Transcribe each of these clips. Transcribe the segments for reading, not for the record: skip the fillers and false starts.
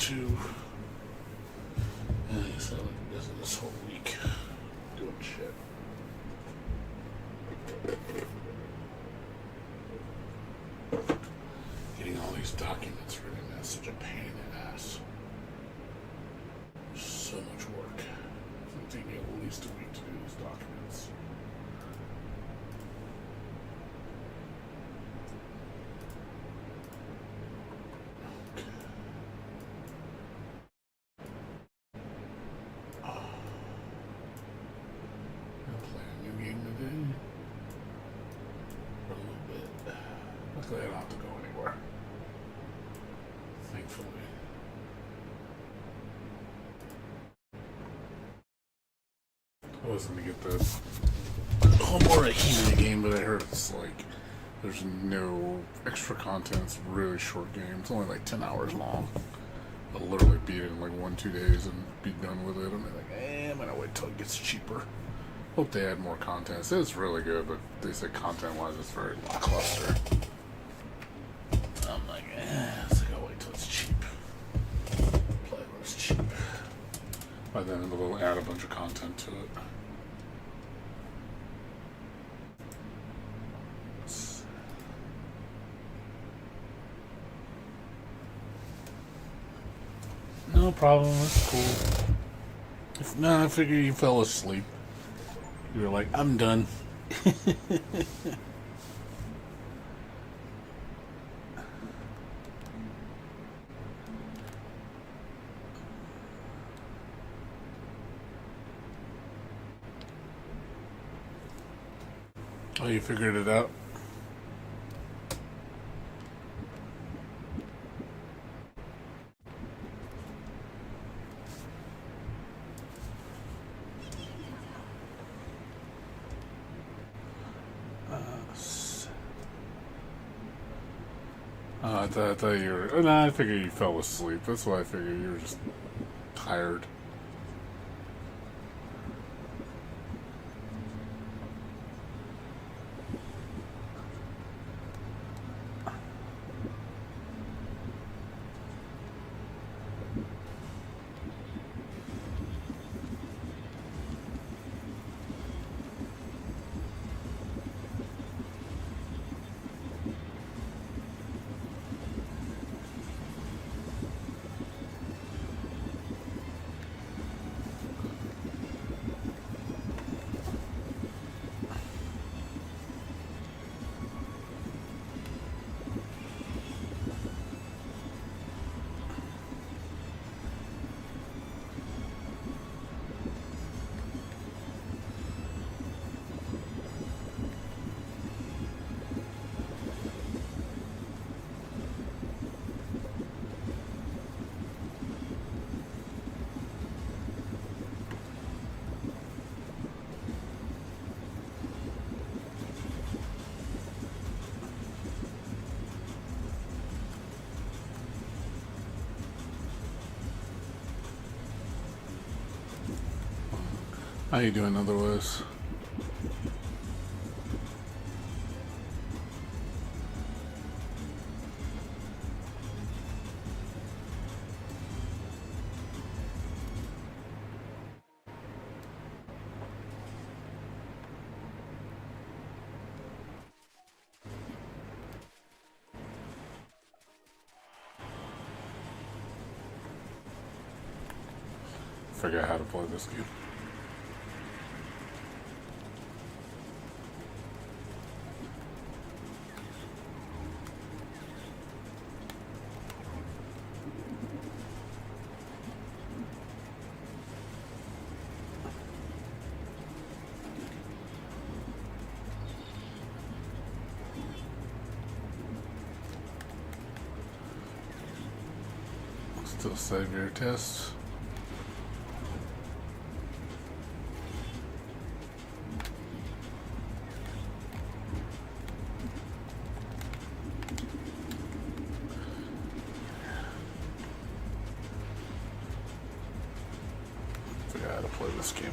to. I guess I like busy this whole week doing shit. Getting all these documents written, that's such a pain in the ass. So much work. It's going to take me at least a week to do these documents. Luckily, I don't have to go anywhere. Thankfully. I was going to get the whole more Arknight game, but I heard it's like there's no extra content. It's a really short game. It's only like 10 hours long. I'll literally beat it in like 1-2 days and be done with it. I'm like, I'm going to wait till it gets cheaper. Hope they add more content. It's really good, but they say content-wise it's very lackluster. I'm like, so I gotta wait till it's cheap. Play when it's cheap. By then they'll add a bunch of content to it. No problem, that's cool. I figure you fell asleep. You were like, I'm done. Oh, you figured it out? I thought you were... No, I figured you fell asleep. That's why I figured you were just tired. How you doing otherwise? Figure out how to play this game. Still save your tests. Figure out how to play this game.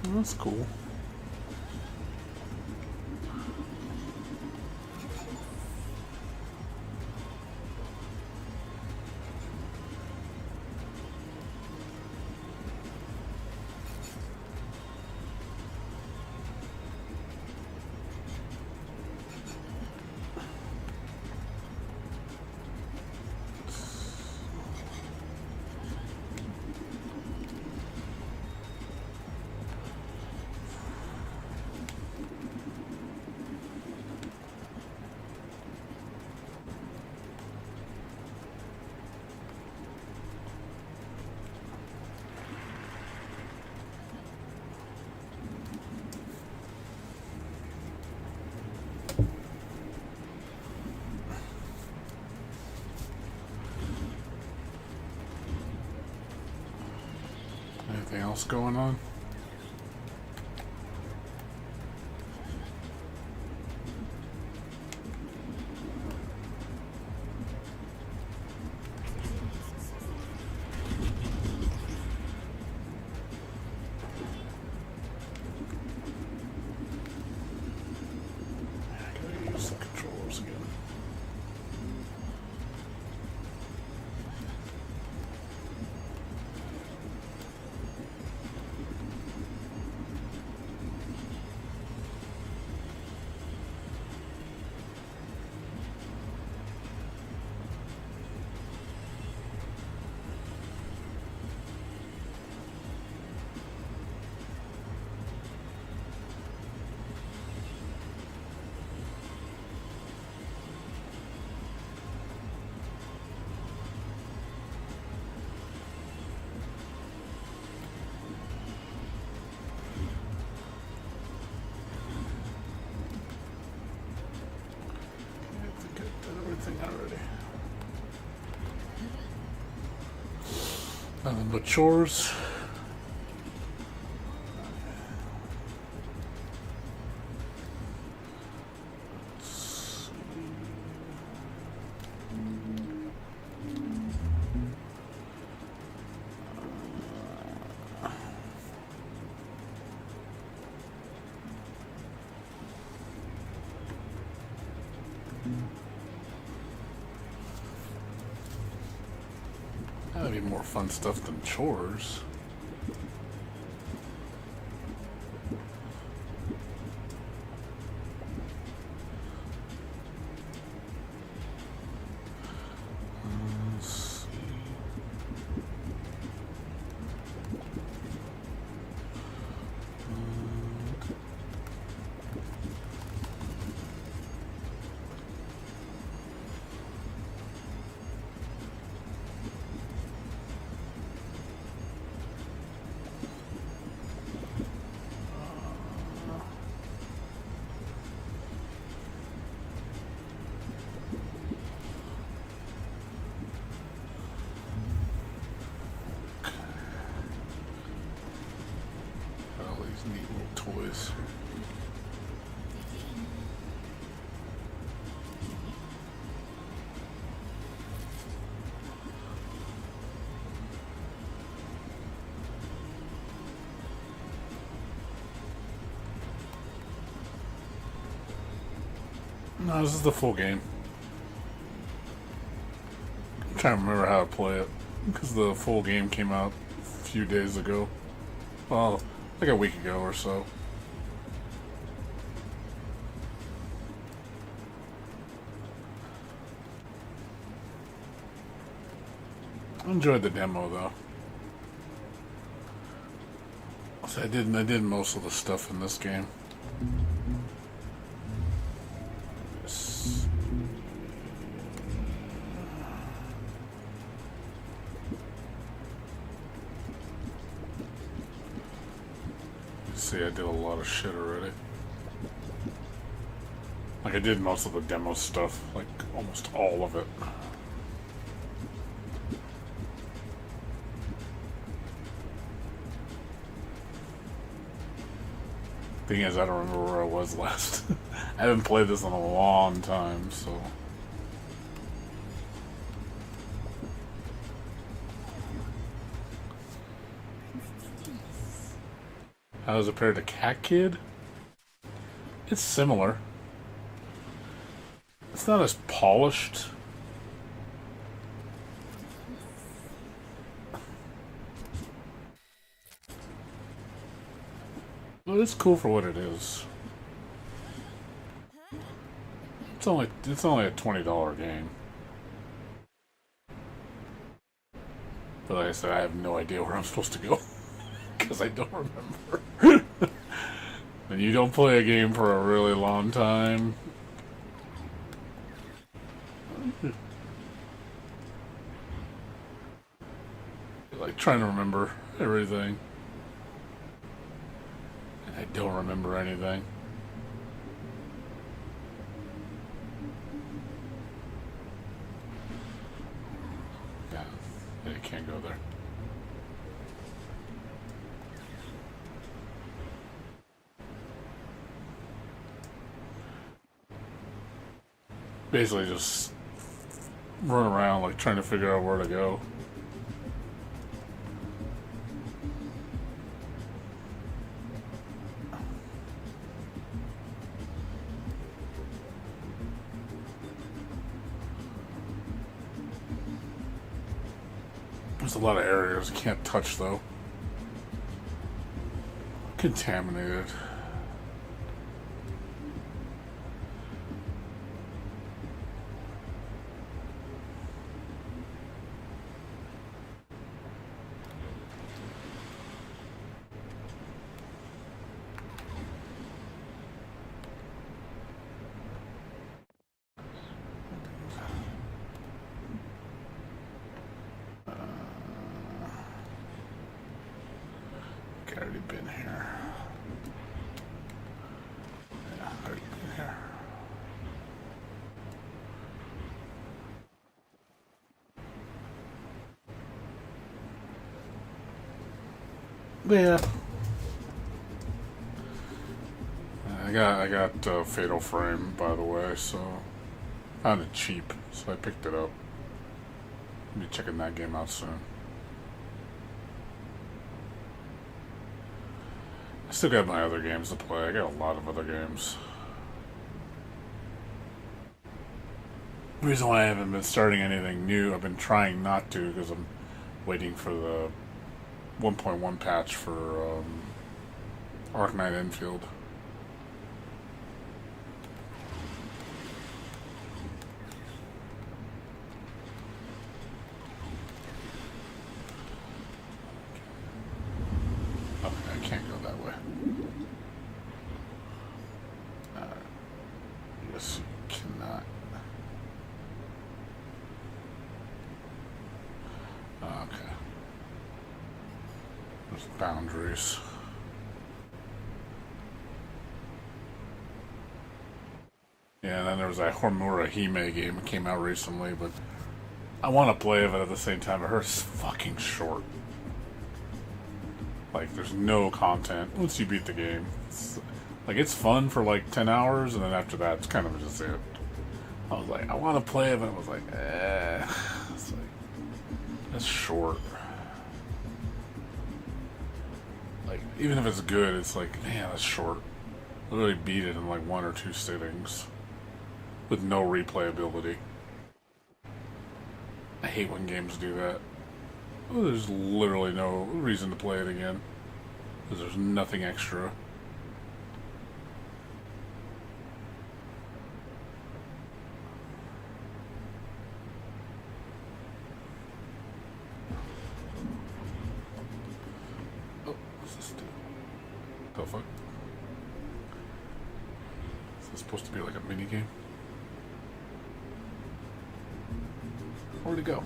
That's cool. Anything else going on? I gotta use the controllers again. Already. Nothing but chores. That'd be more fun stuff than chores. Neat little toys. No, this is the full game. I'm trying to remember how to play it because the full game came out a few days ago. Well, like a week ago or so. I enjoyed the demo though. So I did most of the stuff in this game. See, I did a lot of shit already. Like, I did most of the demo stuff, like, almost all of it. Thing is, I don't remember where I was last. I haven't played this in a long time, so... How does it compare to Cat Kid? It's similar. It's not as polished. But it's cool for what it is. It's only a $20 game. But like I said, I have no idea where I'm supposed to go. Because I don't remember. When you don't play a game for a really long time, you're like trying to remember everything. And I don't remember anything. Yeah, you can't go there. Basically just run around like trying to figure out where to go. There's a lot of areas you can't touch though. Contaminated. Already been here. Yeah, already been here. But yeah, I got Fatal Frame, by the way, so I found it cheap, so I picked it up. I'll be checking that game out soon. I still got my other games to play. I got a lot of other games. The reason why I haven't been starting anything new, I've been trying not to because I'm waiting for the 1.1 patch for Arknight Endfield. Boundaries. Yeah, and then there was that Homura Hime game that came out recently, but I want to play it, but at the same time, it hurts fucking short. Like, there's no content once you beat the game. It's fun for like 10 hours, and then after that, it's kind of just it. I was like, I want to play it, but I was like, It's like, that's short. Like, even if it's good, it's like, man, that's short. I literally beat it in like 1 or 2 sittings with no replayability. I hate when games do that. Well, there's literally no reason to play it again because there's nothing extra. The fuck? Is this supposed to be like a mini game? Where'd it go?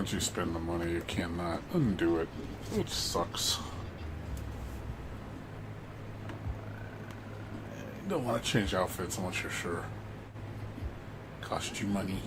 once you spend the money, you cannot undo it, which sucks. You don't want to change outfits unless you're sure. Cost you money.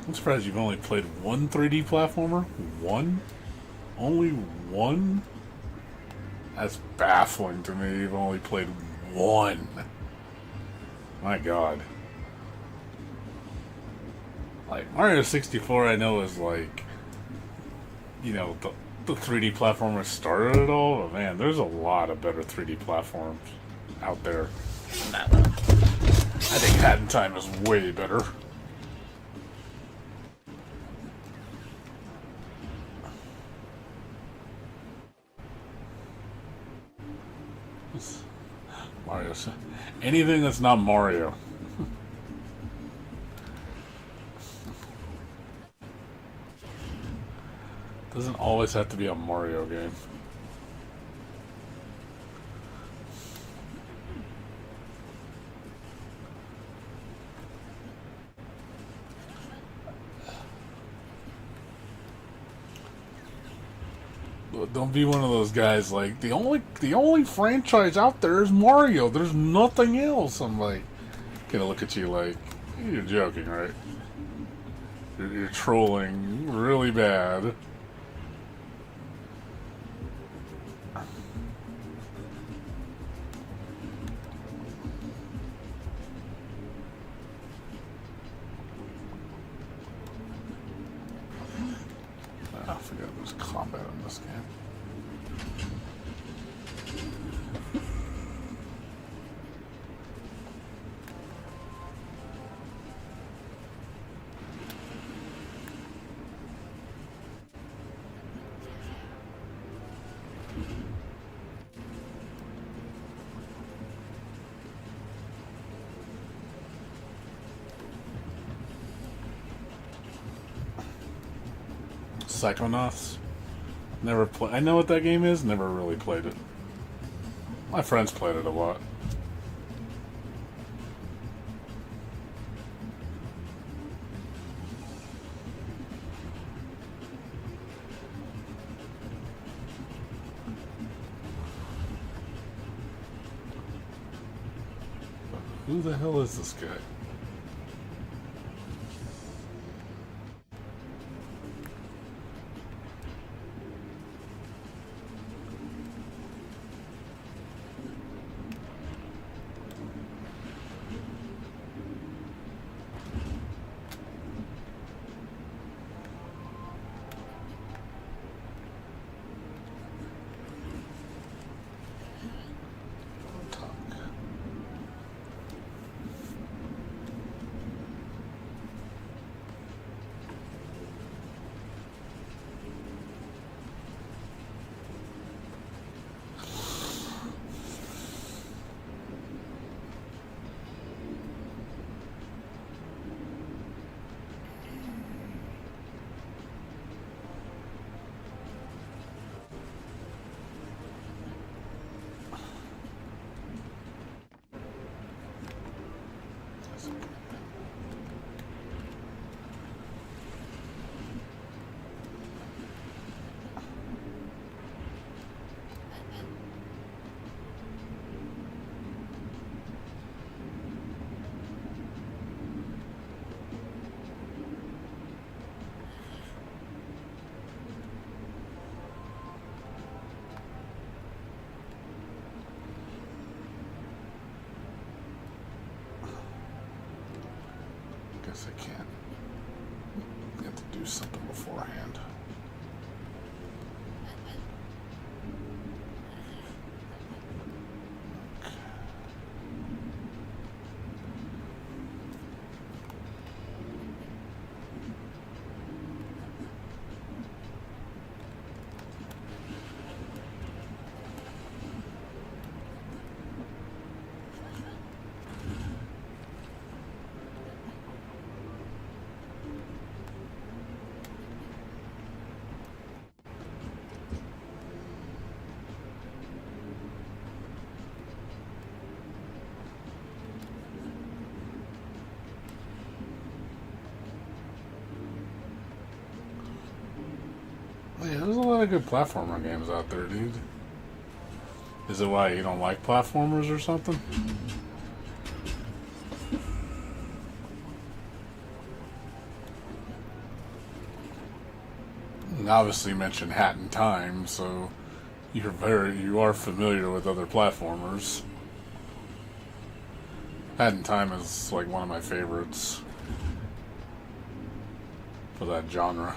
I'm surprised you've only played one 3D platformer? One? Only one? That's baffling to me. You've only played one. My god. Like, Mario 64 I know is like, you know, the 3D platformer started it all, but man, there's a lot of better 3D platforms out there. I think Hat in Time is way better. Mario. Anything that's not Mario. Doesn't always have to be a Mario game. Don't be one of those guys like the only franchise out there is Mario. There's nothing else. I'm like, gonna look at you like you're joking, right? You're trolling really bad. I forgot there's combat in this game. Psychonauts. Never play. I know what that game is. Never really played it. My friends played it a lot. Who the hell is this guy? Guess I can't. I have to do something beforehand. lot of good platformer games out there, dude. Is it why you don't like platformers or something? And obviously, you mentioned Hat in Time, so you are familiar with other platformers. Hat in Time is like one of my favorites for that genre.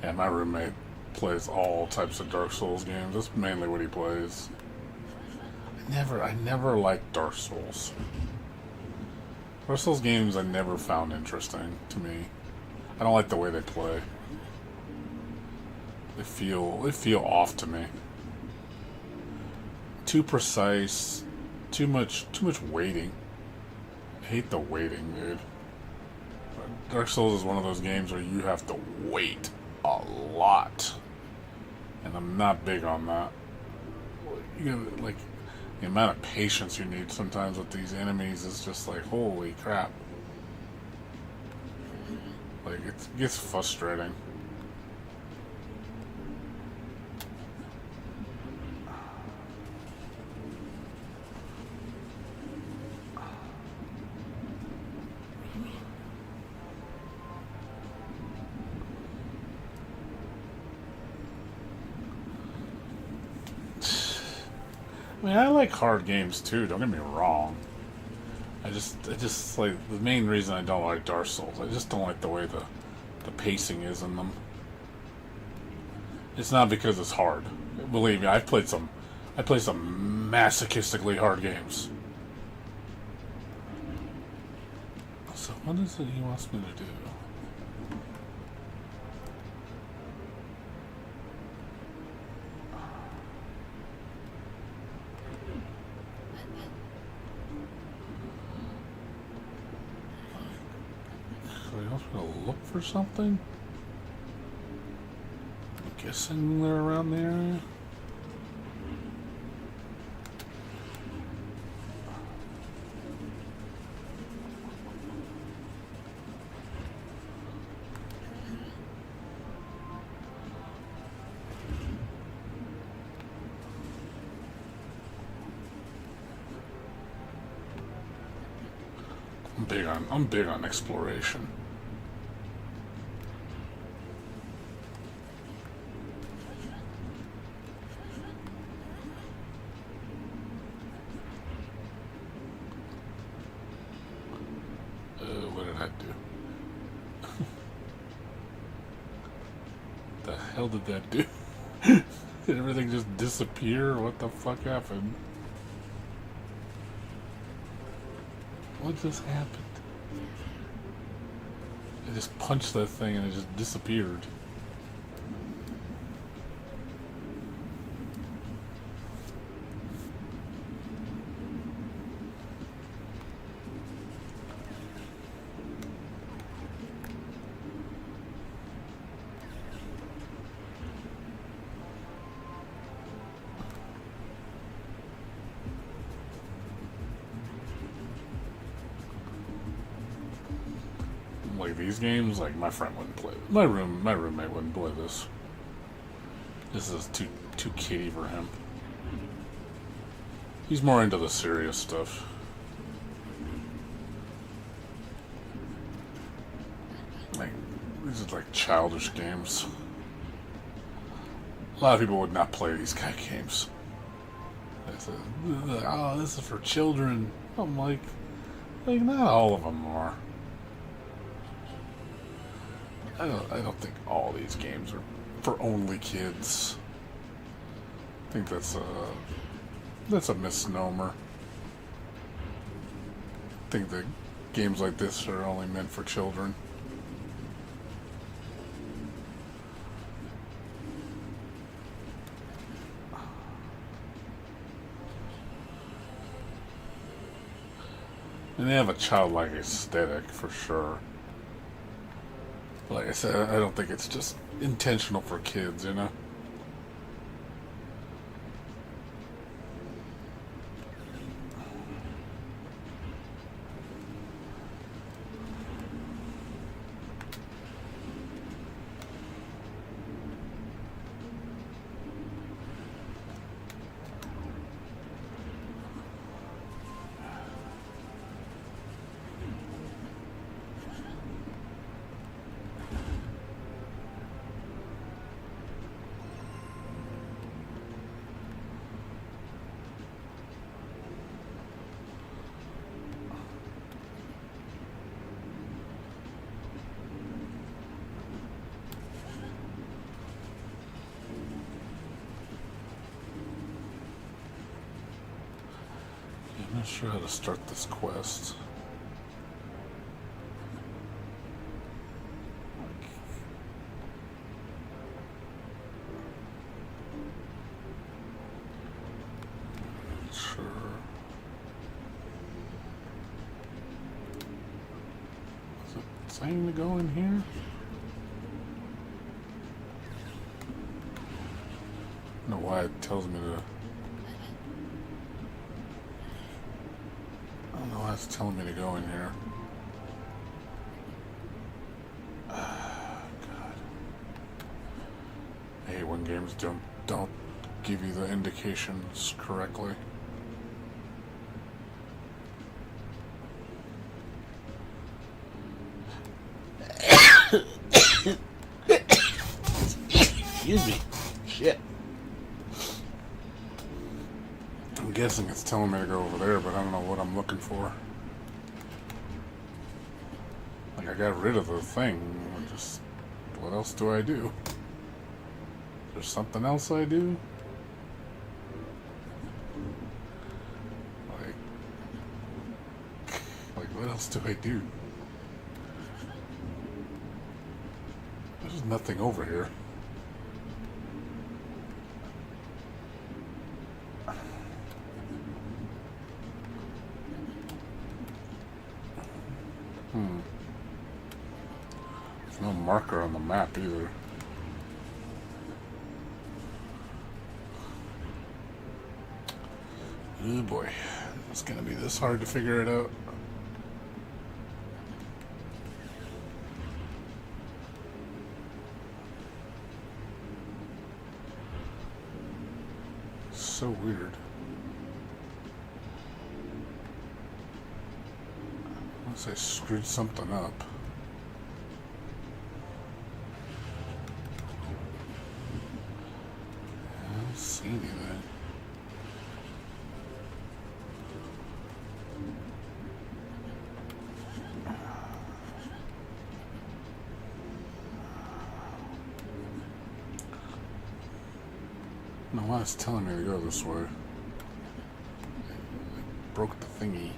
Yeah, my roommate plays all types of Dark Souls games. That's mainly what he plays. I never liked Dark Souls. Dark Souls games I never found interesting to me. I don't like the way they play. They feel off to me. Too precise, too much waiting. I hate the waiting, dude. Dark Souls is one of those games where you have to wait a lot, and I'm not big on that. Like the amount of patience you need sometimes with these enemies is just like, holy crap. Like, it gets frustrating. I mean, I like hard games too, don't get me wrong. I just like, the main reason I don't like Dark Souls, I just don't like the way the pacing is in them. It's not because it's hard. Believe me, I played some masochistically hard games. So what is it he wants me to do? So he wants me to look for something? I'm guessing they're around the area. I'm big on exploration. What did I do? The hell did that do? Did everything just disappear? What the fuck happened? What just happened? I just punched that thing and it just disappeared. Like these games, like my friend wouldn't play. My roommate wouldn't play this. This is too kiddie for him. He's more into the serious stuff. Like, these are like childish games. A lot of people would not play these kind of games. They say, oh, this is for children. I'm like not all of them are. I don't think all these games are for only kids. I think that's a misnomer. I think that games like this are only meant for children. And they have a childlike aesthetic for sure. Like I said, I don't think it's just intentional for kids, you know? I'm not sure how to start this quest. Sure. Is it saying to go in here? I don't know why it tells me to. I don't know why it's telling me to go in here. God. I hate when games don't give you the indications correctly. Excuse me. Shit. I'm guessing it's telling me to go over there, but I don't know what I'm looking for. Like, I got rid of the thing. Just, what else do I do? Is there something else I do? Like what else do I do? There's nothing over here. There's no marker on the map either. Oh boy, it's gonna be this hard to figure it out. So weird. Unless I screwed something up. I don't see anything. I don't know why it's telling me to go this way. I broke the thingy.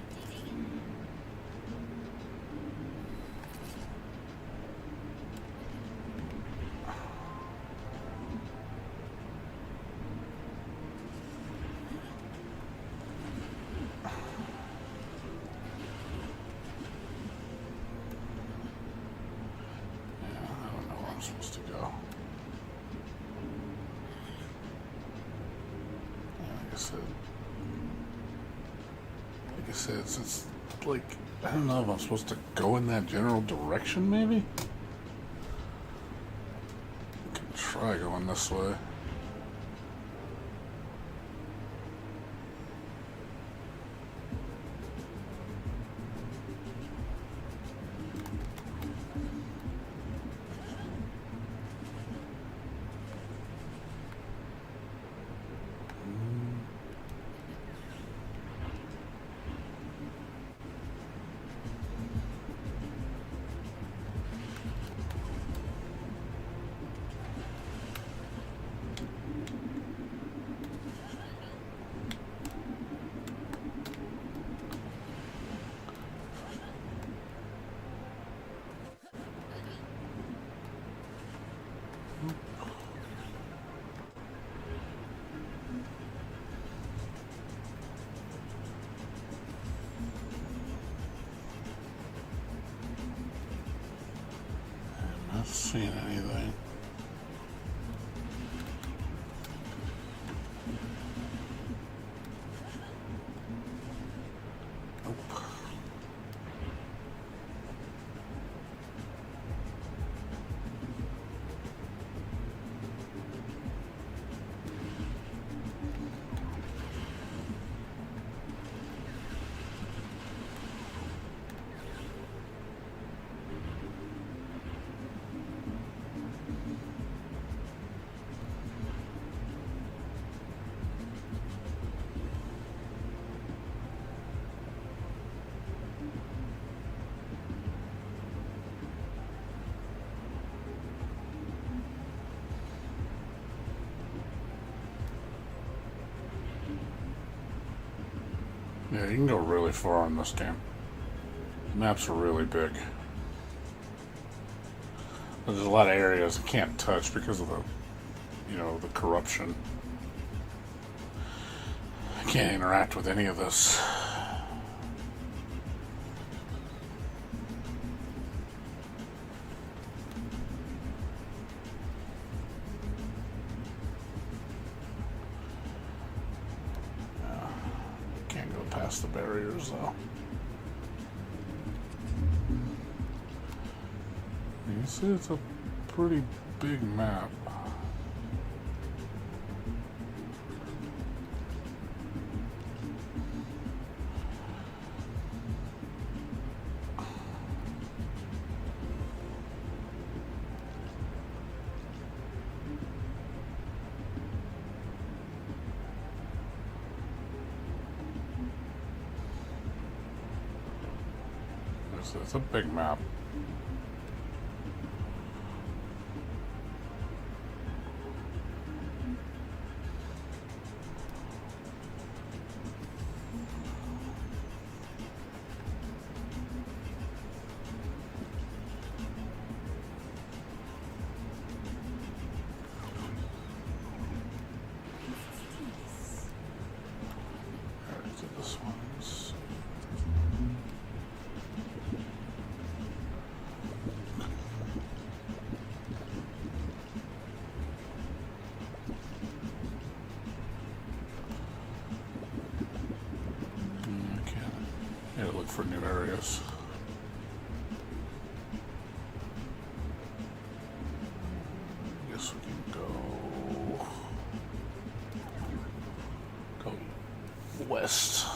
Supposed to go. Like I said, it's like, I don't know if I'm supposed to go in that general direction, maybe? I can try going this way. I'm not seeing anything. Yeah, you can go really far in this game. The maps are really big. But there's a lot of areas I can't touch because of the corruption. I can't interact with any of this. The barriers though. You see, it's a pretty big map. It's a big map. This one's look for new areas. I guess we can go west.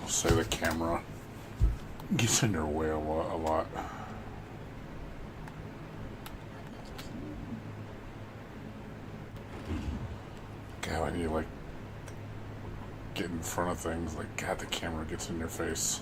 Say the camera gets in your way a lot. God, when you like get in front of things, like God, the camera gets in your face.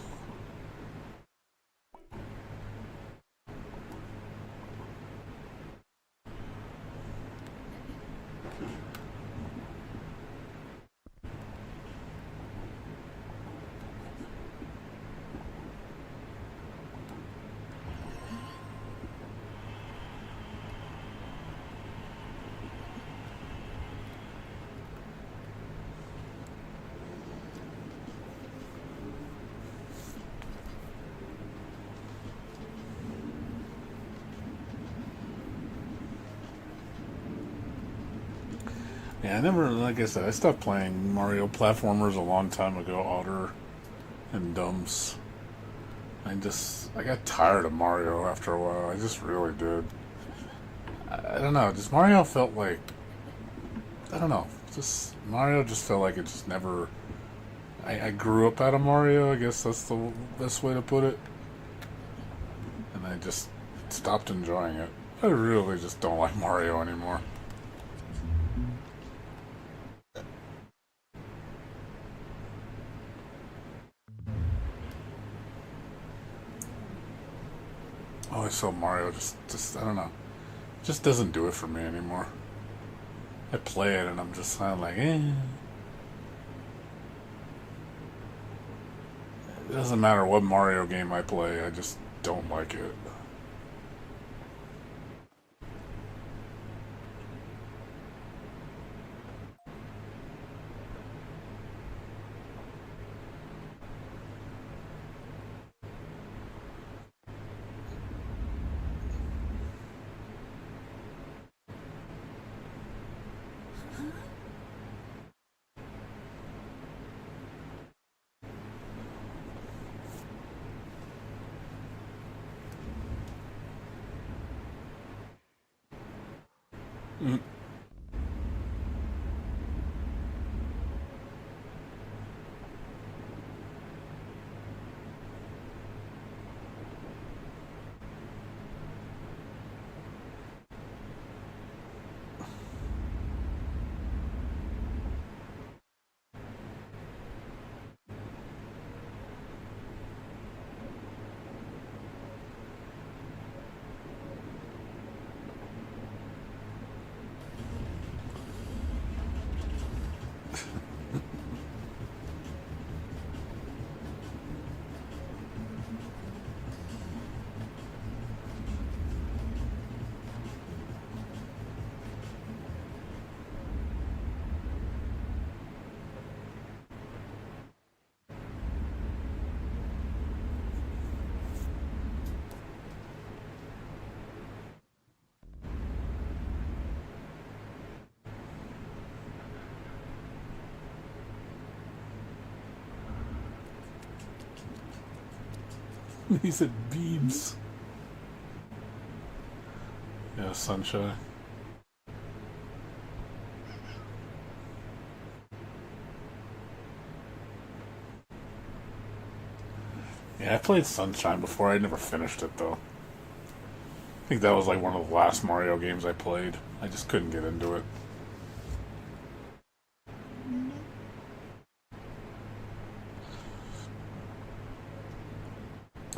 Yeah, I never, like I said, I stopped playing Mario platformers a long time ago, Otter and Dumps. I got tired of Mario after a while. I just really did. I don't know, just Mario felt like, I don't know, just, Mario just felt like it just never, I grew up out of Mario, I guess that's the best way to put it. And I just stopped enjoying it. I really just don't like Mario anymore. Oh, I saw Mario just I don't know. It just doesn't do it for me anymore. I play it and I'm just kind of like, eh. It doesn't matter what Mario game I play, I just don't like it. Mm. He said beams. Yeah, sunshine. Yeah, I played Sunshine before. I never finished it though. I think that was like one of the last Mario games I played. I just couldn't get into it.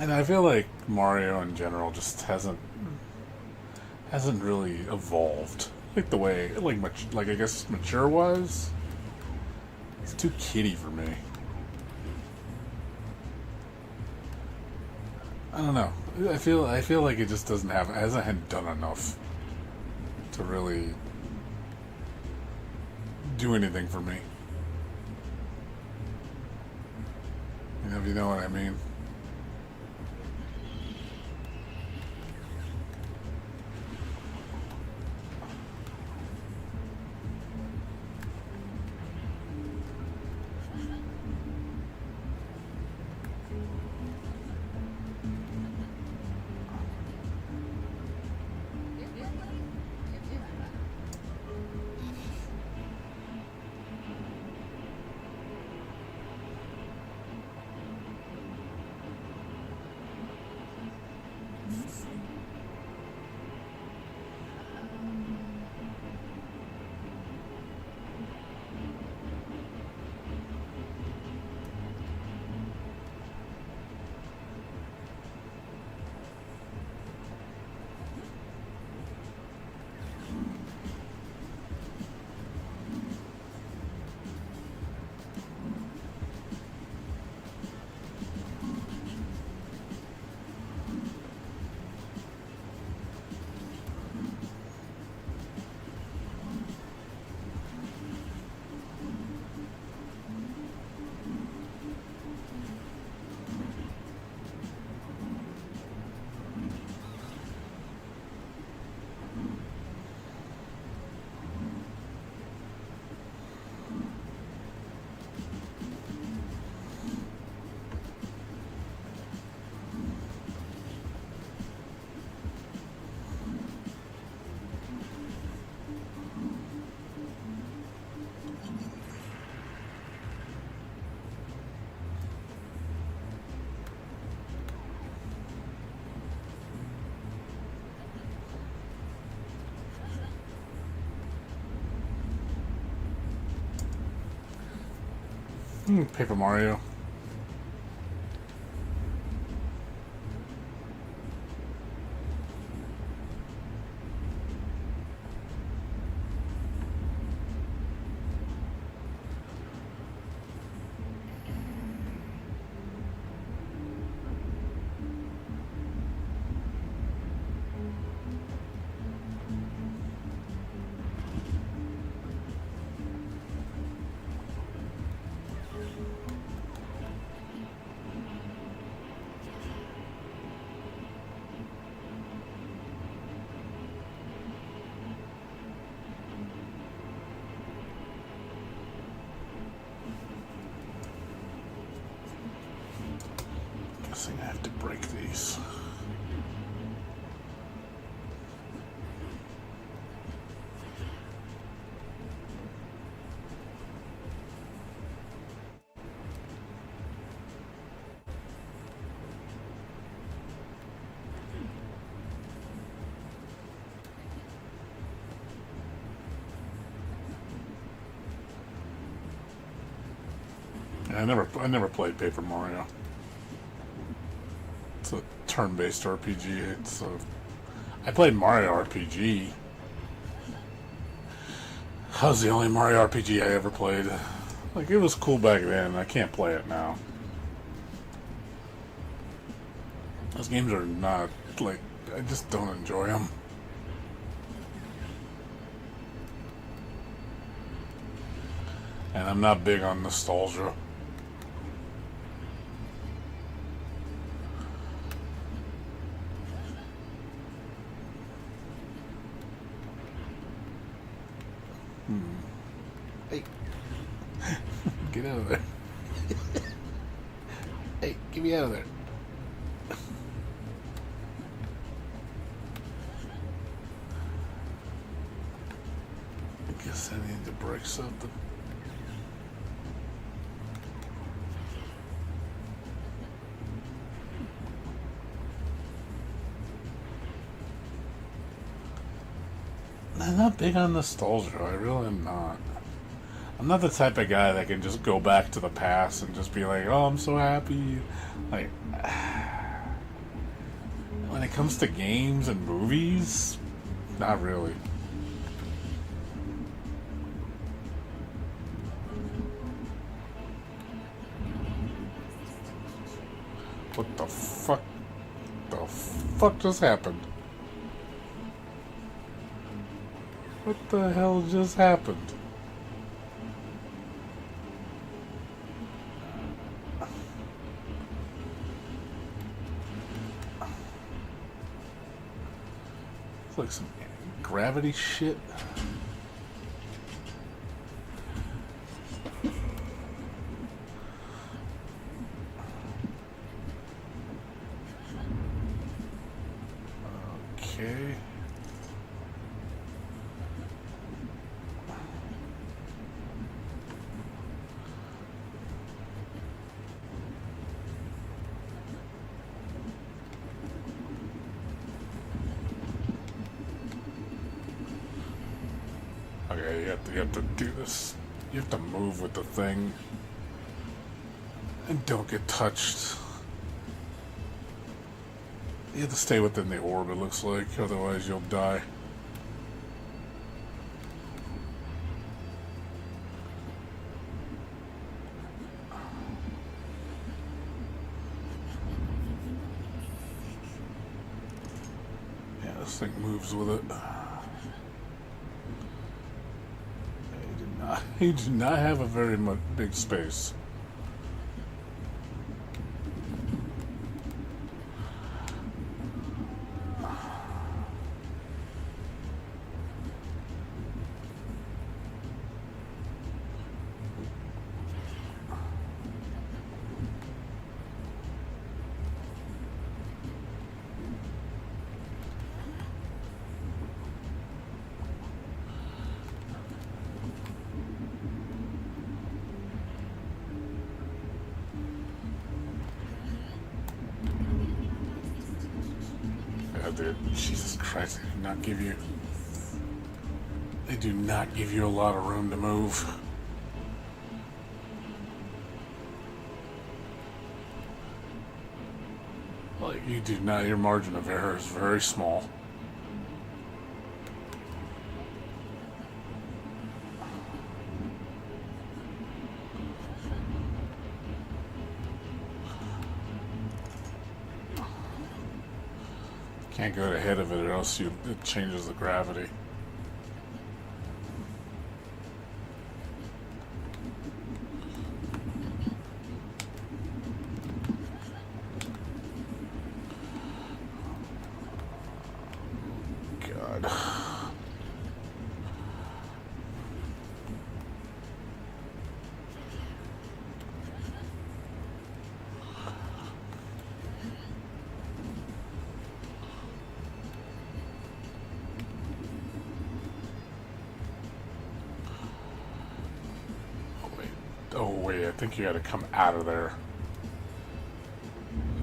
And I feel like Mario in general just hasn't really evolved like the way like I guess mature was. It's too kiddie for me. I don't know. I feel like it just doesn't have hasn't done enough to really do anything for me. You know, if you know what I mean. Paper Mario. Guessing I have to break these. I never played Paper Mario. It's a turn-based RPG. I played Mario RPG. That was the only Mario RPG I ever played. Like, it was cool back then. I can't play it now. Those games are not, like, I just don't enjoy them. And I'm not big on nostalgia. Hey. Get out of there. Hey, get me out of there. I guess I need to break something. I'm not big on nostalgia. I really am not. I'm not the type of guy that can just go back to the past and just be like, oh, I'm so happy. Like, when it comes to games and movies, not really. What the fuck? The fuck just happened? What the hell just happened? It's like some gravity shit. Okay. Okay, you have to do this. You have to move with the thing. And don't get touched. You have to stay within the orb, it looks like, otherwise you'll die. Yeah, this thing moves with it. You do not have a very big space. Dude, Jesus Christ, they do not give you a lot of room to move. Like, you do not, your margin of error is very small. Can't go ahead of it or else it changes the gravity. God. Oh wait, I think you gotta come out of there.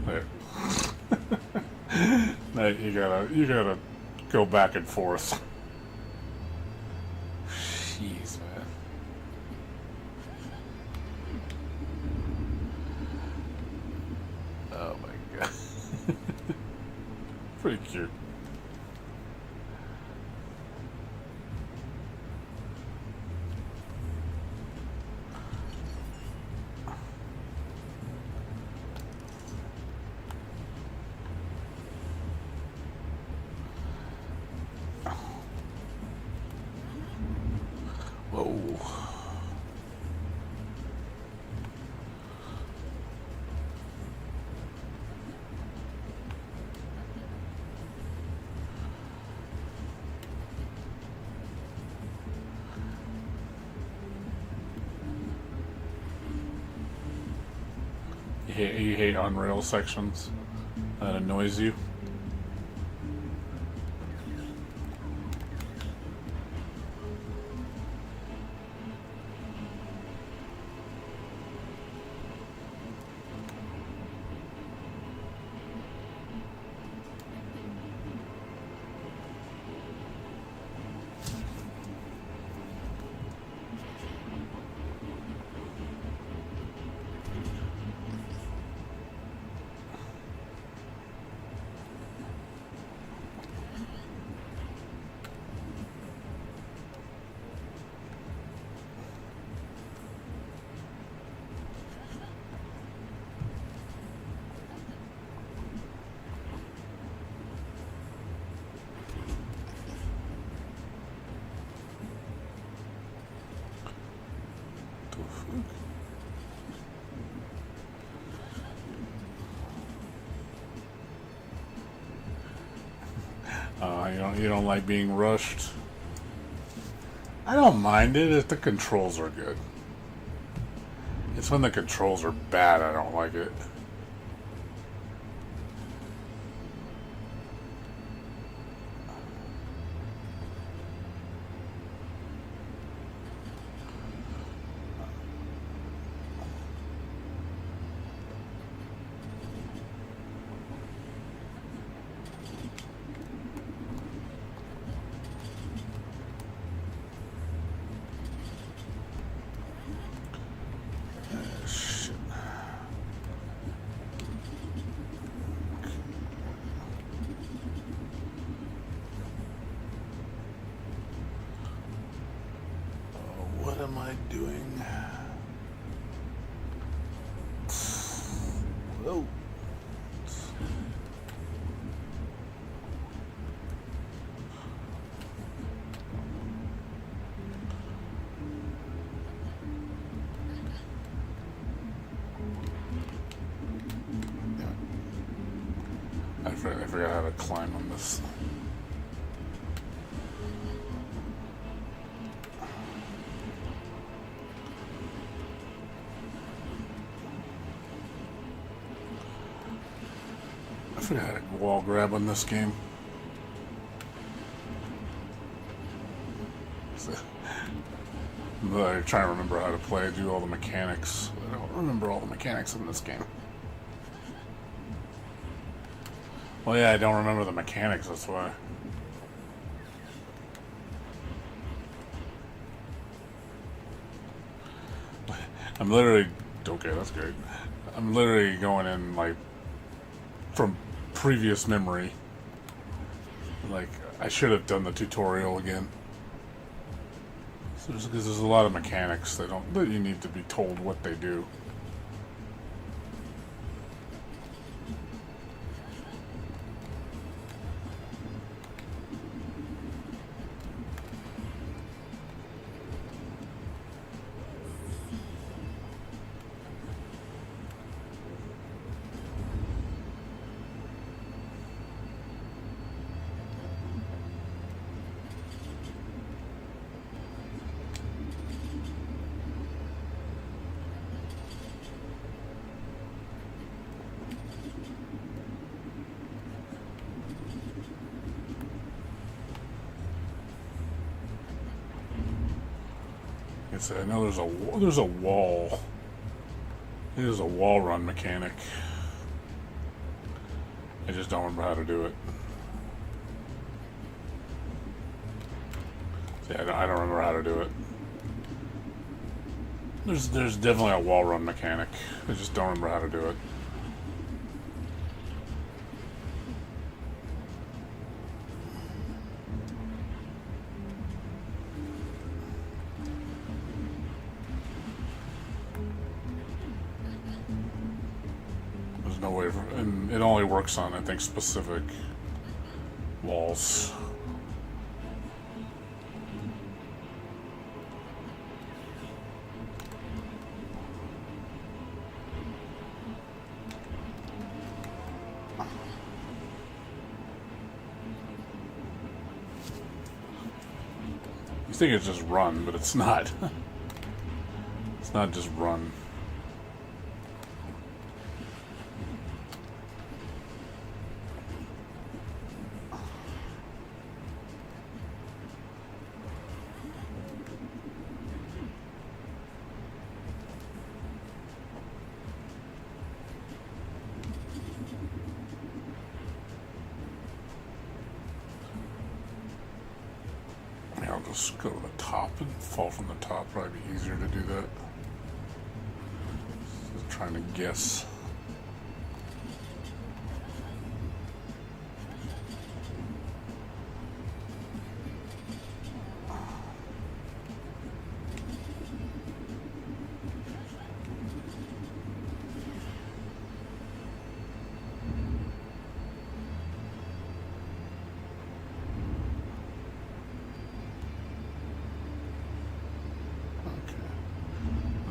There. No, you gotta go back and forth. Jeez, man. Oh my god. Pretty cute. Whoa. You hate on-rail sections? That annoys you? You don't like being rushed? I don't mind it if the controls are good. It's when the controls are bad I don't like it. What am I doing? Whoa. I forgot how to climb on this. I forgot how to wall grab on this game. I'm trying to remember how to play, do all the mechanics. I don't remember all the mechanics in this game. Well, yeah, I don't remember the mechanics, that's why. I'm literally... Okay, that's great. I'm literally going in, like, from previous memory. Like, I should have done the tutorial again. So because there's a lot of mechanics that you need to be told what they do. I know there's a wall. There's a wall run mechanic. I just don't remember how to do it. See, I don't remember how to do it. There's definitely a wall run mechanic. I just don't remember how to do it. No way, and it only works on, I think, specific walls. You think it's just run, but it's not. It's not just run. I'll just go to the top and fall from the top. Probably be easier to do that. Just trying to guess.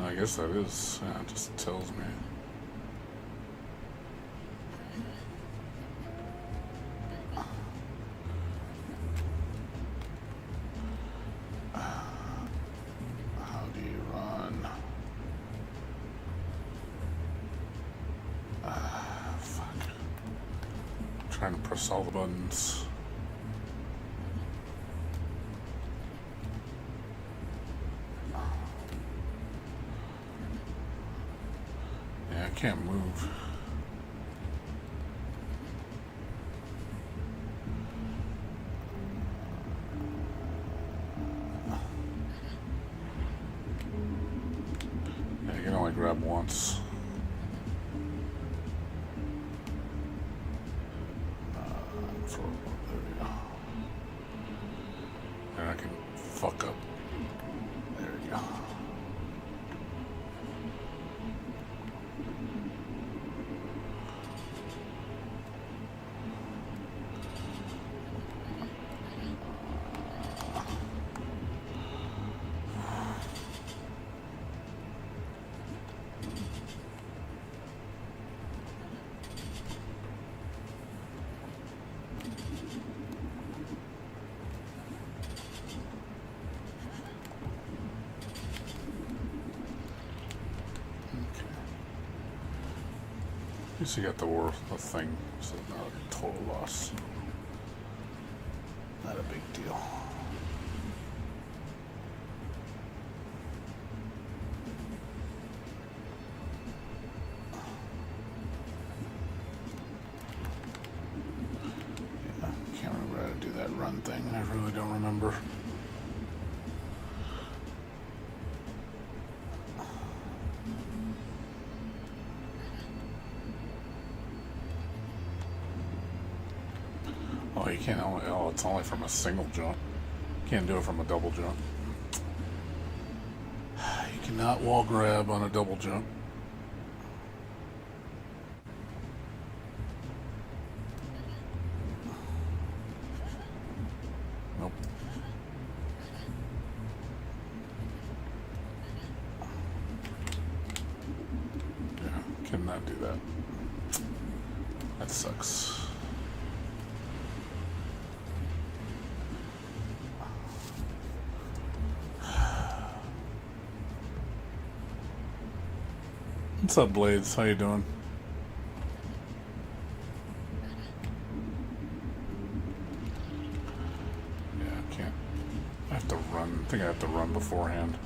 I guess that is, it just tells me. How do you run? Fuck. I'm trying to press all the buttons. I can't move. Yeah, you can only grab once. There we go. And I can fuck up. There we go. At least you got the thing, so not a total loss. Not a big deal. Yeah, can't remember how to do that run thing. I really don't remember. Oh, you can't only. Oh, it's only from a single jump. Can't do it from a double jump. You cannot wall grab on a double jump. Nope. Yeah, cannot do that. That sucks. What's up, Blades? How you doing? Yeah, I can't. I have to run. I think I have to run beforehand.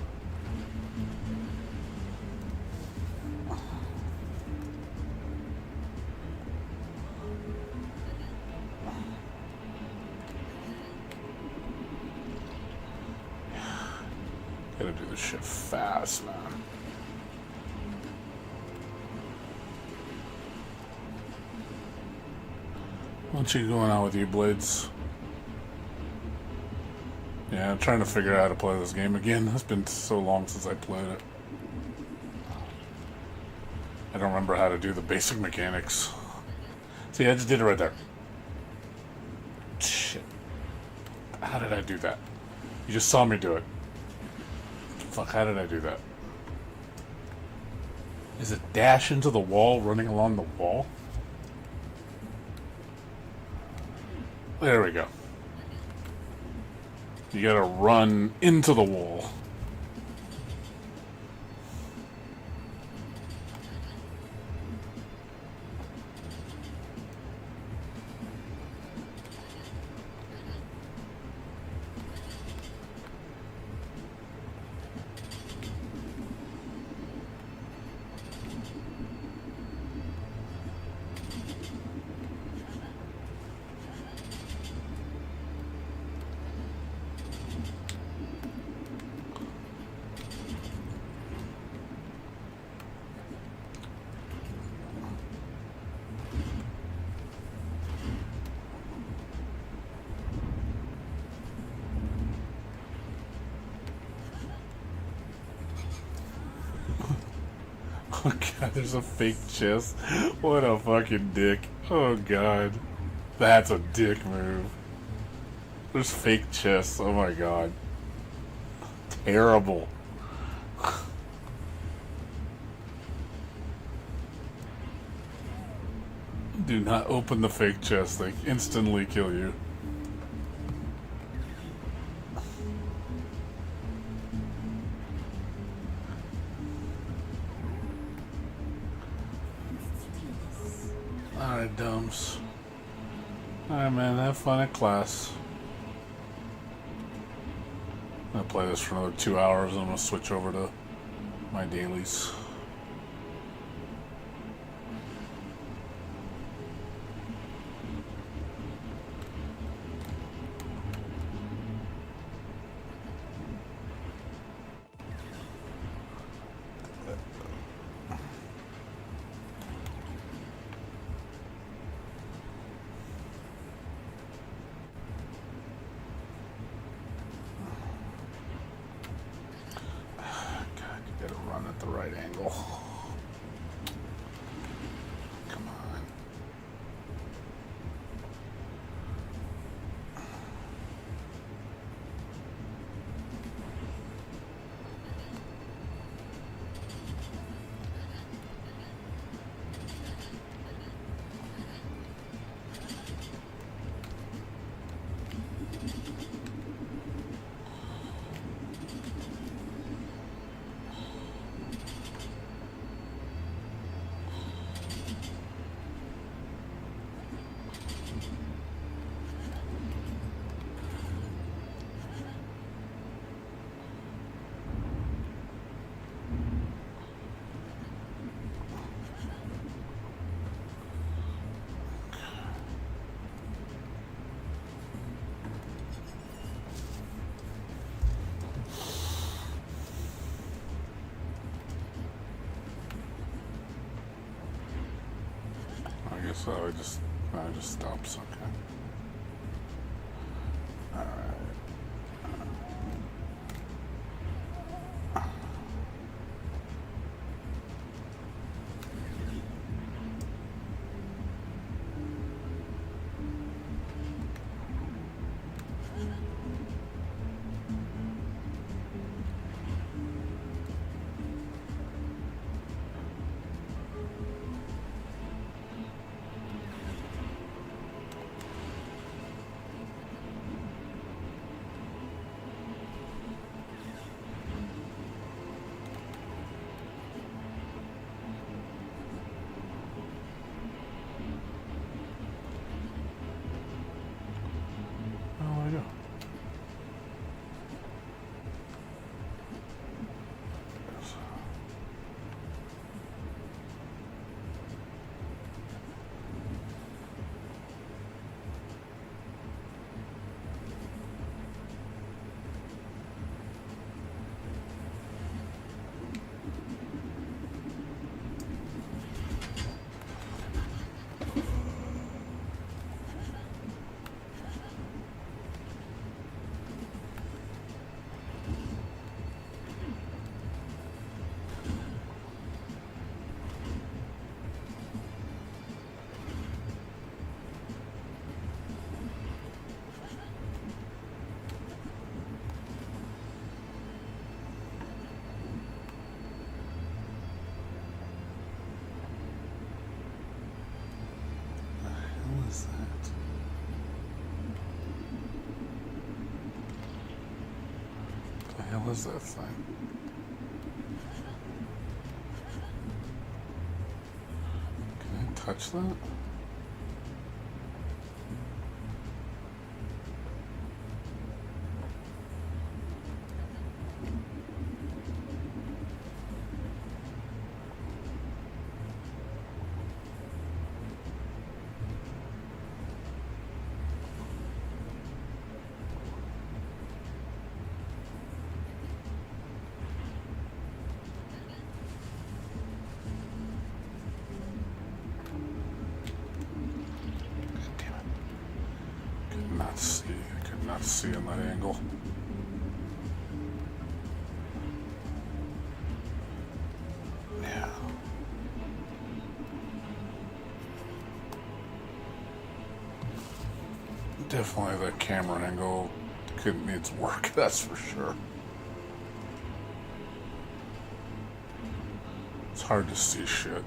Gotta do this shit fast, man. What's you going on with you, Blades? Yeah, I'm trying to figure out how to play this game again. It's been so long since I played it. I don't remember how to do the basic mechanics. See, I just did it right there. Shit. How did I do that? You just saw me do it. Fuck, how did I do that? Is it dash into the wall, running along the wall? There we go. You gotta run into the wall. Oh god, there's a fake chest. What a fucking dick. Oh god. That's a dick move. There's fake chests. Oh my god. Terrible. Do not open the fake chest. They instantly kill you. Alright, dumbs. Alright, man, have fun at class. I'm gonna play this for another 2 hours and I'm gonna switch over to my dailies. Run at the right angle. Come on. So I just stops, okay. hell is that thing? Can I touch that? Not see in that angle. Yeah. Definitely the camera angle needs work, that's for sure. It's hard to see shit.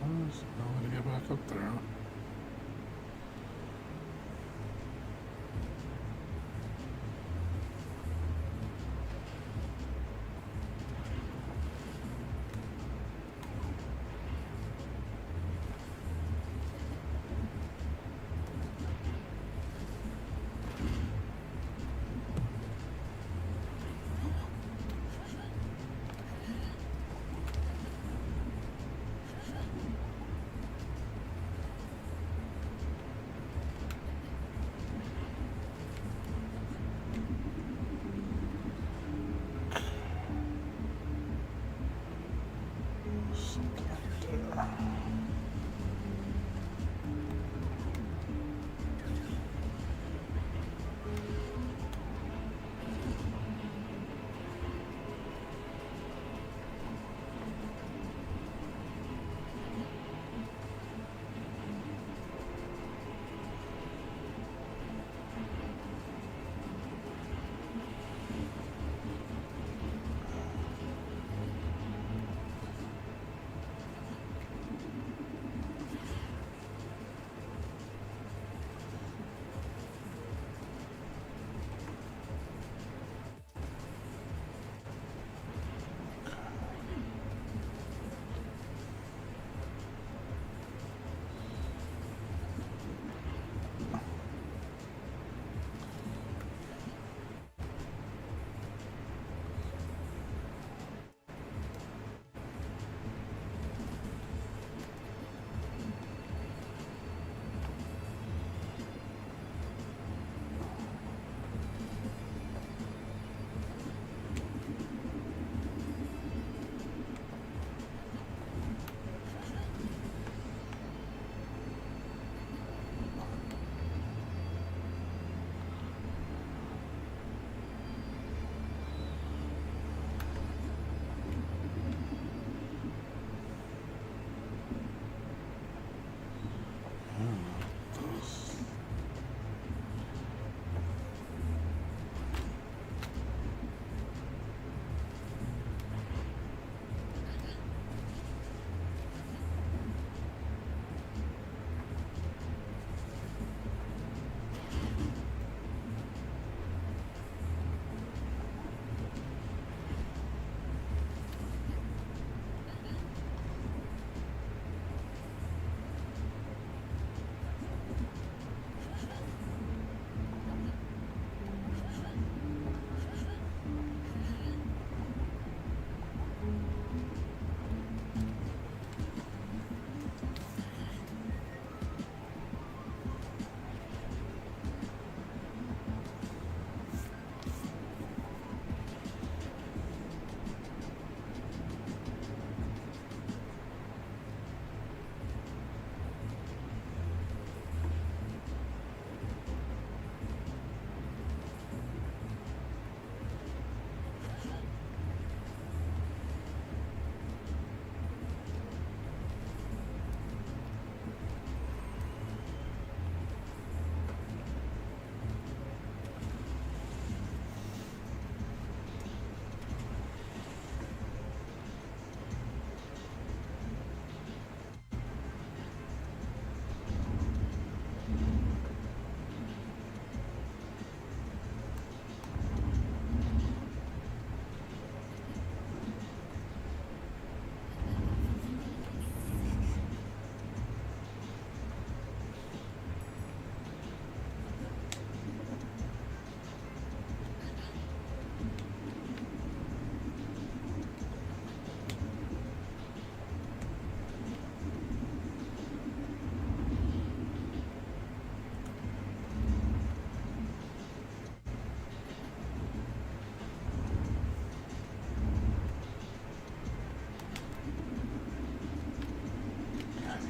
There's no way to get back up there.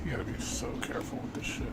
You gotta be so careful with this shit.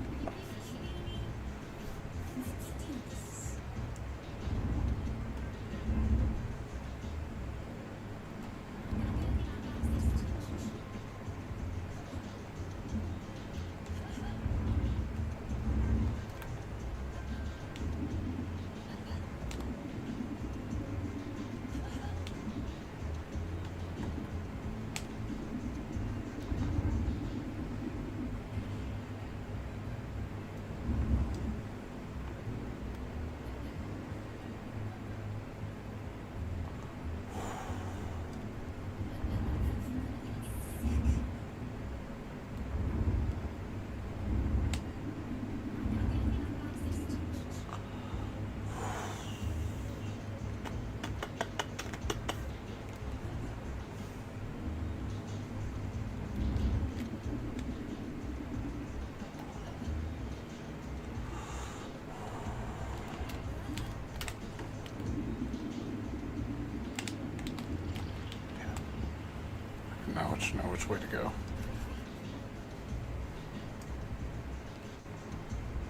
Now which way to go.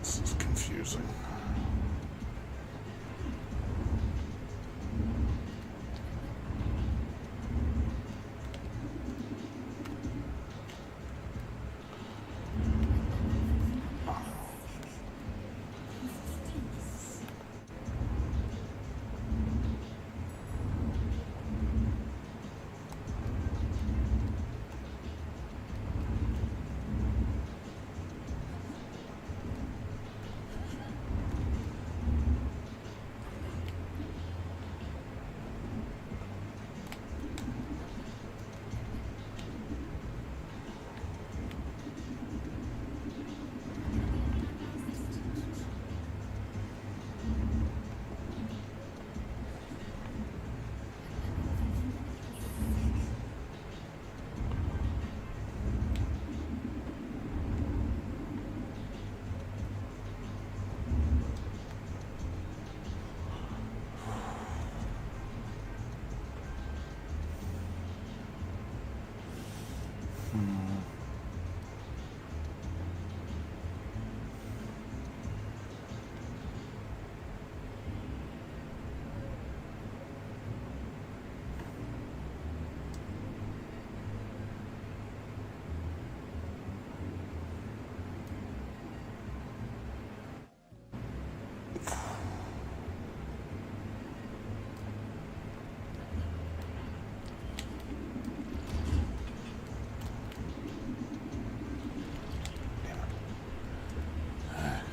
This is confusing.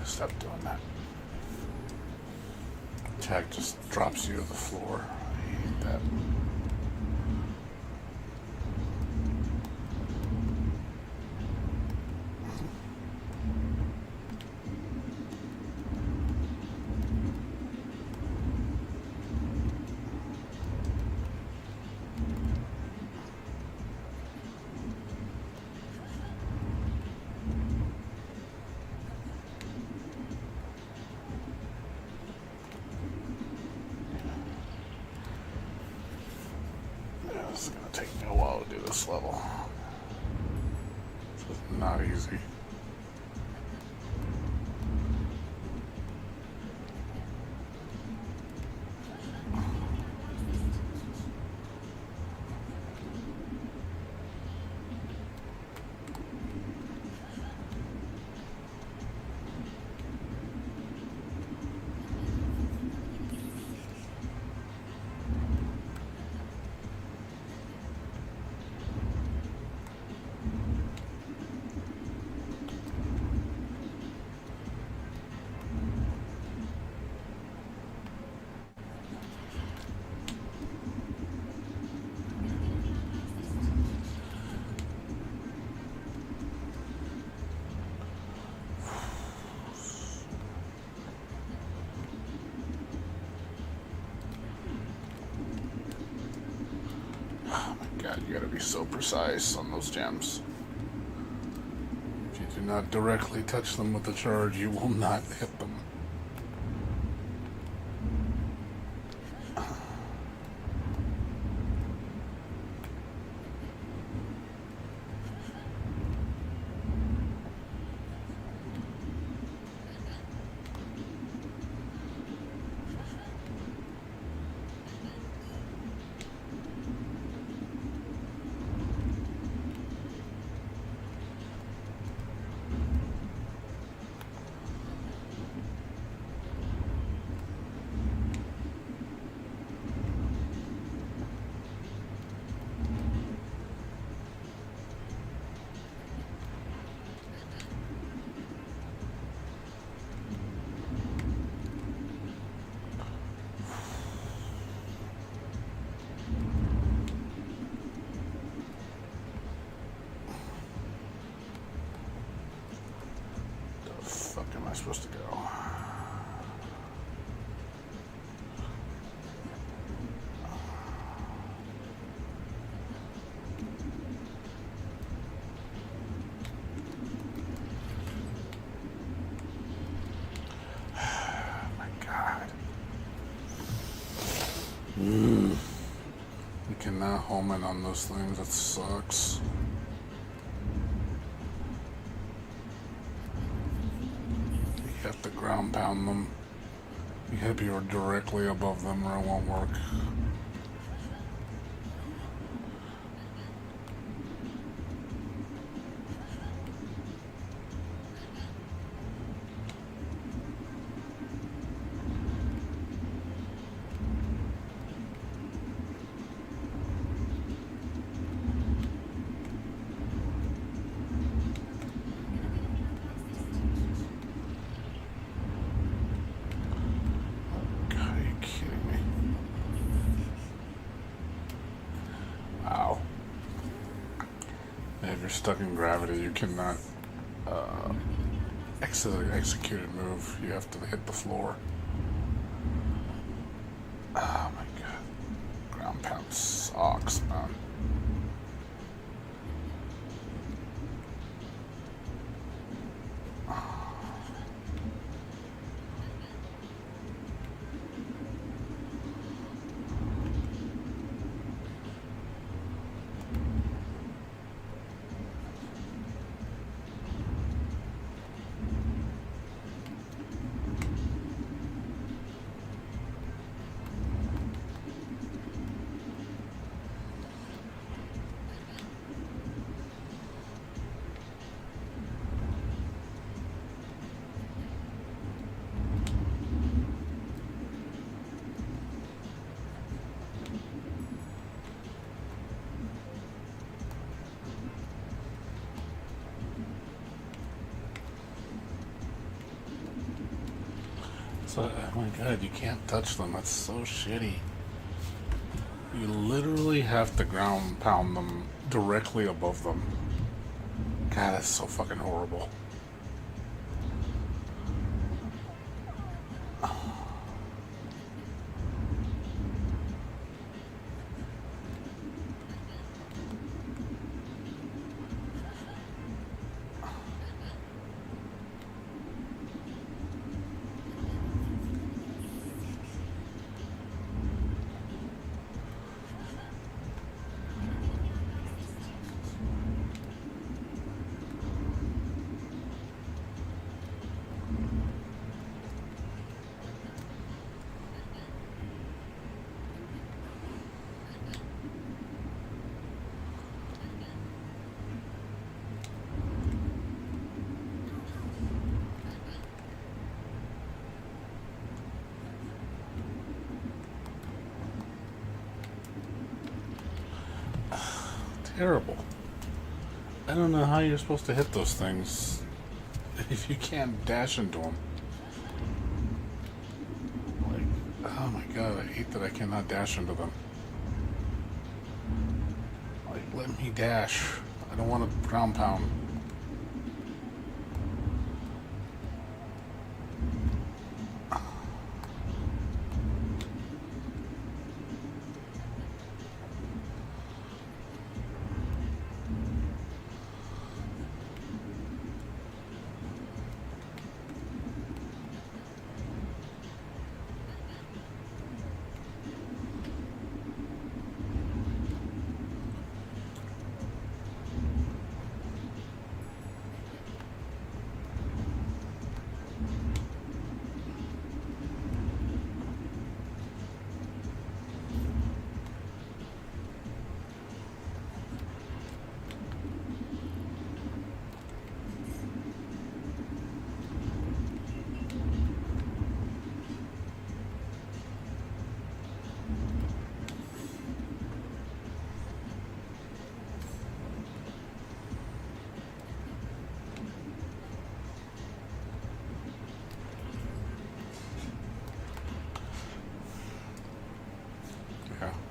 Stop doing that. Tag just drops you to the floor. I hate that. It's going to take me a while to do this level. This is not easy. God, you gotta be so precise on those gems. If you do not directly touch them with the charge, you will not hit them. Am I supposed to go? cannot home in on those things. That sucks. You have to ground pound them. You have to be directly above them or it won't work. If you're stuck in gravity, you cannot execute a move. You have to hit the floor. Oh my god. Ground pound sucks, man. So, oh my god, you can't touch them. That's so shitty. You literally have to ground pound them directly above them. God, that's so fucking horrible. Terrible. I don't know how you're supposed to hit those things if you can't dash into them. Like, oh my god, I hate that I cannot dash into them. Like, let me dash. I don't want to ground pound.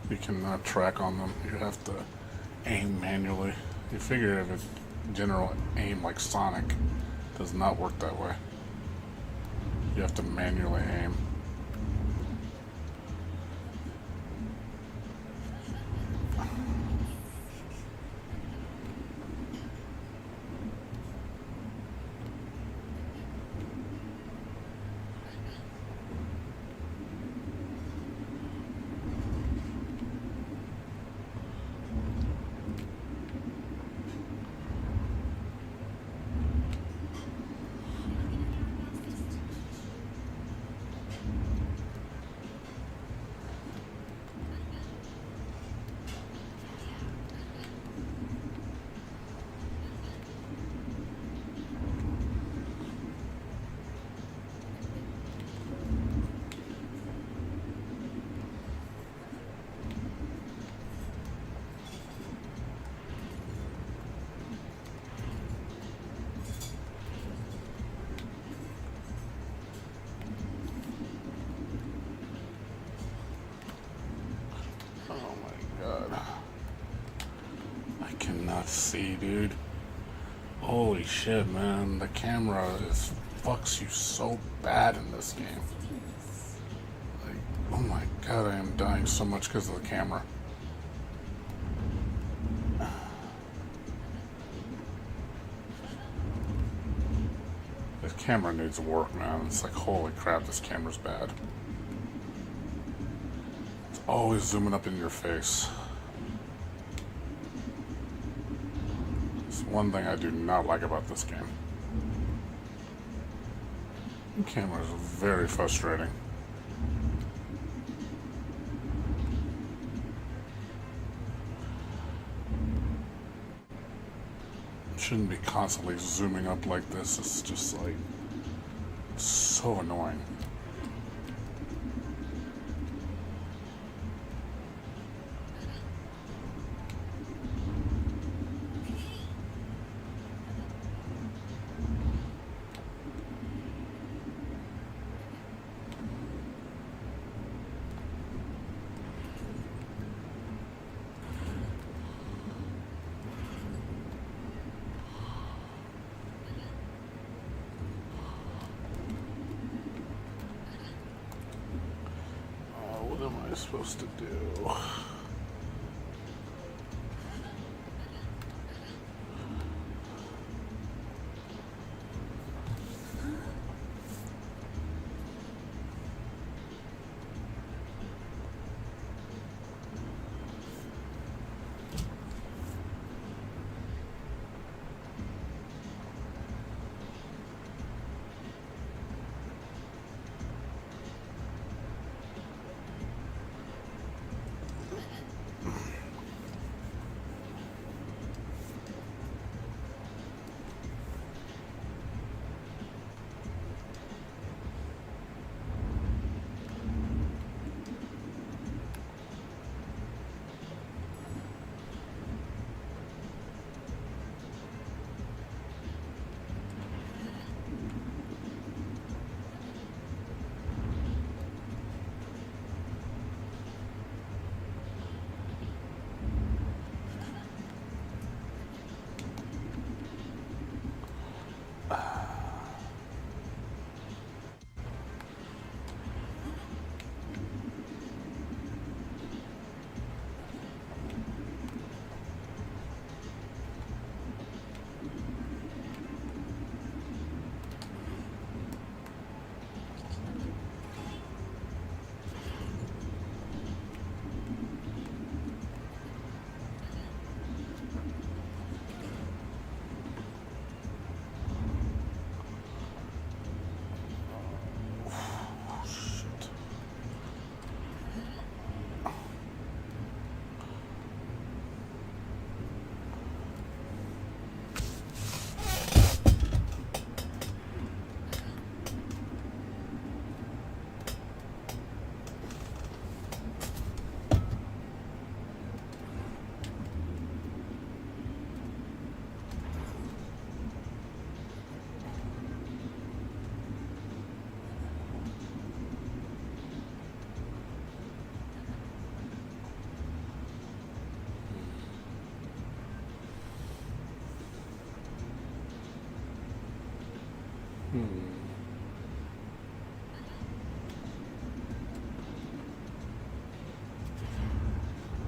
You cannot track on them. You have to aim manually. You figure if a general aim like Sonic does not work that way. You have to manually aim. cannot see, dude. Holy shit, man. The camera fucks you so bad in this game. Like, oh my god, I am dying so much because of the camera. This camera needs work, man. It's like, holy crap, this camera's bad. It's always zooming up in your face. It's one thing I do not like about this game. The camera is very frustrating. Shouldn't be constantly zooming up like this. It's just like so annoying. What am I supposed to do?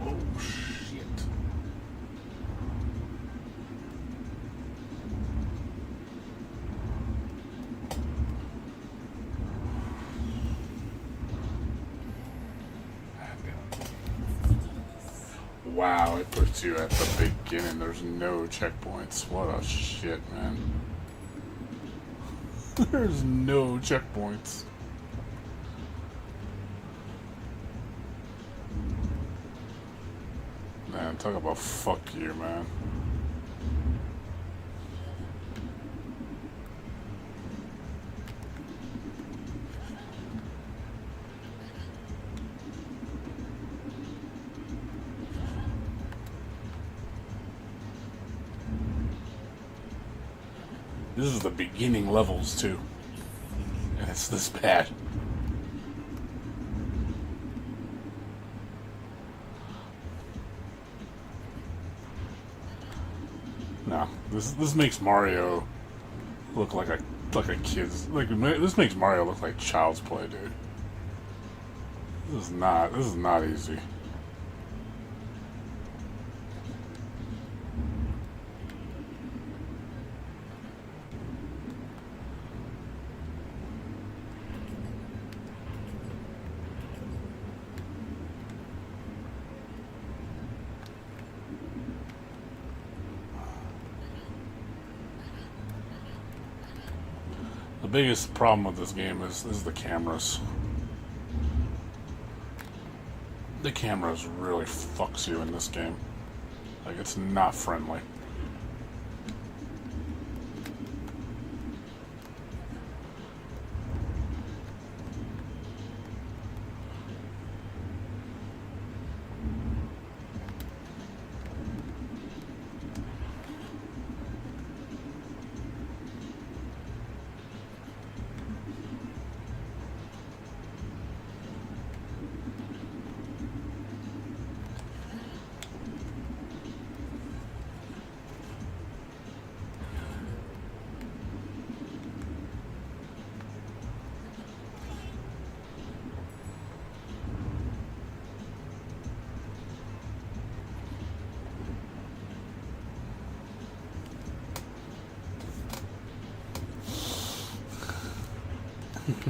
Oh shit. Wow, it puts you at the beginning. There's no checkpoints. What a shit, man. There's no checkpoints. Man, talk about fuck you, man. This is the beginning levels, too. And it's this bad. No, this makes Mario look like a kid's this makes Mario look like child's play, dude. This is not easy. The biggest problem with this game is the cameras. The cameras really fucks you in this game. Like, it's not friendly.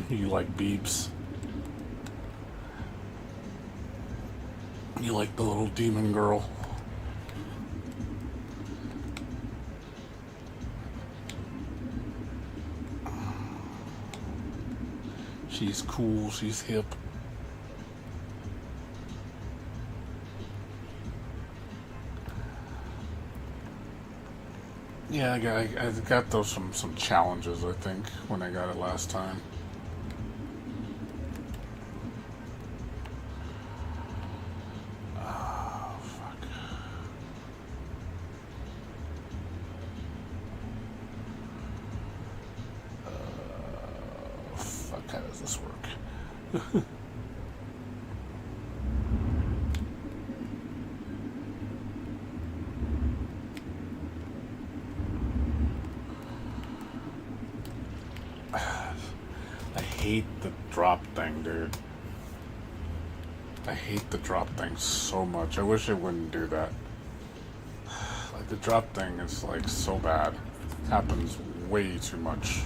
You like Beeps. You like the little demon girl. She's cool, she's hip. Yeah, I got those some challenges, I think, when I got it last time. How does this work? I hate the drop thing, dude. I hate the drop thing so much. I wish it wouldn't do that. Like, the drop thing is, like, so bad. It happens way too much.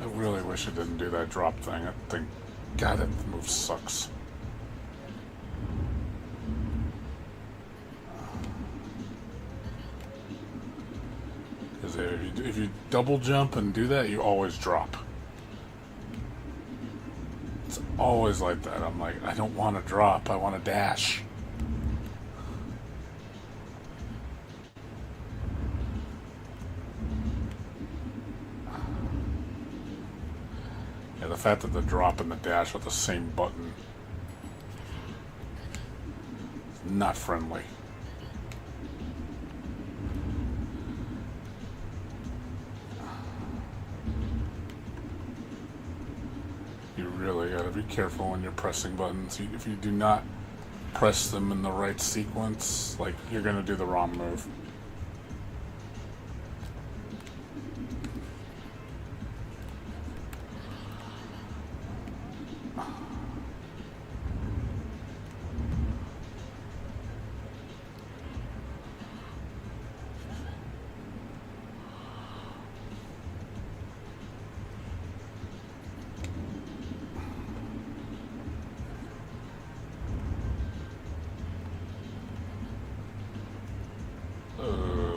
I really wish it didn't do that drop thing. I think, God, that move sucks. Because if you double jump and do that, you always drop. It's always like that. I'm like, I don't want to drop. I want to dash. Yeah, the fact that the drop and the dash are the same button is not friendly. You really gotta be careful when you're pressing buttons. If you do not press them in the right sequence, like, you're gonna do the wrong move.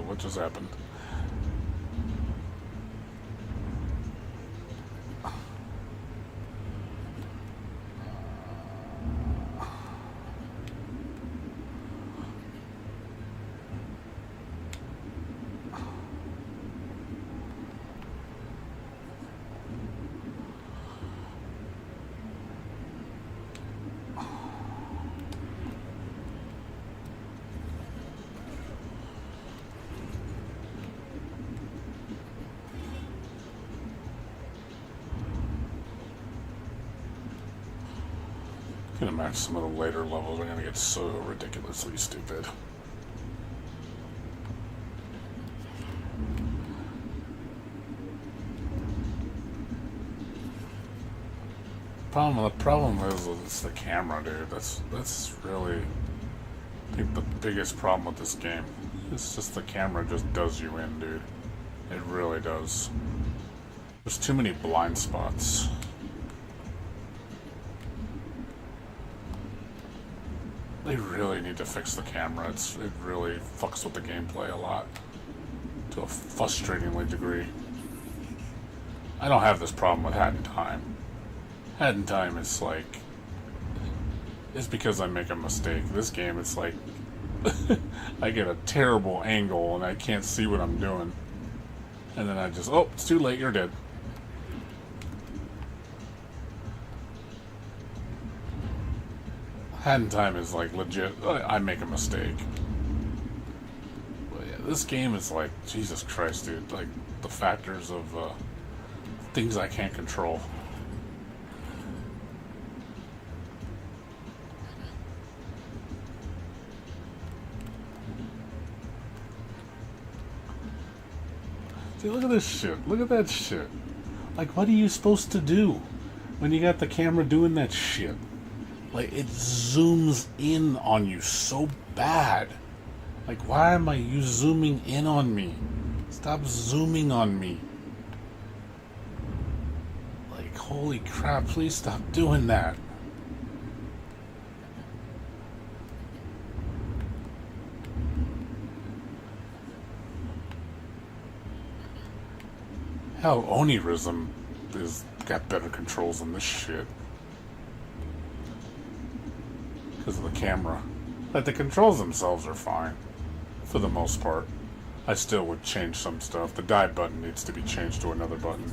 What just happened? gonna imagine some of the later levels are gonna get so ridiculously stupid. The problem is it's the camera, dude. That's really, I think, the biggest problem with this game. It's just the camera just does you in, dude. It really does. There's too many blind spots. They really need to fix the camera. It really fucks with the gameplay a lot. To a frustratingly degree. I don't have this problem with Hat in Time. Hat in Time is like... It's because I make a mistake. This game, it's like... I get a terrible angle and I can't see what I'm doing. And then I just... Oh, it's too late, you're dead. Hat in Time is like legit. I make a mistake. But yeah, this game is like, Jesus Christ, dude. Like, the factors of things I can't control. See, look at this shit. Look at that shit. Like, what are you supposed to do when you got the camera doing that shit? Like, it zooms in on you so bad. Like, why am you zooming in on me? Stop zooming on me. Like, holy crap, please stop doing that. Hell, Onirism is got better controls than this shit. Because of the camera. Like, the controls themselves are fine. For the most part. I still would change some stuff. The dive button needs to be changed to another button.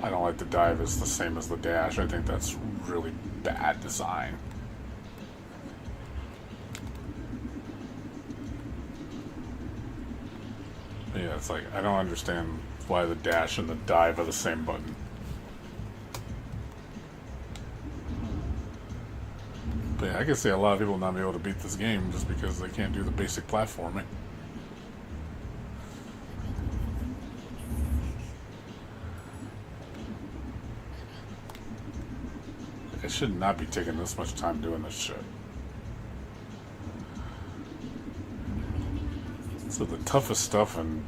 I don't like the dive as the same as the dash. I think that's really bad design. But yeah, it's like, I don't understand why the dash and the dive are the same button. But yeah, I can see a lot of people not be able to beat this game just because they can't do the basic platforming. Like, I should not be taking this much time doing this shit. So the toughest stuff in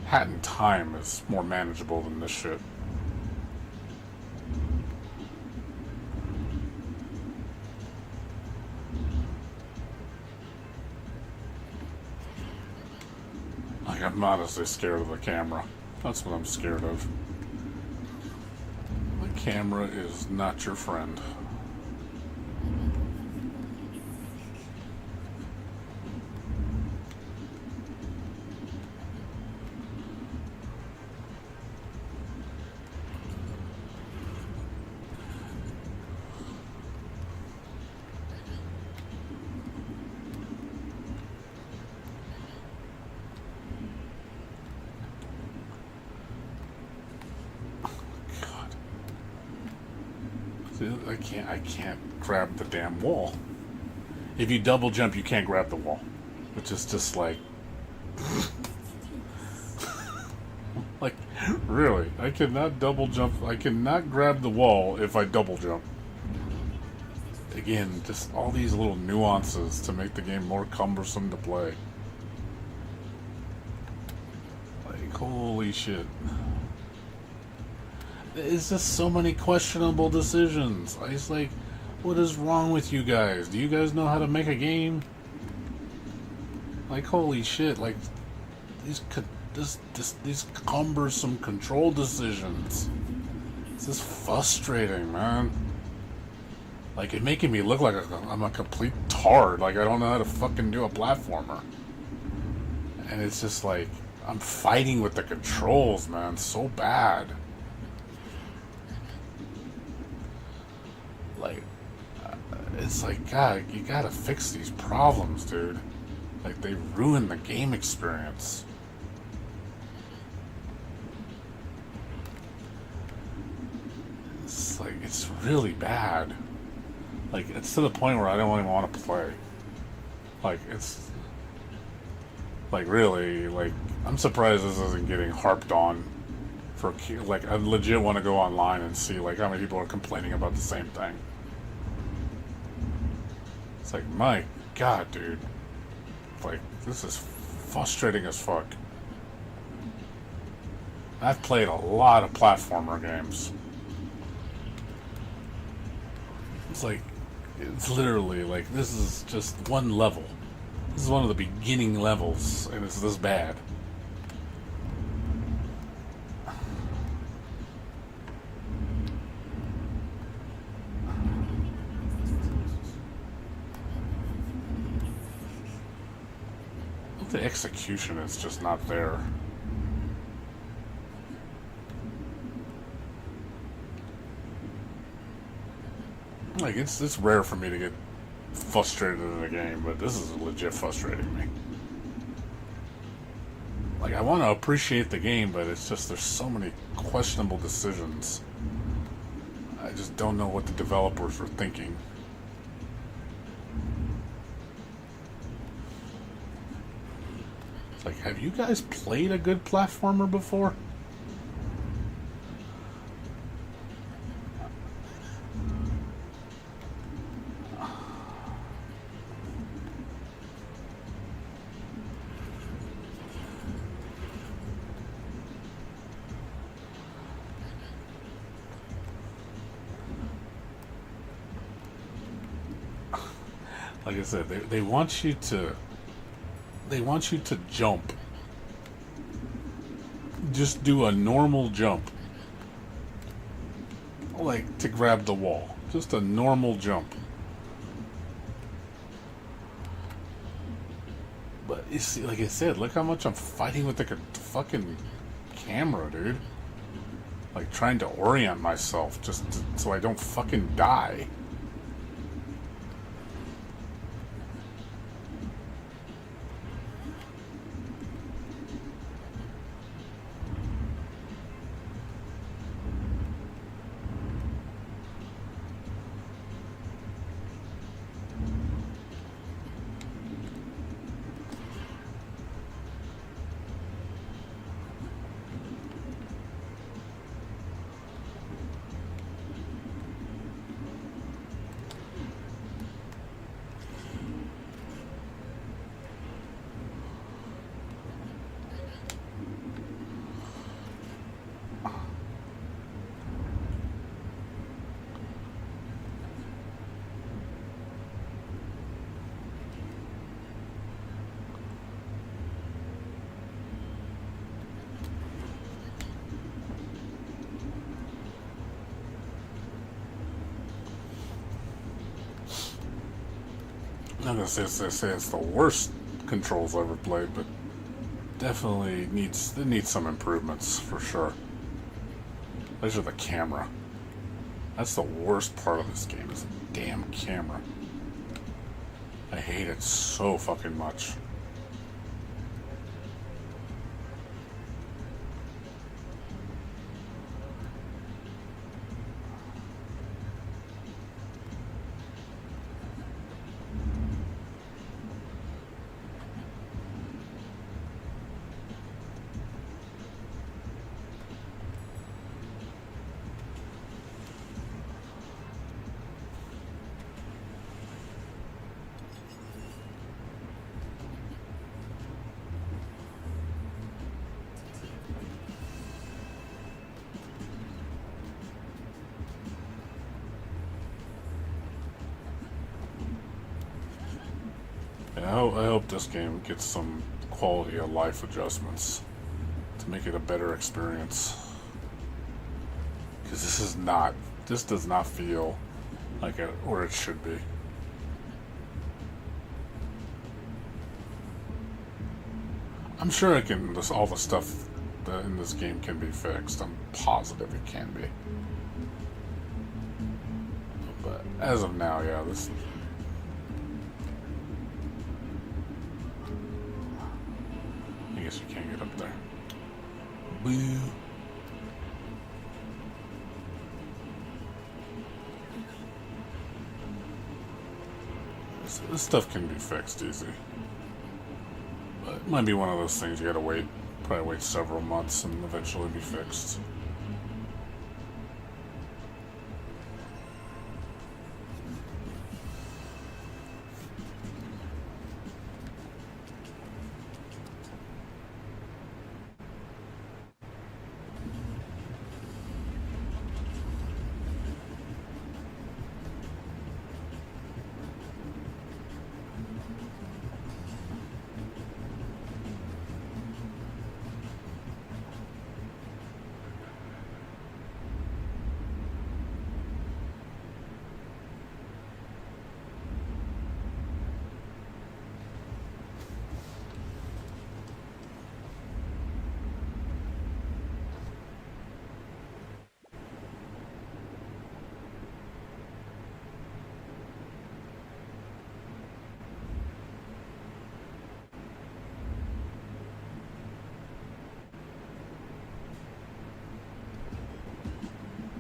Hat in Time is more manageable than this shit. Like, I'm honestly scared of the camera. That's what I'm scared of. The camera is not your friend. I can't grab the damn wall. If you double jump, you can't grab the wall. Which is just like... like, really? I cannot double jump. I cannot grab the wall if I double jump. Again, just all these little nuances to make the game more cumbersome to play. Like, holy shit. It's just so many questionable decisions. I just like, what is wrong with you guys? Do you guys know how to make a game? Like, holy shit! Like, these cumbersome control decisions. It's just frustrating, man. Like, it's making me look like I'm a complete tard. Like, I don't know how to fucking do a platformer. And it's just like, I'm fighting with the controls, man, so bad. Like, it's like, God, you gotta fix these problems, dude. Like, they ruin the game experience. it's really bad. Like, it's to the point where I don't even want to play. Like, it's... Like, really, like, I'm surprised this isn't getting harped on for... Like, I legit want to go online and see, like, how many people are complaining about the same thing. It's like, my God, dude. Like, this is frustrating as fuck. I've played a lot of platformer games. It's like, it's literally like, this is just one level. This is one of the beginning levels, and it's this bad. The execution is just not there. Like, it's rare for me to get frustrated in a game, but this is legit frustrating me. Like, I want to appreciate the game, but it's just, there's so many questionable decisions. I just don't know what the developers were thinking. It's like, have you guys played a good platformer before? Like I said, they want you to jump. Just do a normal jump. Like, to grab the wall. Just a normal jump. But you see, like I said, look how much I'm fighting with the fucking camera, dude. Like, trying to orient myself so I don't fucking die. I'm not gonna say it's the worst controls I've ever played, but definitely needs some improvements for sure. Especially the camera. That's the worst part of this game, is the damn camera. I hate it so fucking much. I hope this game gets some quality of life adjustments to make it a better experience. Because this does not feel like where it should be. I'm sure all the stuff that in this game can be fixed. I'm positive it can be. But as of now, yeah, this... I guess you can't get up there. Boo. So this stuff can be fixed easy. But it might be one of those things you gotta wait, probably wait several months and eventually be fixed.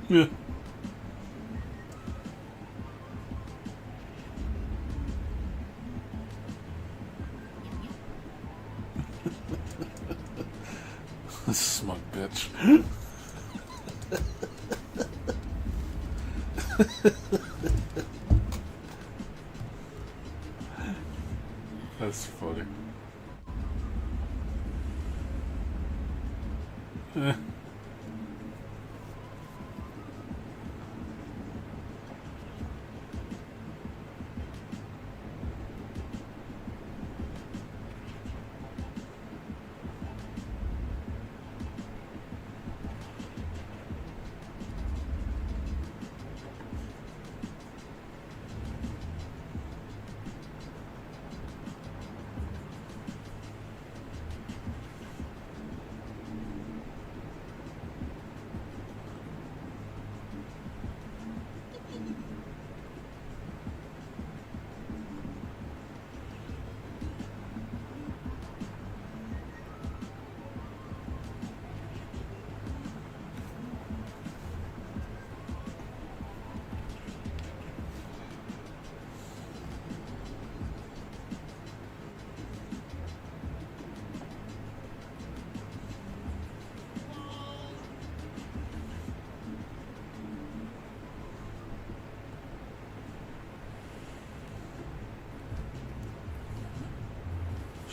Yeah. Smug bitch. That's funny.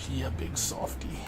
She a big softie.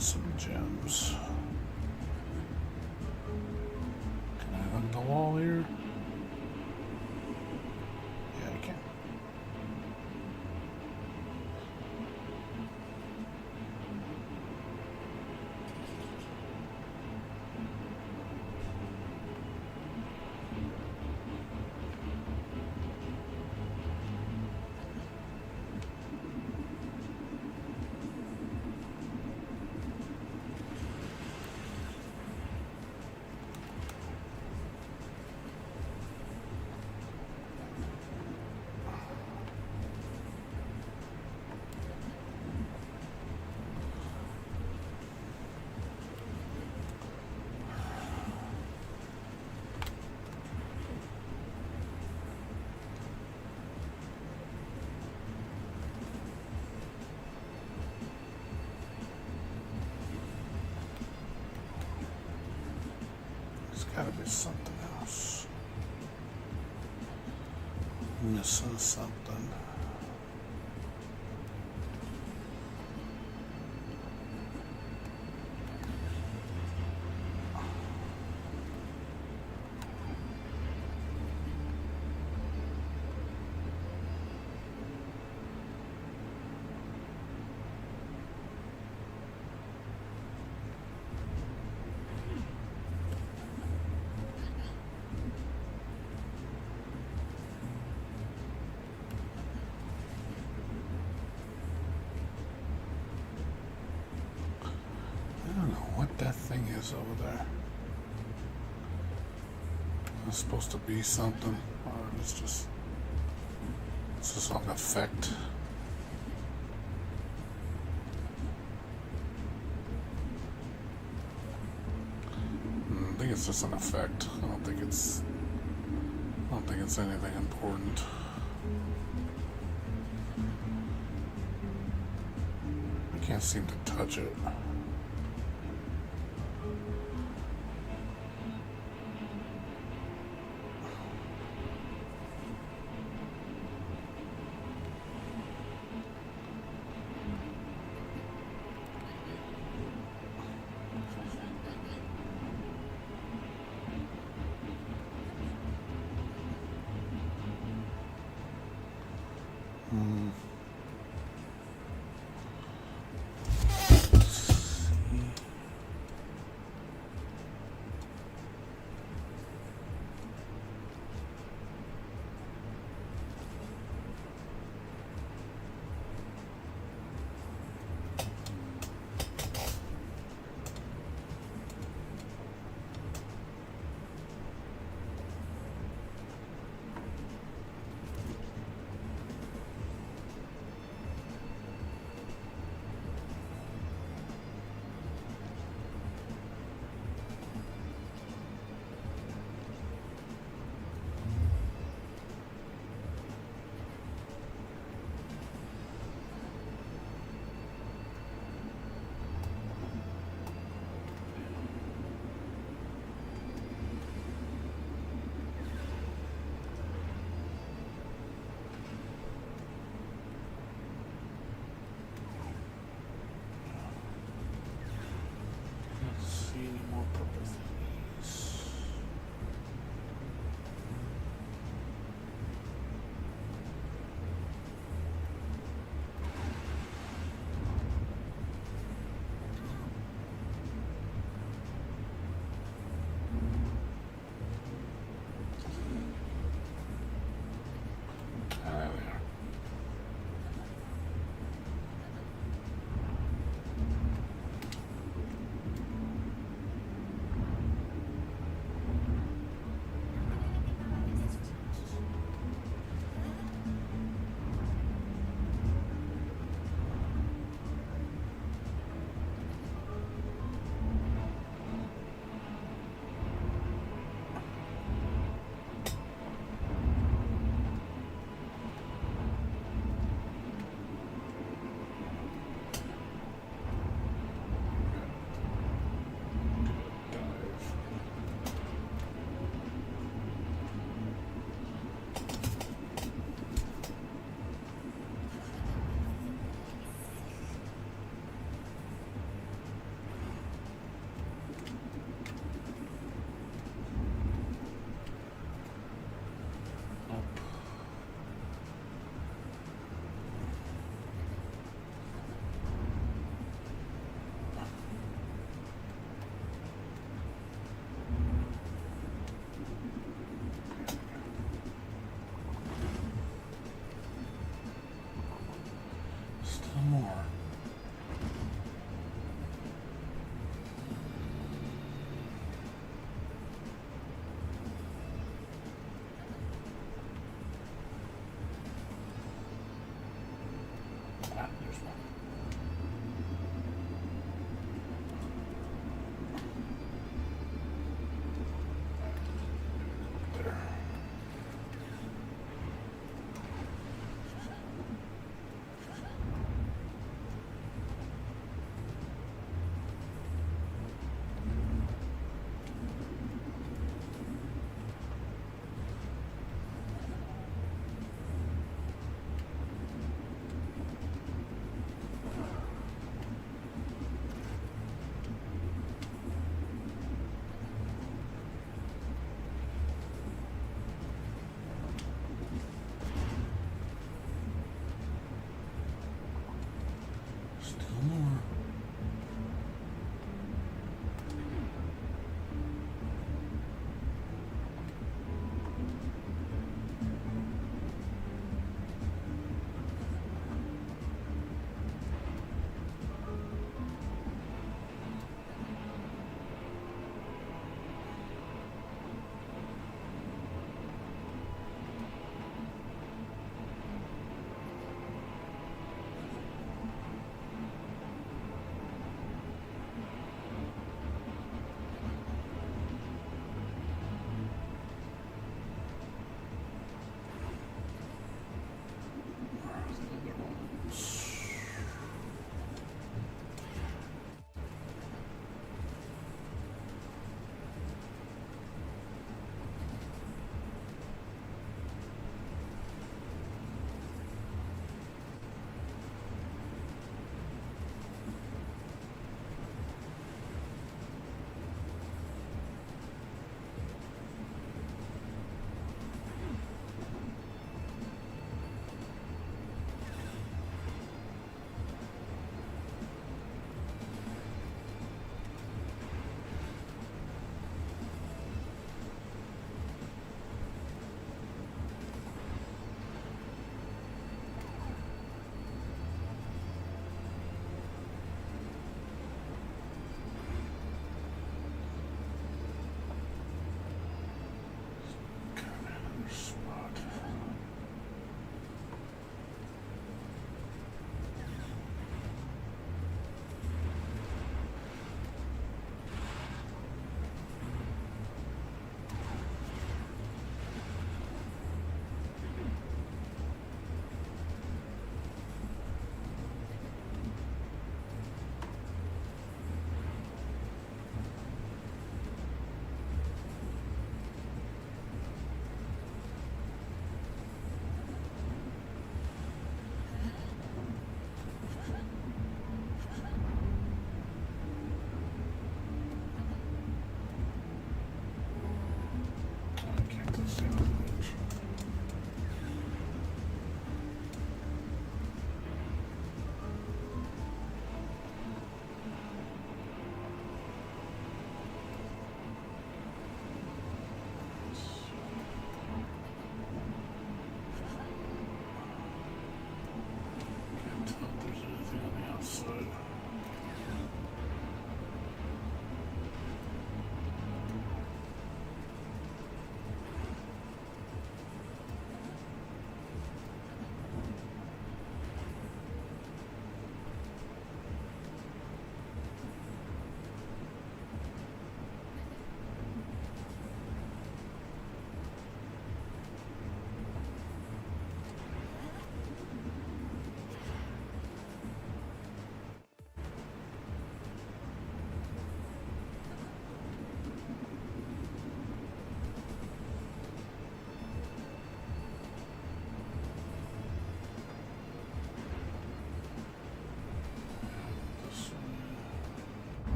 some gems. Can I hug the wall here? Yeah, I can. There's gotta be something else. Missing something. I don't know what that thing is over there. It's supposed to be something, or it's just like an effect. I think it's just an effect. I don't think it's anything important. I can't seem to touch it.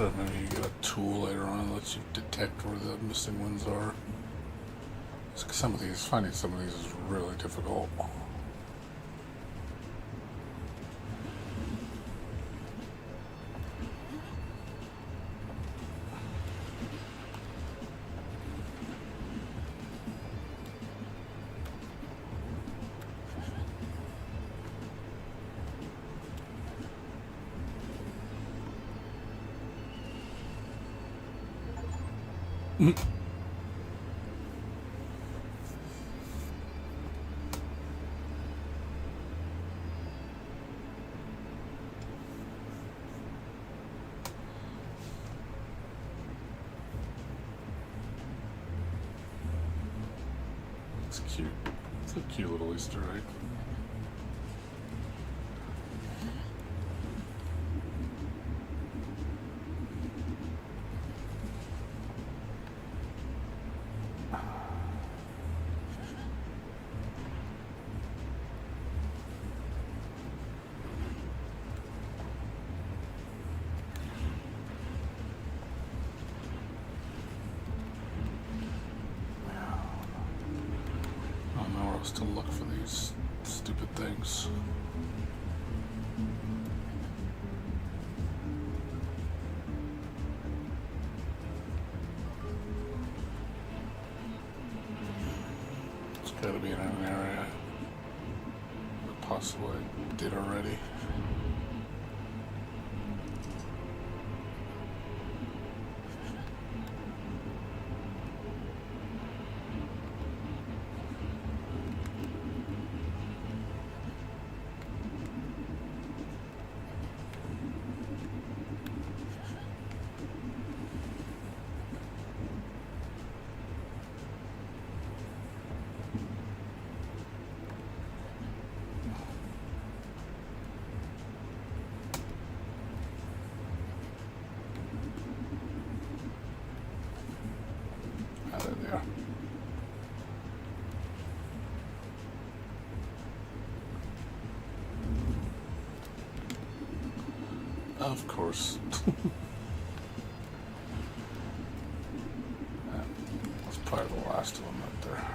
sure maybe you get a tool later on that lets you detect where the missing ones are. Finding some of these is really difficult. It's cute. It's a cute little Easter egg. To look for these stupid things. It's got to be in an area that possibly did already. There they are. Of course. That's probably the last of them right there.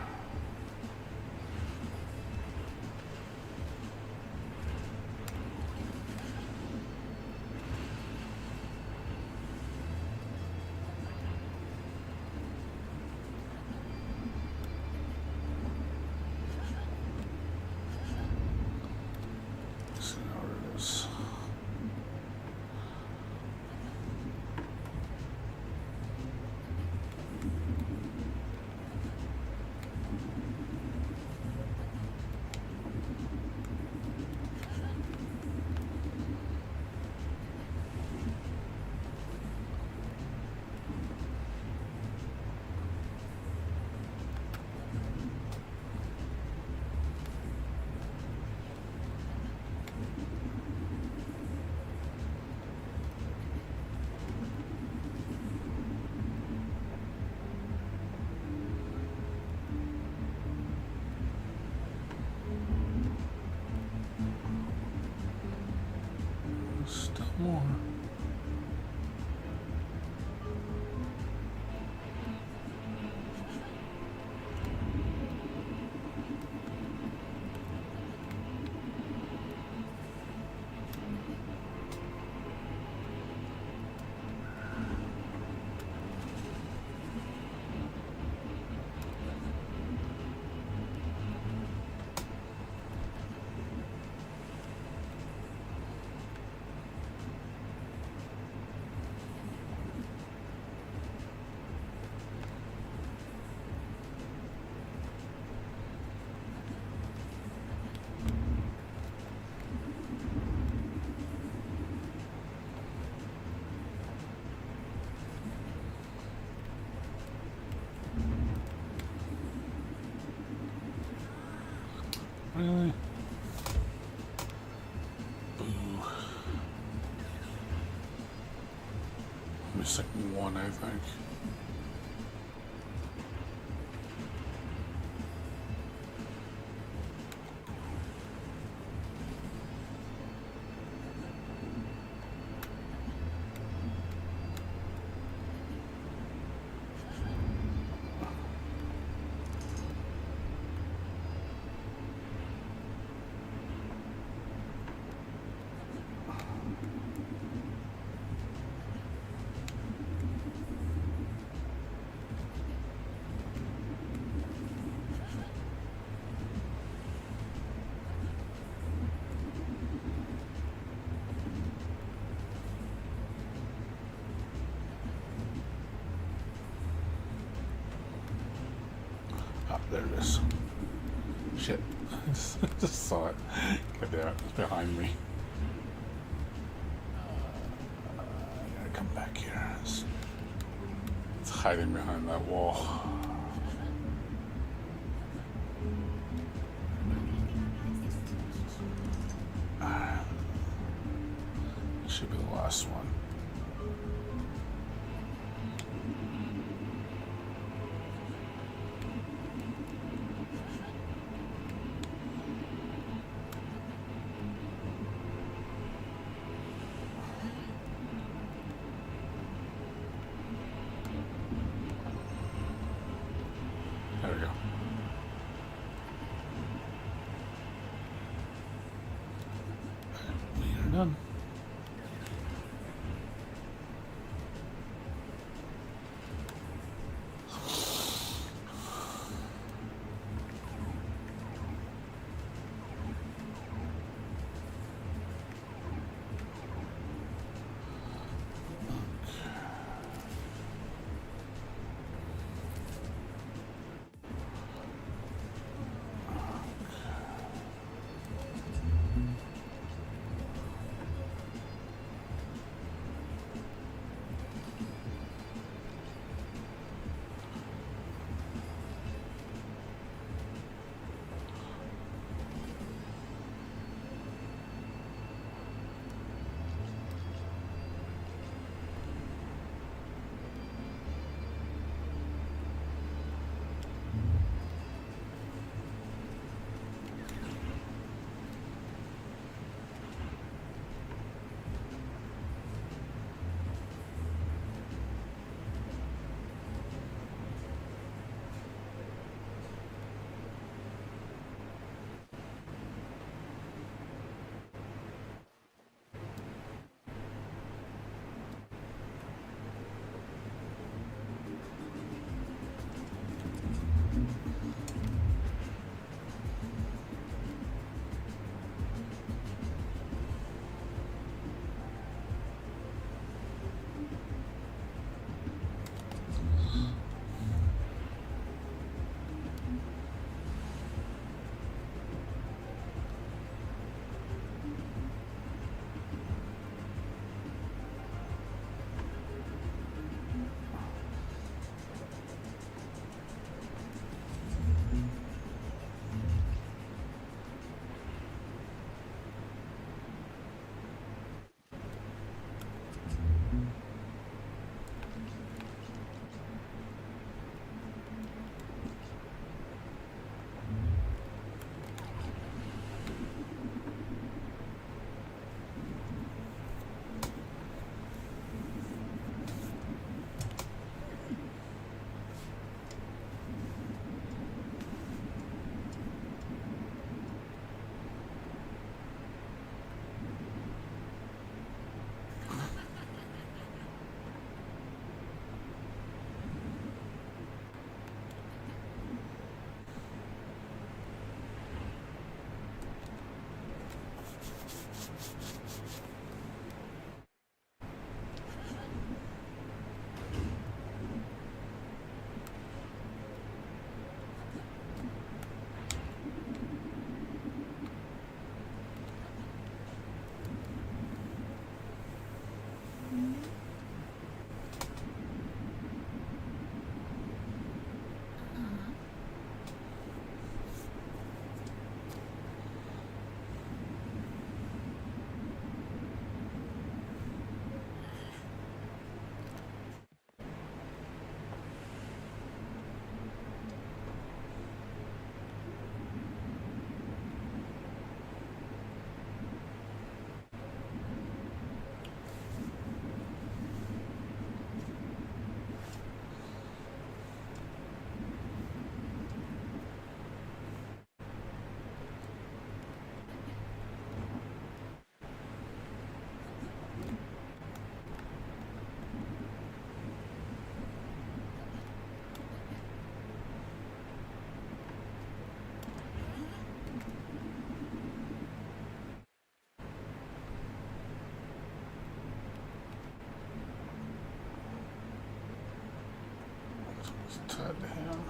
Still more. Really? Boo. Missing one, I think. There it is. Shit. I just saw it. God damn it. It's behind me. I gotta come back here. It's hiding behind that wall. Should be the last one. There we go. We are done. Tied to him.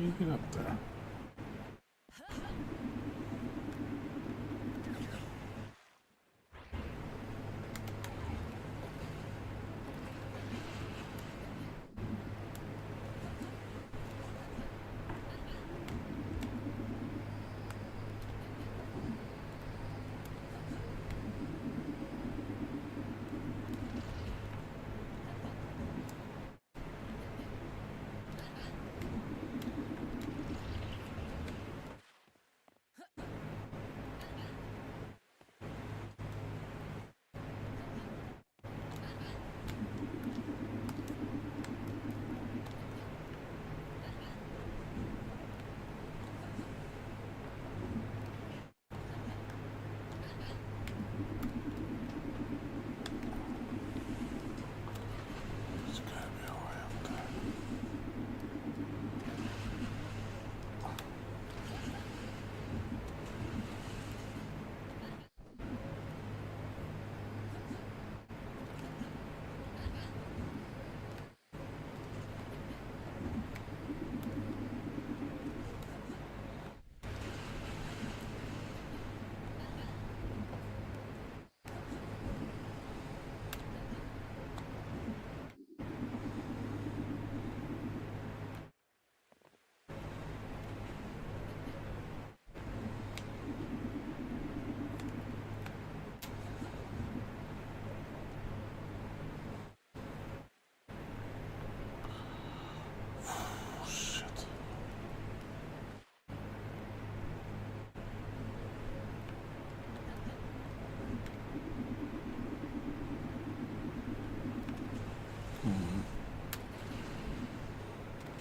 do you get up there?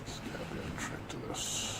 There's gotta be a trick to this.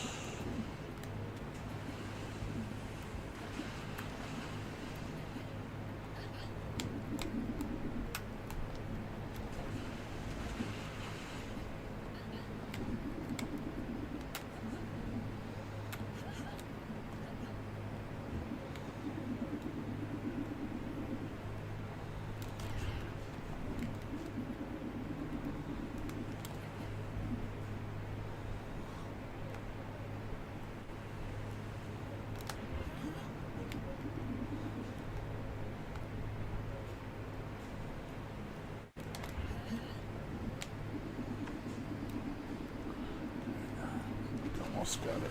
Almost got it.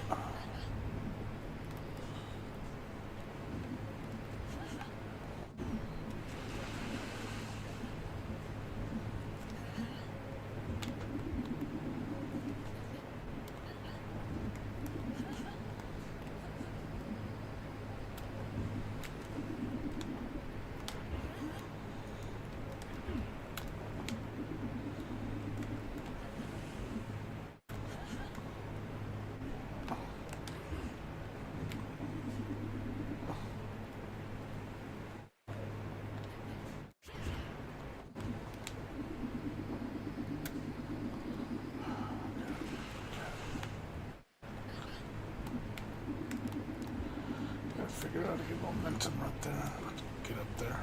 Figure out how to get momentum right there. Get up there.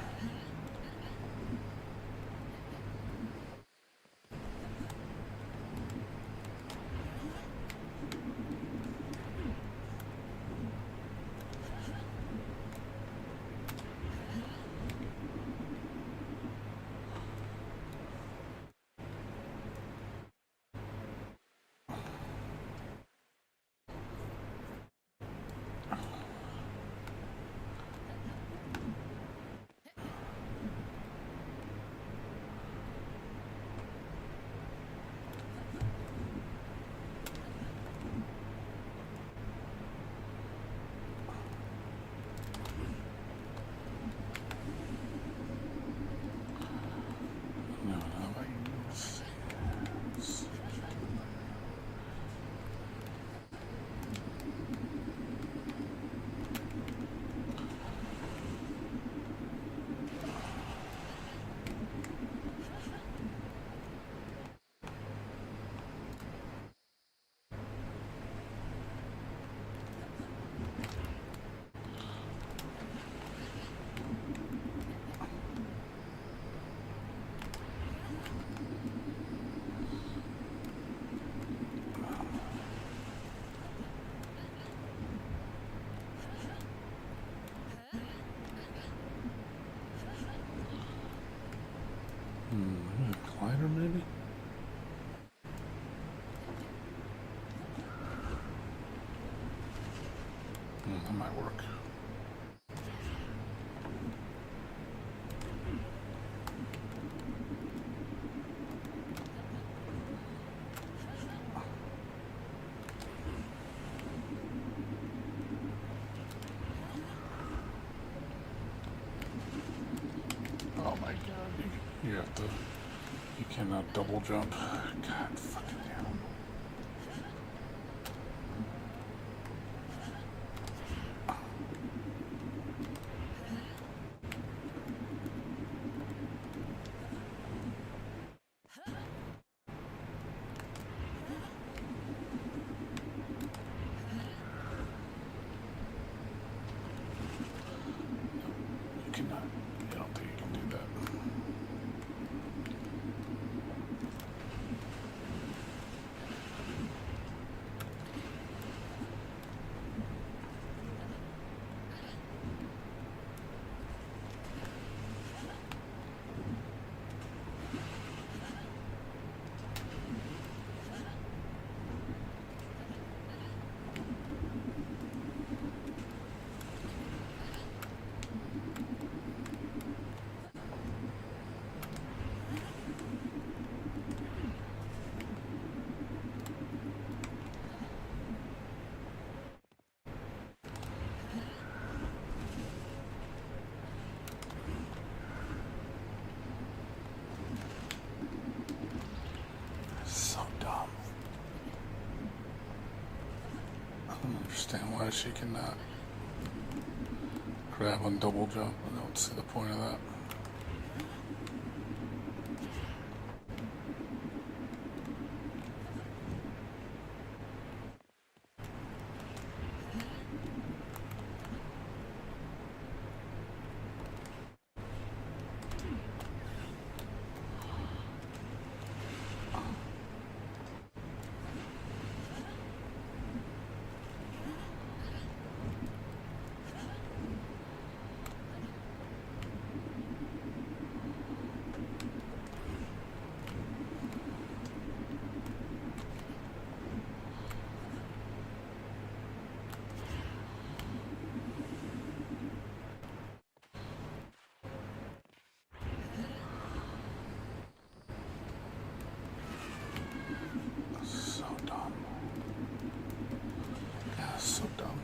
might work. Oh my god, you have to, you cannot double jump. God fucking damn. You cannot, I don't think you can do that. So dumb. I don't understand why she cannot grab and double jump. I don't see the point of that. So dumb. Yeah, so dumb.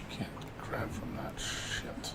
You can't grab from that shit.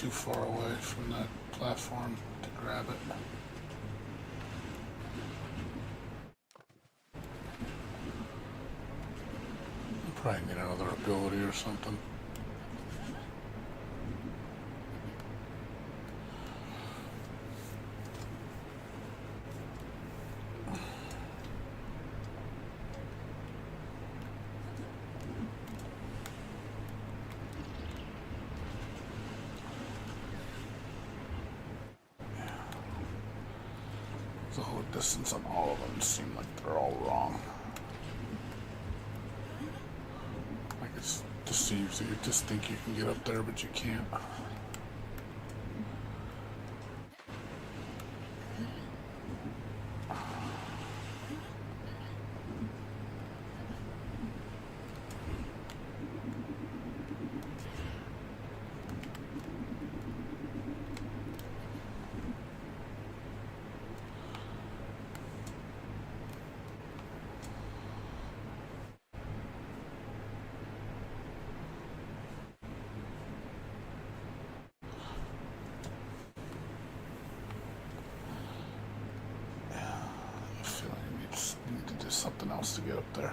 too far away from that platform to grab it. I'll probably need another ability or something. The whole distance on all of them seem like they're all wrong. Like it deceives you. You just think you can get up there, but you can't. Something else to get up there.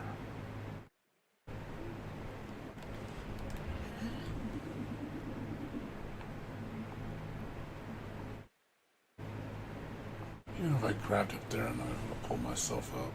Even if I grabbed up there, I'm not able to pull myself up.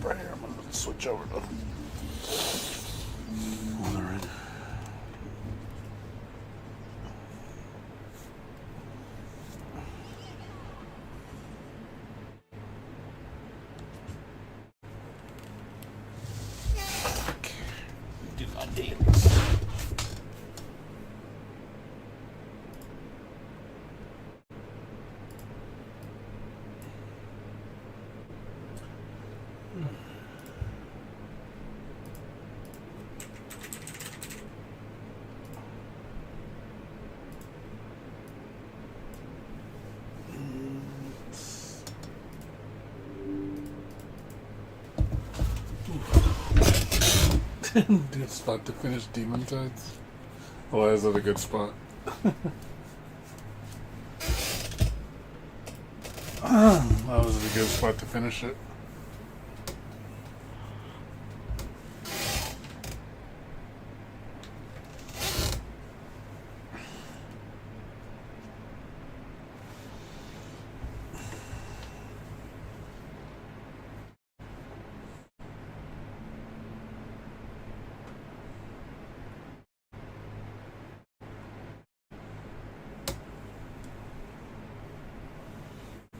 right here. I'm gonna switch over to Wuthering. Do my dailies. Good spot to finish Demon Tides. Why is it a good spot? That was a good spot to finish it.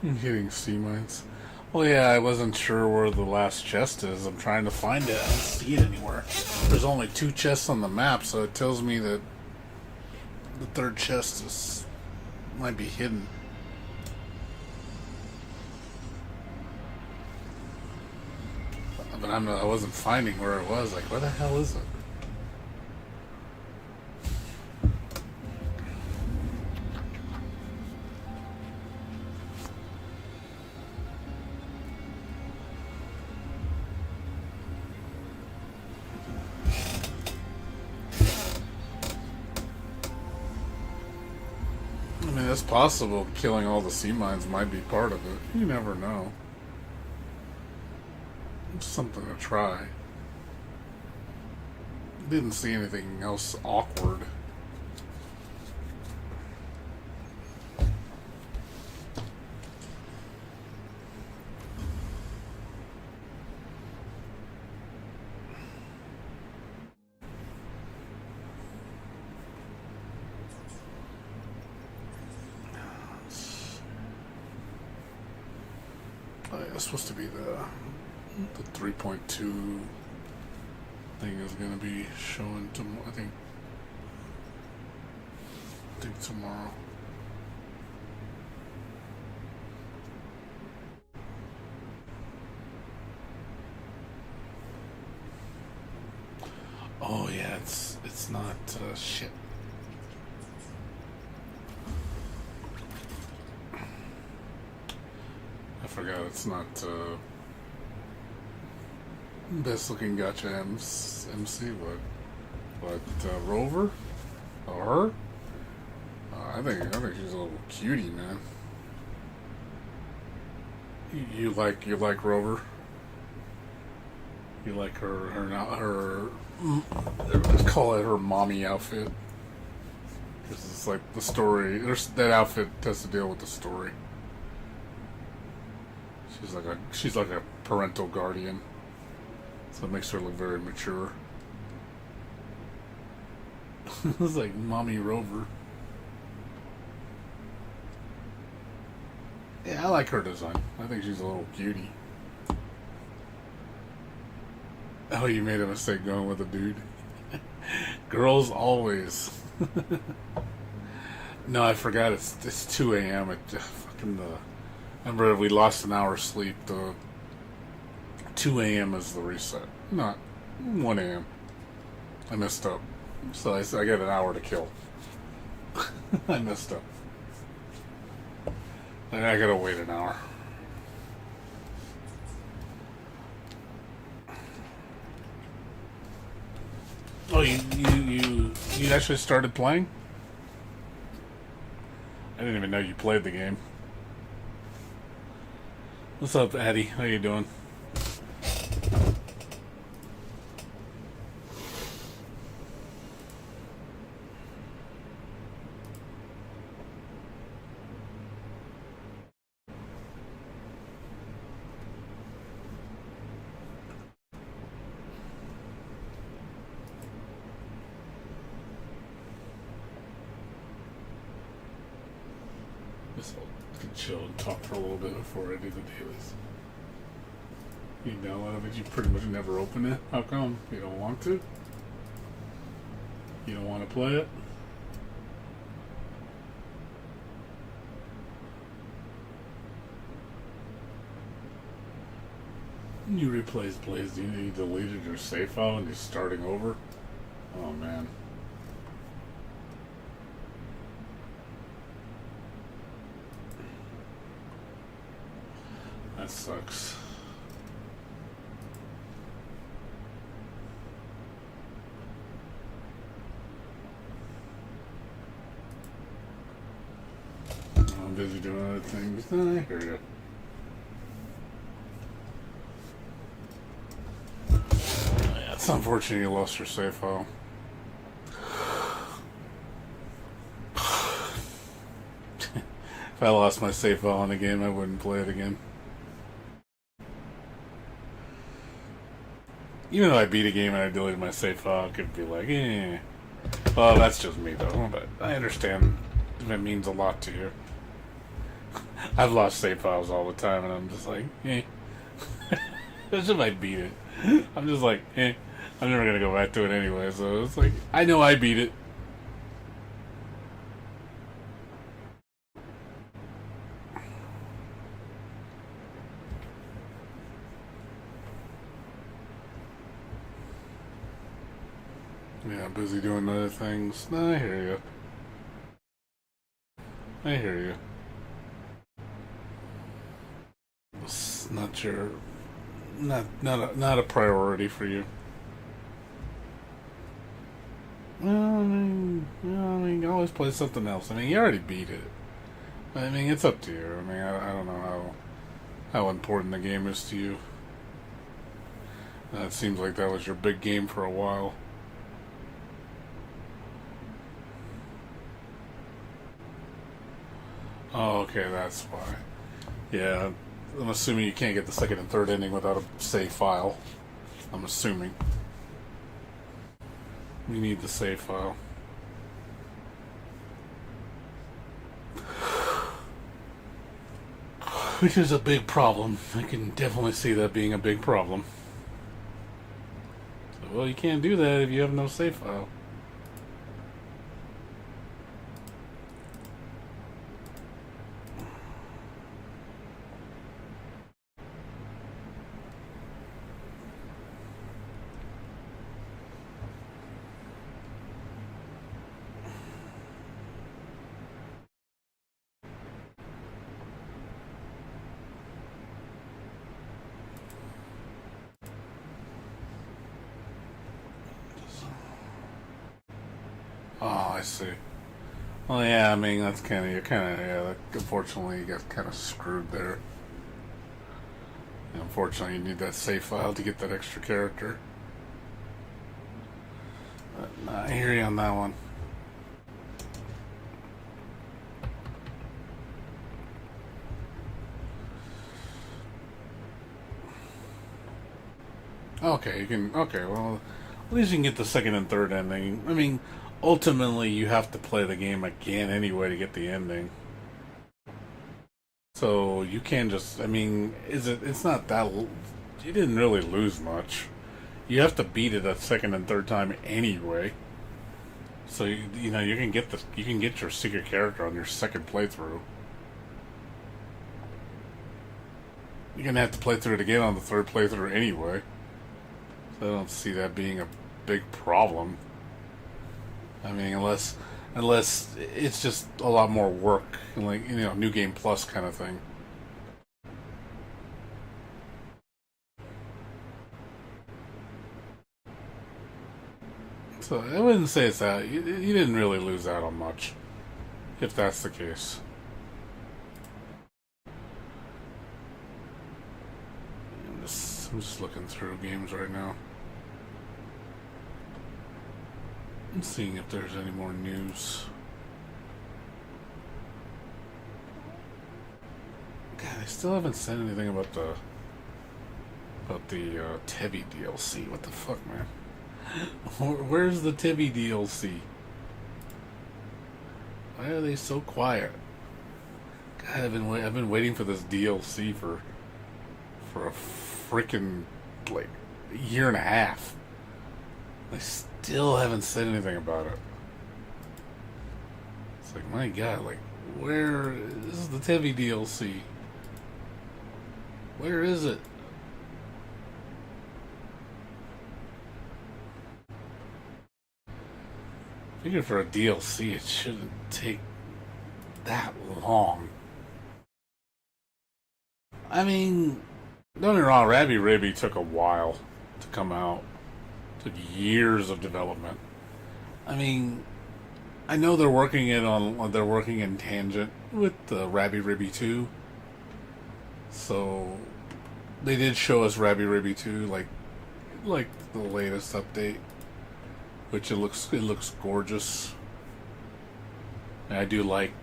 I'm hitting sea mines. Well, yeah, I wasn't sure where the last chest is. I'm trying to find it. I don't see it anywhere. There's only 2 chests on the map, so it tells me that the 3rd chest might be hidden. But I wasn't finding where it was. Like, where the hell is it? I mean, it's possible killing all the sea mines might be part of it. You never know. It's something to try. Didn't see anything else awkward. Oh, yeah, it's supposed to be the 3.2 thing is going to be showing tomorrow. I think tomorrow. Oh yeah, it's not shit. I forgot it's not best looking gotcha MC. What Rover or her? I think she's a little cutie, man. You like Rover? You like her let's call it her mommy outfit, because it's like the story. That outfit has to deal with the story. She's like a parental guardian, so it makes her look very mature. It's like Mommy Rover. Yeah, I like her design. I think she's a little cutie. Oh, you made a mistake going with a dude. Girls always. No, I forgot. It's 2 a.m. Remember, we lost an hour's sleep. The 2 a.m. is the reset, not 1 a.m. I messed up, so I got an hour to kill. I messed up. I gotta wait an hour. Oh, you actually started playing? I didn't even know you played the game. What's up, Addie? How you doing? guess I can chill and talk for a little bit before I do the dailies. You download it, you pretty much never open it. How come? You don't want to? You don't want to play it? You replace Blaze, you deleted your save file and you're starting over? Oh man. That sucks. I'm busy doing other things. I hear you. Yeah, it's unfortunate you lost your save file. If I lost my save file in a game, I wouldn't play it again. Even though I beat a game and I deleted my save file, I could be like, eh. Well, that's just me though, but I understand if it means a lot to you. I've lost save files all the time and I'm just like, eh. That's if I beat it. I'm just like, eh. I'm never gonna go back to it anyway, so it's like, I know I beat it. Yeah, I'm busy doing other things. No, I hear you. I hear you. It's not your, not a priority for you. Well, I mean, always play something else. I mean, you already beat it. I mean, it's up to you. I mean, I don't know how important the game is to you. It seems like that was your big game for a while. Oh, okay, that's why. Yeah, I'm assuming you can't get the second and third ending without a save file. I'm assuming. You need the save file. Which is a big problem. I can definitely see that being a big problem. So, well, you can't do that if you have no save file. Oh, I see. Well, yeah, I mean, that's yeah, unfortunately, you got kind of screwed there. Unfortunately, you need that save file to get that extra character. But, I hear you on that one. Okay, you can. Okay, well, at least you can get the second and third ending. I mean, ultimately, you have to play the game again anyway to get the ending. So you can't just. I mean, it's not that. You didn't really lose much. You have to beat it a second and third time anyway. So you know you can get your secret character on your second playthrough. You're gonna have to play through it again on the third playthrough anyway. So I don't see that being a big problem. I mean, unless it's just a lot more work, like, you know, New Game Plus kind of thing. So I wouldn't say it's that. You didn't really lose out on much, if that's the case. I'm just looking through games right now. I'm seeing if there's any more news. God, I still haven't said anything about the Tevi DLC. What the fuck, man? Where's the Tevi DLC? Why are they so quiet? God, I've been waiting for this DLC for a freaking like a year and a half. They still haven't said anything about it. It's like, my God, like, where is the Tevi DLC? Where is it? I figure for a DLC, it shouldn't take that long. I mean, don't get me wrong, Rabby Ribby took a while to come out. Took years of development. I mean, I know they're working in tangent with the Rabby Ribby 2. So they did show us Rabby Ribby 2 like the latest update, which it looks gorgeous. And I do like,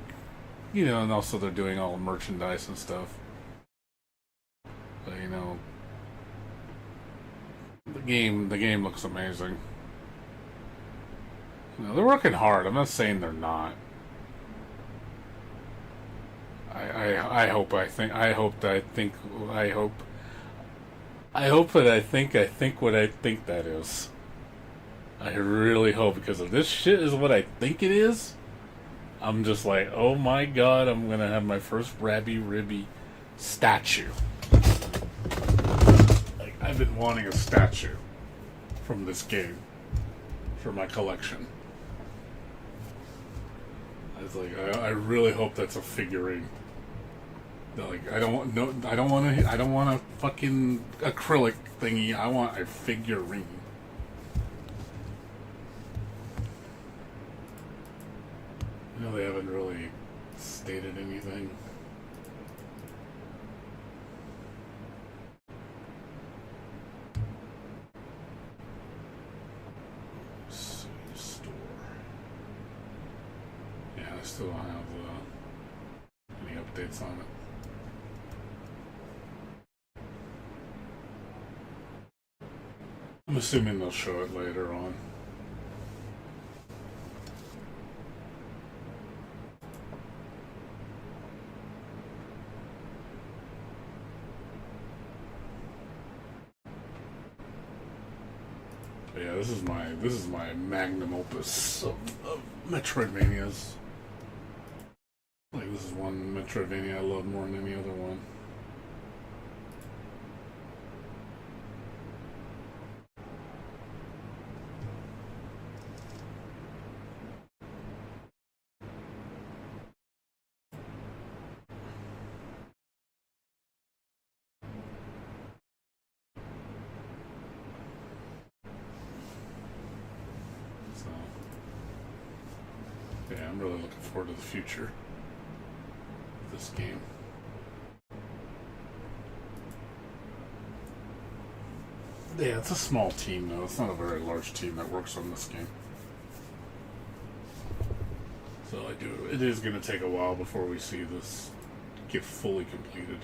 and also they're doing all merchandise and stuff. But the game looks amazing. They're working hard. I'm not saying they're not. I hope that I think what I think that is. I really hope, because if this shit is what I think it is, I'm just like, oh my God, I'm gonna have my first Rabby Ribby statue. Like, I've been wanting a statue from this game for my collection. I was like, I really hope that's a figurine. Like, I don't want a fucking acrylic thingy. I want a figurine. They haven't really stated anything. Store. Yeah, I still don't have any updates on it. I'm assuming they'll show it later on. But yeah, this is my magnum opus of Metroidvanias. Like, this is one Metroidvania I love more than any other one. Yeah, I'm really looking forward to the future of this game. Yeah, it's a small team though. It's not a very large team that works on this game. So it is going to take a while before we see this get fully completed.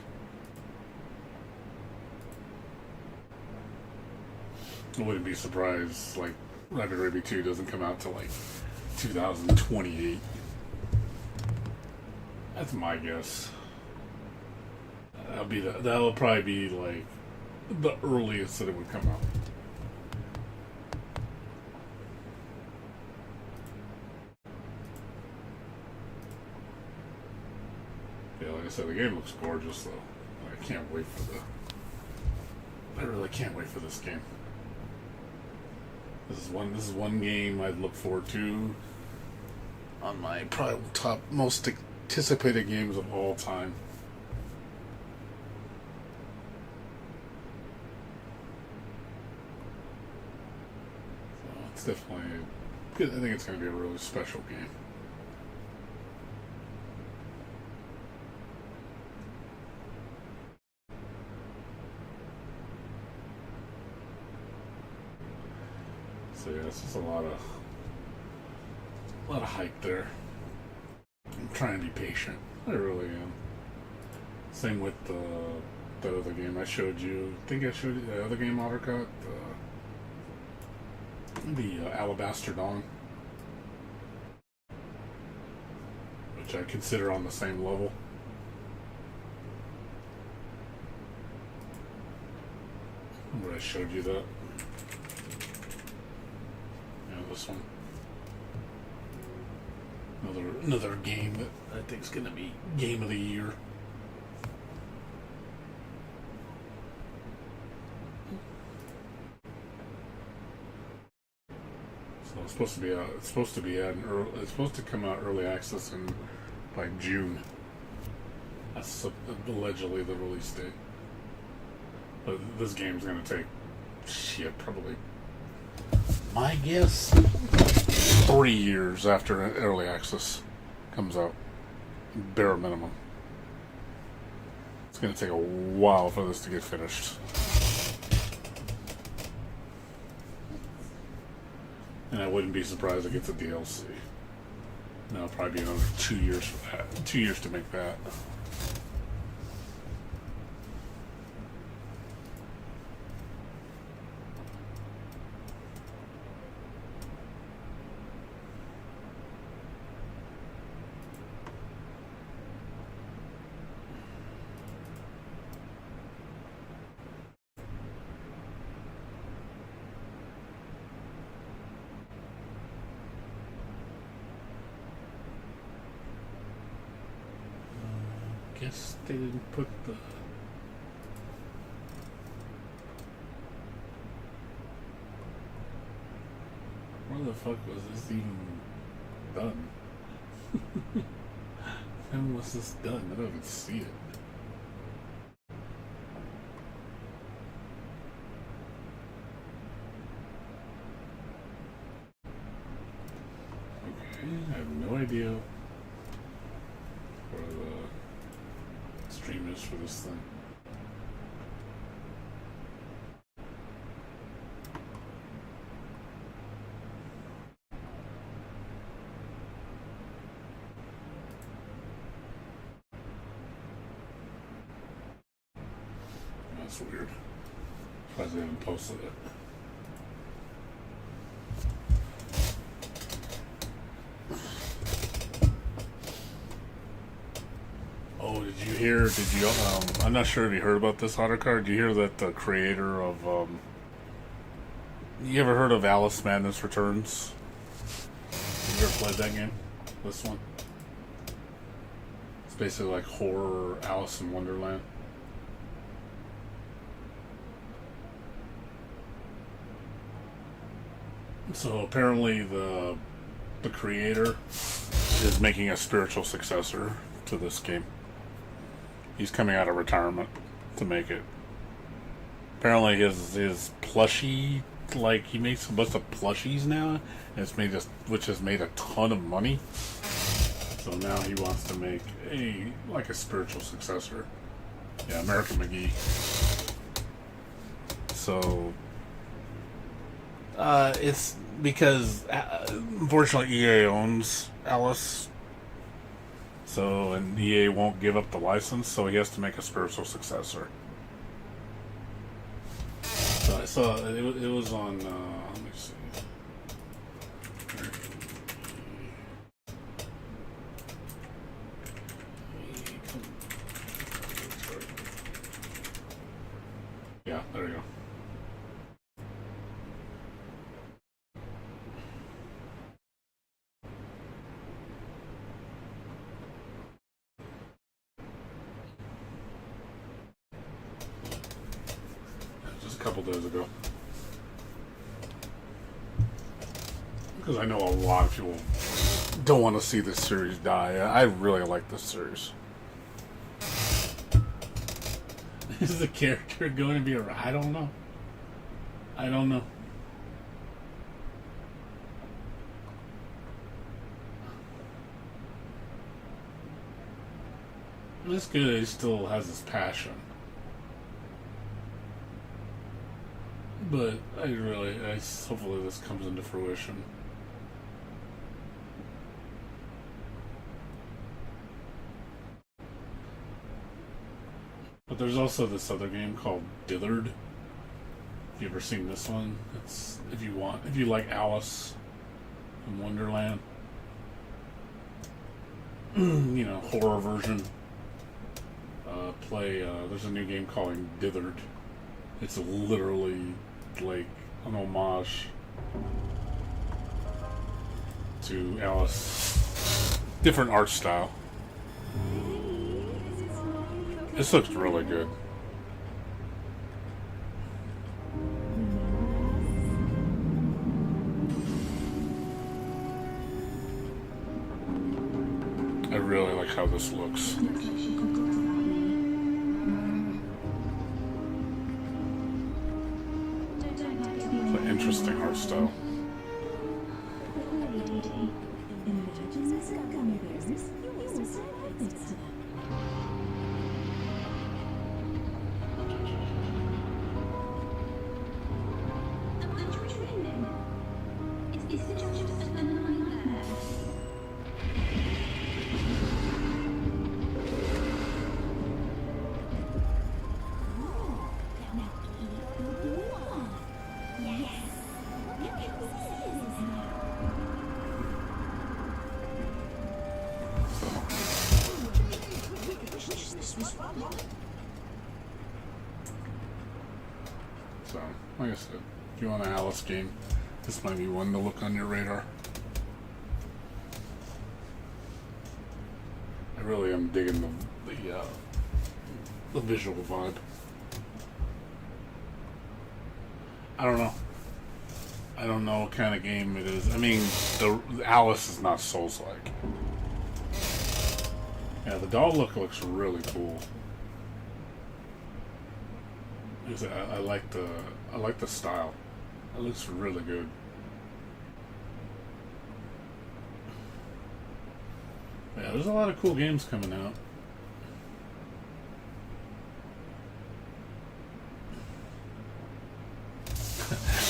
I wouldn't be surprised, like, Rabby Ribby 2 doesn't come out till like 2028. That's my guess. That'll probably be like the earliest that it would come out. Yeah, like I said, the game looks gorgeous though. I can't wait for I really can't wait for this game. This is one game I'd look forward to on my probably top most anticipated games of all time. So it's definitely good. I think it's going to be a really special game. So yeah, it's just a lot of hype there. I'm trying to be patient. I really am. Same with the other game I showed you. I think I showed you the other game, Arknight, the Alabaster Dawn, which I consider on the same level. I showed you that. Yeah, this one. Another game that I think is going to be game of the year. So it's supposed to be out. It's supposed to be out. It's supposed to come out early access by June. That's allegedly the release date. But this game's going to take probably. My guess. 3 years after early access comes out, bare minimum. It's going to take a while for this to get finished. And I wouldn't be surprised it gets a DLC. And it'll probably be another 2 years for that. 2 years to make that. Guess they didn't put the. Where the fuck was this even done? When was this done? I don't even see it. Okay, I have no idea where the stream is for this thing. That's weird. Surprised they haven't posted it. Oh, did you hear? I'm not sure if you heard about this Ottercard. Did you hear that the creator of you ever heard of Alice Madness Returns? You ever played that game? This one? It's basically like horror Alice in Wonderland. So apparently the creator is making a spiritual successor to this game. He's coming out of retirement to make it. Apparently his plushie, like he makes a bunch of plushies now, and which has made a ton of money. So now he wants to make a spiritual successor. Yeah, American McGee. So it's because unfortunately EA owns Alice. So, and EA won't give up the license, so he has to make a spiritual successor. So I saw it was on. Let me see. Yeah, there you go. Couple days ago, because I know a lot of people don't want to see this series die. I really like this series. Is the character going to be around? I don't know. This guy still has his passion. But hopefully this comes into fruition. But there's also this other game called Dillard. Have you ever seen this one? It's if you like Alice in Wonderland. Horror version. There's a new game called Dillard. It's literally like an homage to Alice. Different art style. This looks really good. I really like how this looks. It's an interesting art style. So, like I said, if you want an Alice game, this might be one to look on your radar. I really am digging the visual vibe. I don't know. I don't know what kind of game it is. I mean, the Alice is not Souls-like. Yeah, the doll looks really cool. I like the style. It looks really good. Yeah, there's a lot of cool games coming out.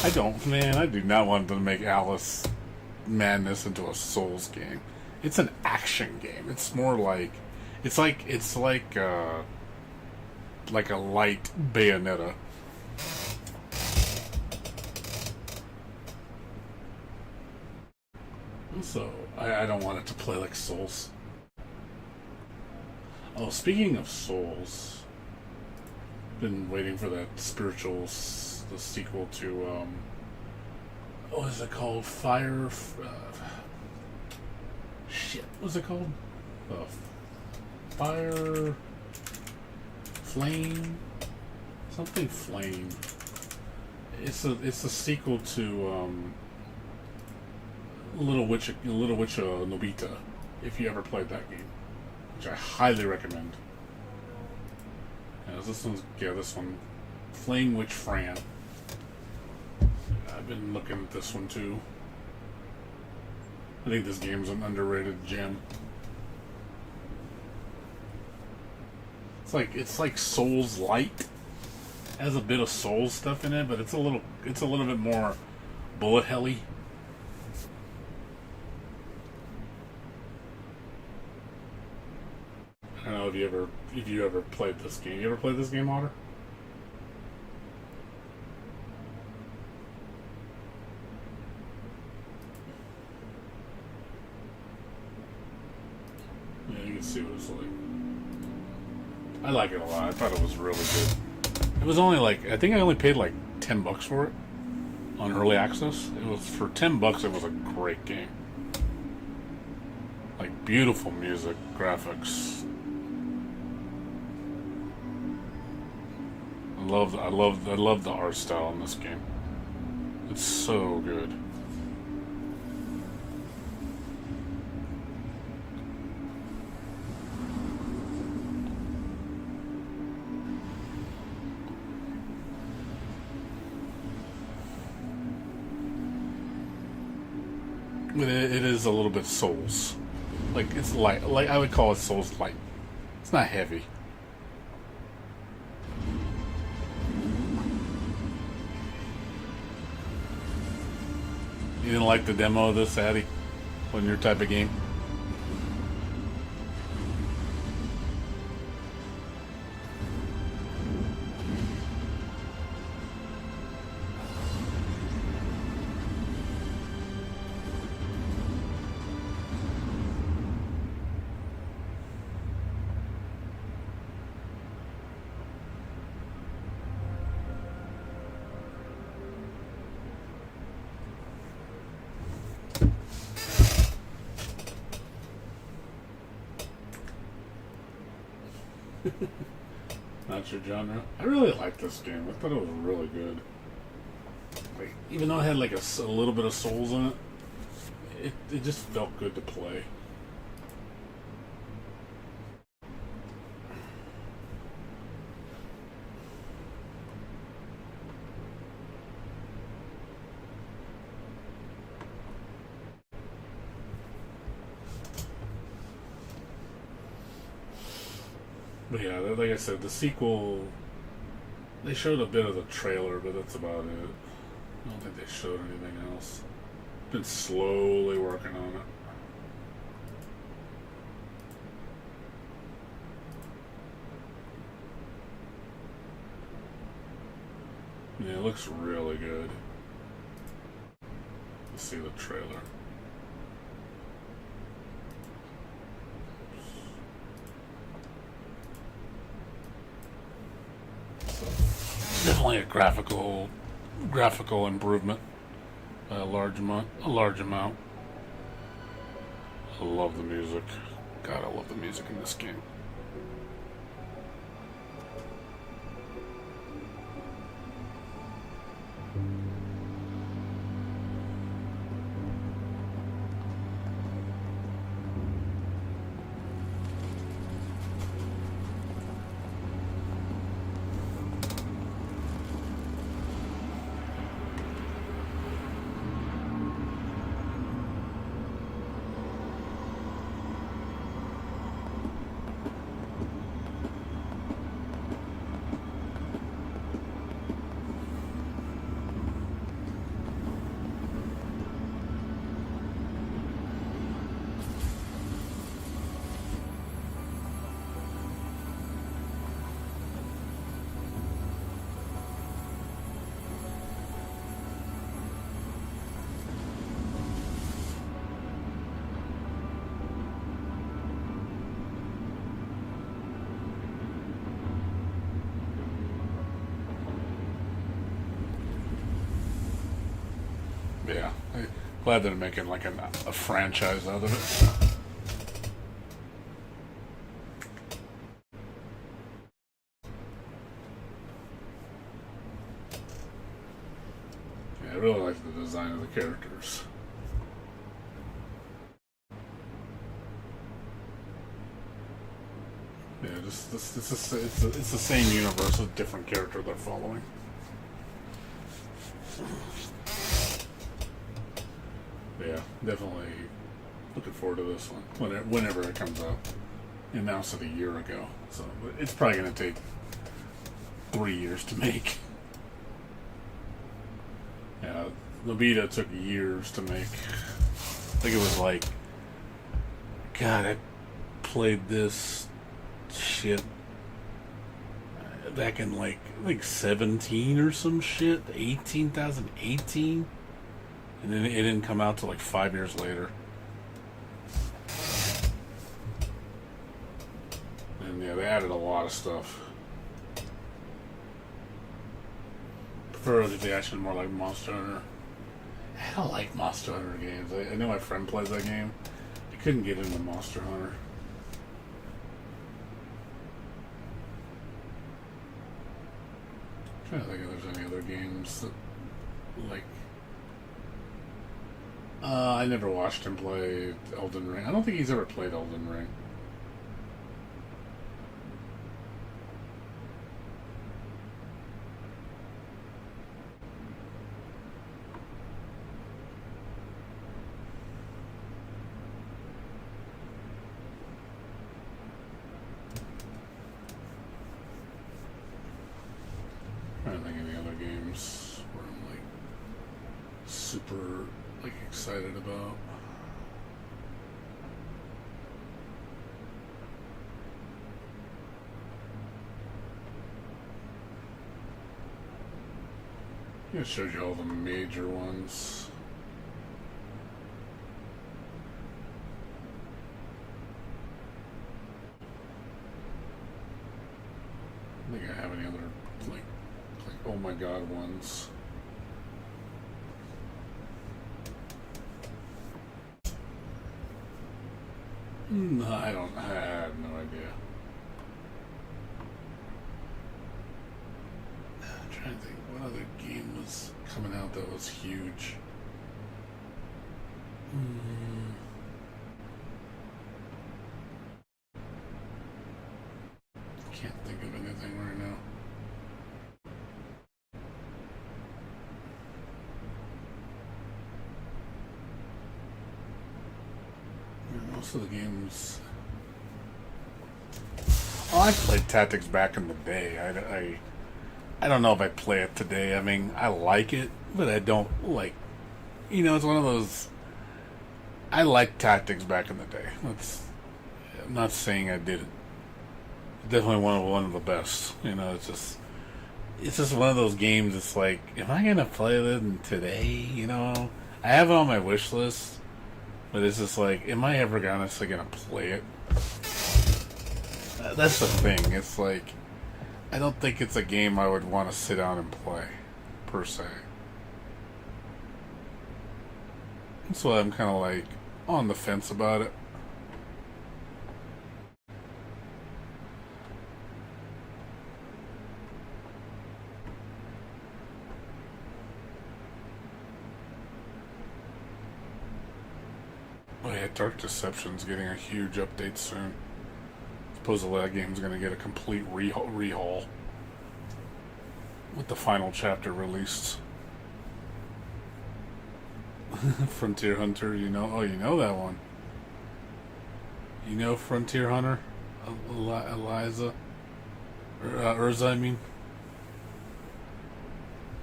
I do not want to make Alice Madness into a Souls game. It's an action game. It's more like it's like a light Bayonetta. So I don't want it to play like Souls. Oh, speaking of Souls, been waiting for that the sequel to what is it called? What's it called? Fire Flame? Something Flame. It's a sequel to Little Witch Nobita, if you ever played that game, which I highly recommend. Yeah, this one, Flame Witch Fran. I've been looking at this one too. I think this game's an underrated gem. It's like Souls Light. Has a bit of Souls stuff in it, but it's a little bit more bullet helly. I don't know if you ever played this game. You ever played this game, Otter? Yeah, you can see what it's like. I like it a lot. I thought it was really good. It was only I think I only paid like $10 for it on early access. It was for $10. It was a great game. Like beautiful music, graphics. I love the art style in this game. It's so good. It is a little bit Souls. Like it's light. Like I would call it Souls light. It's not heavy. You didn't like the demo of this, Addy? Wasn't your type of game? Not your genre. I really liked this game. I thought it was really good. Like, even though it had like a little bit of souls in it just felt good to play. But yeah, like I said, the sequel, they showed a bit of the trailer, but that's about it. I don't think they showed anything else. Been slowly working on it. Yeah, it looks really good. Let's see the trailer. Definitely a graphical improvement by a large amount. I love the music. God, I love the music in this game. Yeah, I'm glad they're making like a franchise out of it. Yeah, I really like the design of the characters. Yeah, it's the same universe with different character they're following. Yeah, definitely looking forward to this one whenever it comes out. Announced it a year ago, so it's probably going to take 3 years to make. Yeah, the beta took years to make. I think it was like, God, I played this shit back in like 17 or some shit, 2018, and then it didn't come out till like 5 years later. And yeah, they added a lot of stuff. Prefer it to be actually more like Monster Hunter. I don't like Monster Hunter games. I know my friend plays that game. I couldn't get into Monster Hunter. I'm trying to think if there's any other games that, like, I never watched him play Elden Ring. I don't think he's ever played Elden Ring. I don't think any other games where I'm like super like excited about. Yeah, it shows you all the major ones. I don't think I have any other like oh my god ones. I have no idea. other game was coming out that was huge? Can't think of anything right now. Most of the games. Oh, I played Tactics back in the day. I don't know if I play it today. I mean, I like it, but I don't like. It's one of those. I liked Tactics back in the day. I'm not saying I did it. Definitely one of the best. It's just one of those games. It's like, am I gonna play it today? I have it on my wish list, but it's just like, am I ever honestly gonna play it? That's the thing. It's like, I don't think it's a game I would want to sit down and play, per se. That's why I'm kind of like on the fence about it. Oh yeah, Dark Deception's getting a huge update soon. Supposedly that game's going to get a complete rehaul with the final chapter released. Frontier Hunter, you know that one. You know Frontier Hunter? Eliza? Urza, I mean.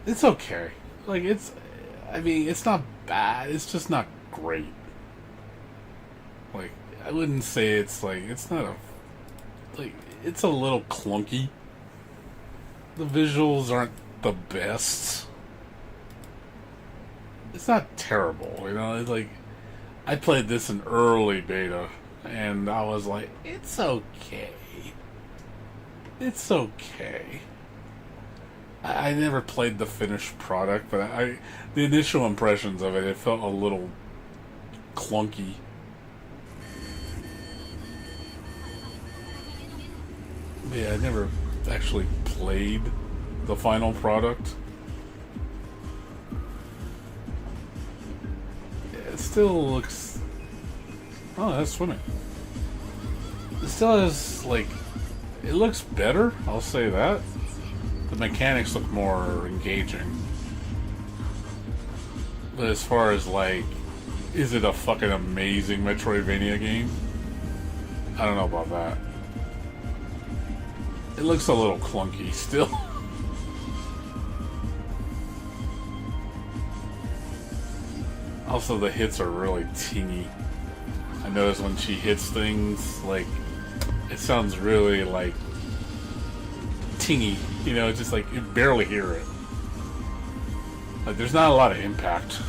It's okay. It's not bad. It's just not great. I wouldn't say it's not it's a little clunky. The visuals aren't the best. It's not terrible, I played this in early beta, and I was like, it's okay. It's okay. I never played the finished product, but the initial impressions of it felt a little clunky. Yeah, I never actually played the final product. It still looks... Oh, that's swimming. It still has, it looks better, I'll say that. The mechanics look more engaging. But as far as, is it a fucking amazing Metroidvania game? I don't know about that. It looks a little clunky still. Also, the hits are really tingy. I notice when she hits things, it sounds really, tingy. It's just you barely hear it. There's not a lot of impact.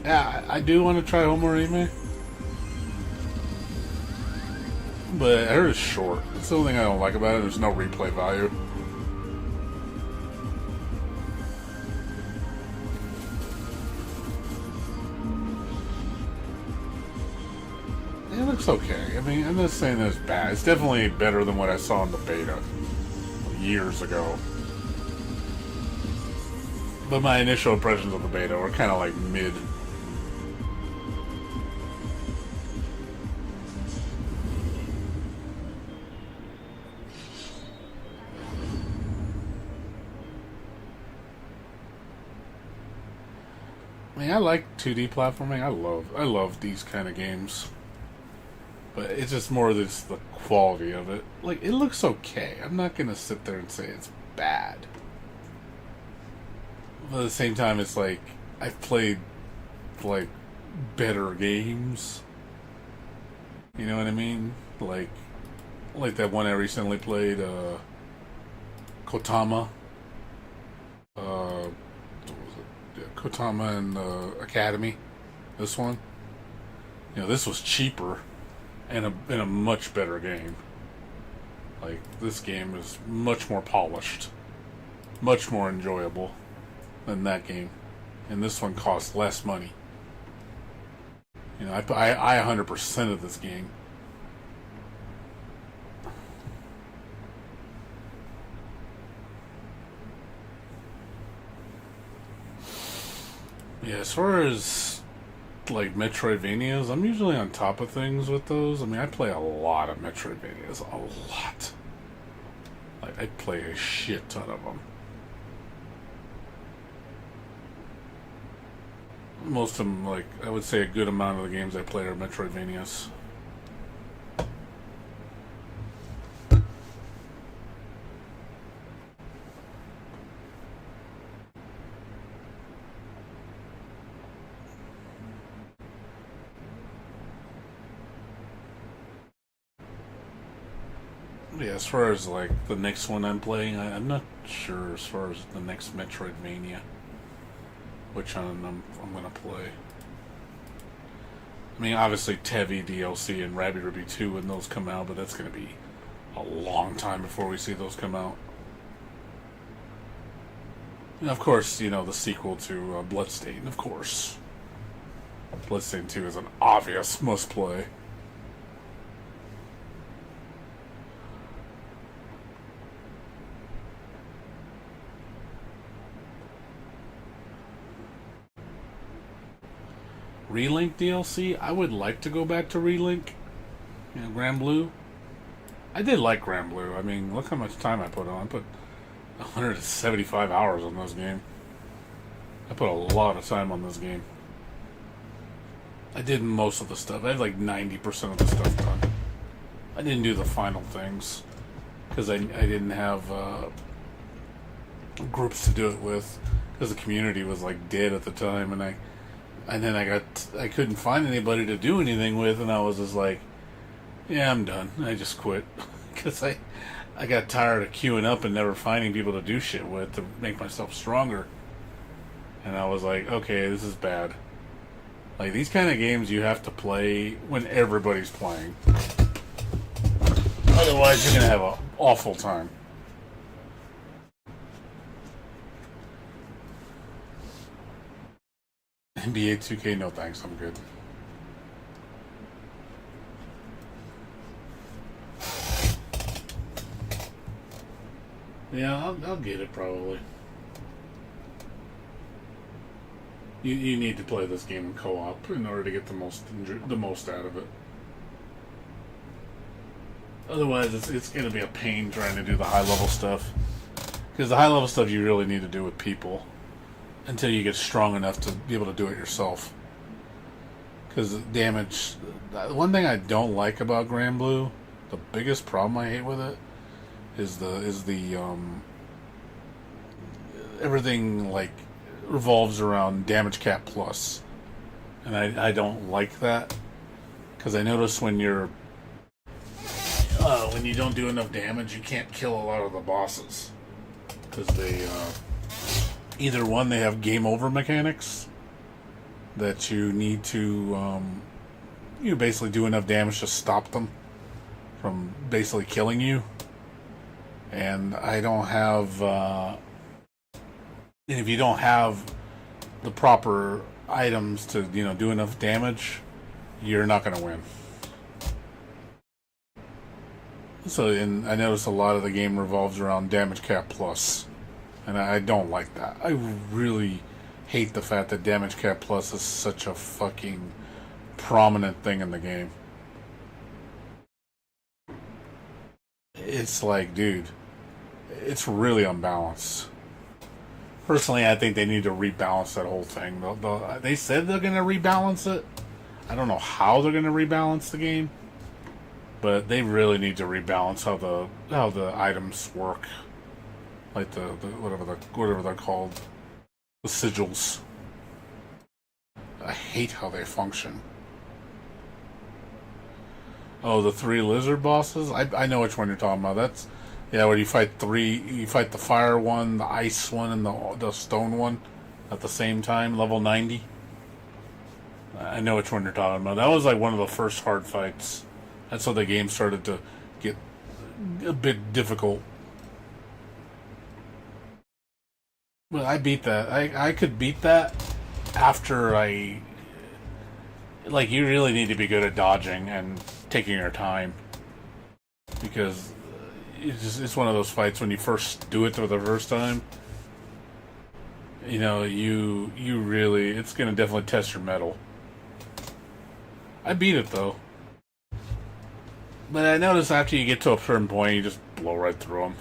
Yeah, I do want to try Homorime, but I heard it's short. That's the only thing I don't like about it. There's no replay value. It looks okay. I'm not saying that it's bad. It's definitely better than what I saw in the beta years ago. But my initial impressions of the beta were kind of mid. I like 2D platforming. I love these kind of games. But it's just more the quality of it. It looks okay. I'm not gonna sit there and say it's bad. But at the same time, it's I've played better games. You know what I mean? Like that one I recently played, Kotama. Kotama and Academy. This one. This was cheaper and a much better game. This game is much more polished. much more enjoyable than that game. And this one costs less money. You know, I 100% of this game. Yeah, as far as like Metroidvanias, I'm usually on top of things with those. I mean, I play a lot of Metroidvanias, a lot. Like, I play a shit ton of them. Most of them, like, I would say a good amount of the games I play are Metroidvanias. Yeah, as far as like the next one I'm playing, I'm not sure as far as the next Metroidvania, which I'm gonna play. I mean, obviously Tevi DLC and Rabby Ribby 2 when those come out, but that's gonna be a long time before we see those come out. And of course, you know, the sequel to Bloodstain, of course. Bloodstain 2 is an obvious must play. Relink DLC, I would like to go back to Relink. You know, Grand Blue. I did like Grand Blue. I mean, look how much time I put on. I put 175 hours on this game. I put a lot of time on this game. I did most of the stuff. I had like 90% of the stuff done. I didn't do the final things because I didn't have groups to do it with because the community was like dead at the time, and then I couldn't find anybody to do anything with, and I was just like, yeah, I'm done. I just quit because I got tired of queuing up and never finding people to do shit with to make myself stronger. And I was like, okay, this is bad. Like, these kind of games you have to play when everybody's playing. Otherwise, you're going to have an awful time. NBA 2K, no thanks, I'm good. Yeah, I'll get it probably. You need to play this game in co-op in order to get the most out of it. Otherwise, it's going to be a pain trying to do the high level stuff. Because the high level stuff you really need to do with people until you get strong enough to be able to do it yourself. Because damage, one thing I don't like about Grand Blue, the biggest problem I hate with it is the everything like revolves around damage cap plus, and I don't like that because I notice when you don't do enough damage, you can't kill a lot of the bosses because they either one, they have game over mechanics that you need to you basically do enough damage to stop them from basically killing you, and I don't have and if you don't have the proper items to do enough damage, you're not going to win. So I notice a lot of the game revolves around damage cap plus, and I don't like that. I really hate the fact that damage cap plus is such a fucking prominent thing in the game. It's like, dude, it's really unbalanced. Personally, I think they need to rebalance that whole thing. They said they're going to rebalance it. I don't know how they're going to rebalance the game, but they really need to rebalance how the items work, like the whatever they're called, the sigils. I hate how they function. Oh, the 3 lizard bosses? I know which one you're talking about. That's, yeah, where you fight the fire one, the ice one, and the stone one at the same time, level 90. I know which one you're talking about. That was like one of the first hard fights. That's how the game started to get a bit difficult. Well, I beat that. I could beat that after I. Like, you really need to be good at dodging and taking your time. Because it's one of those fights when you first do it for the first time. You know, you really. It's going to definitely test your mettle. I beat it, though. But I noticed after you get to a certain point, you just blow right through them.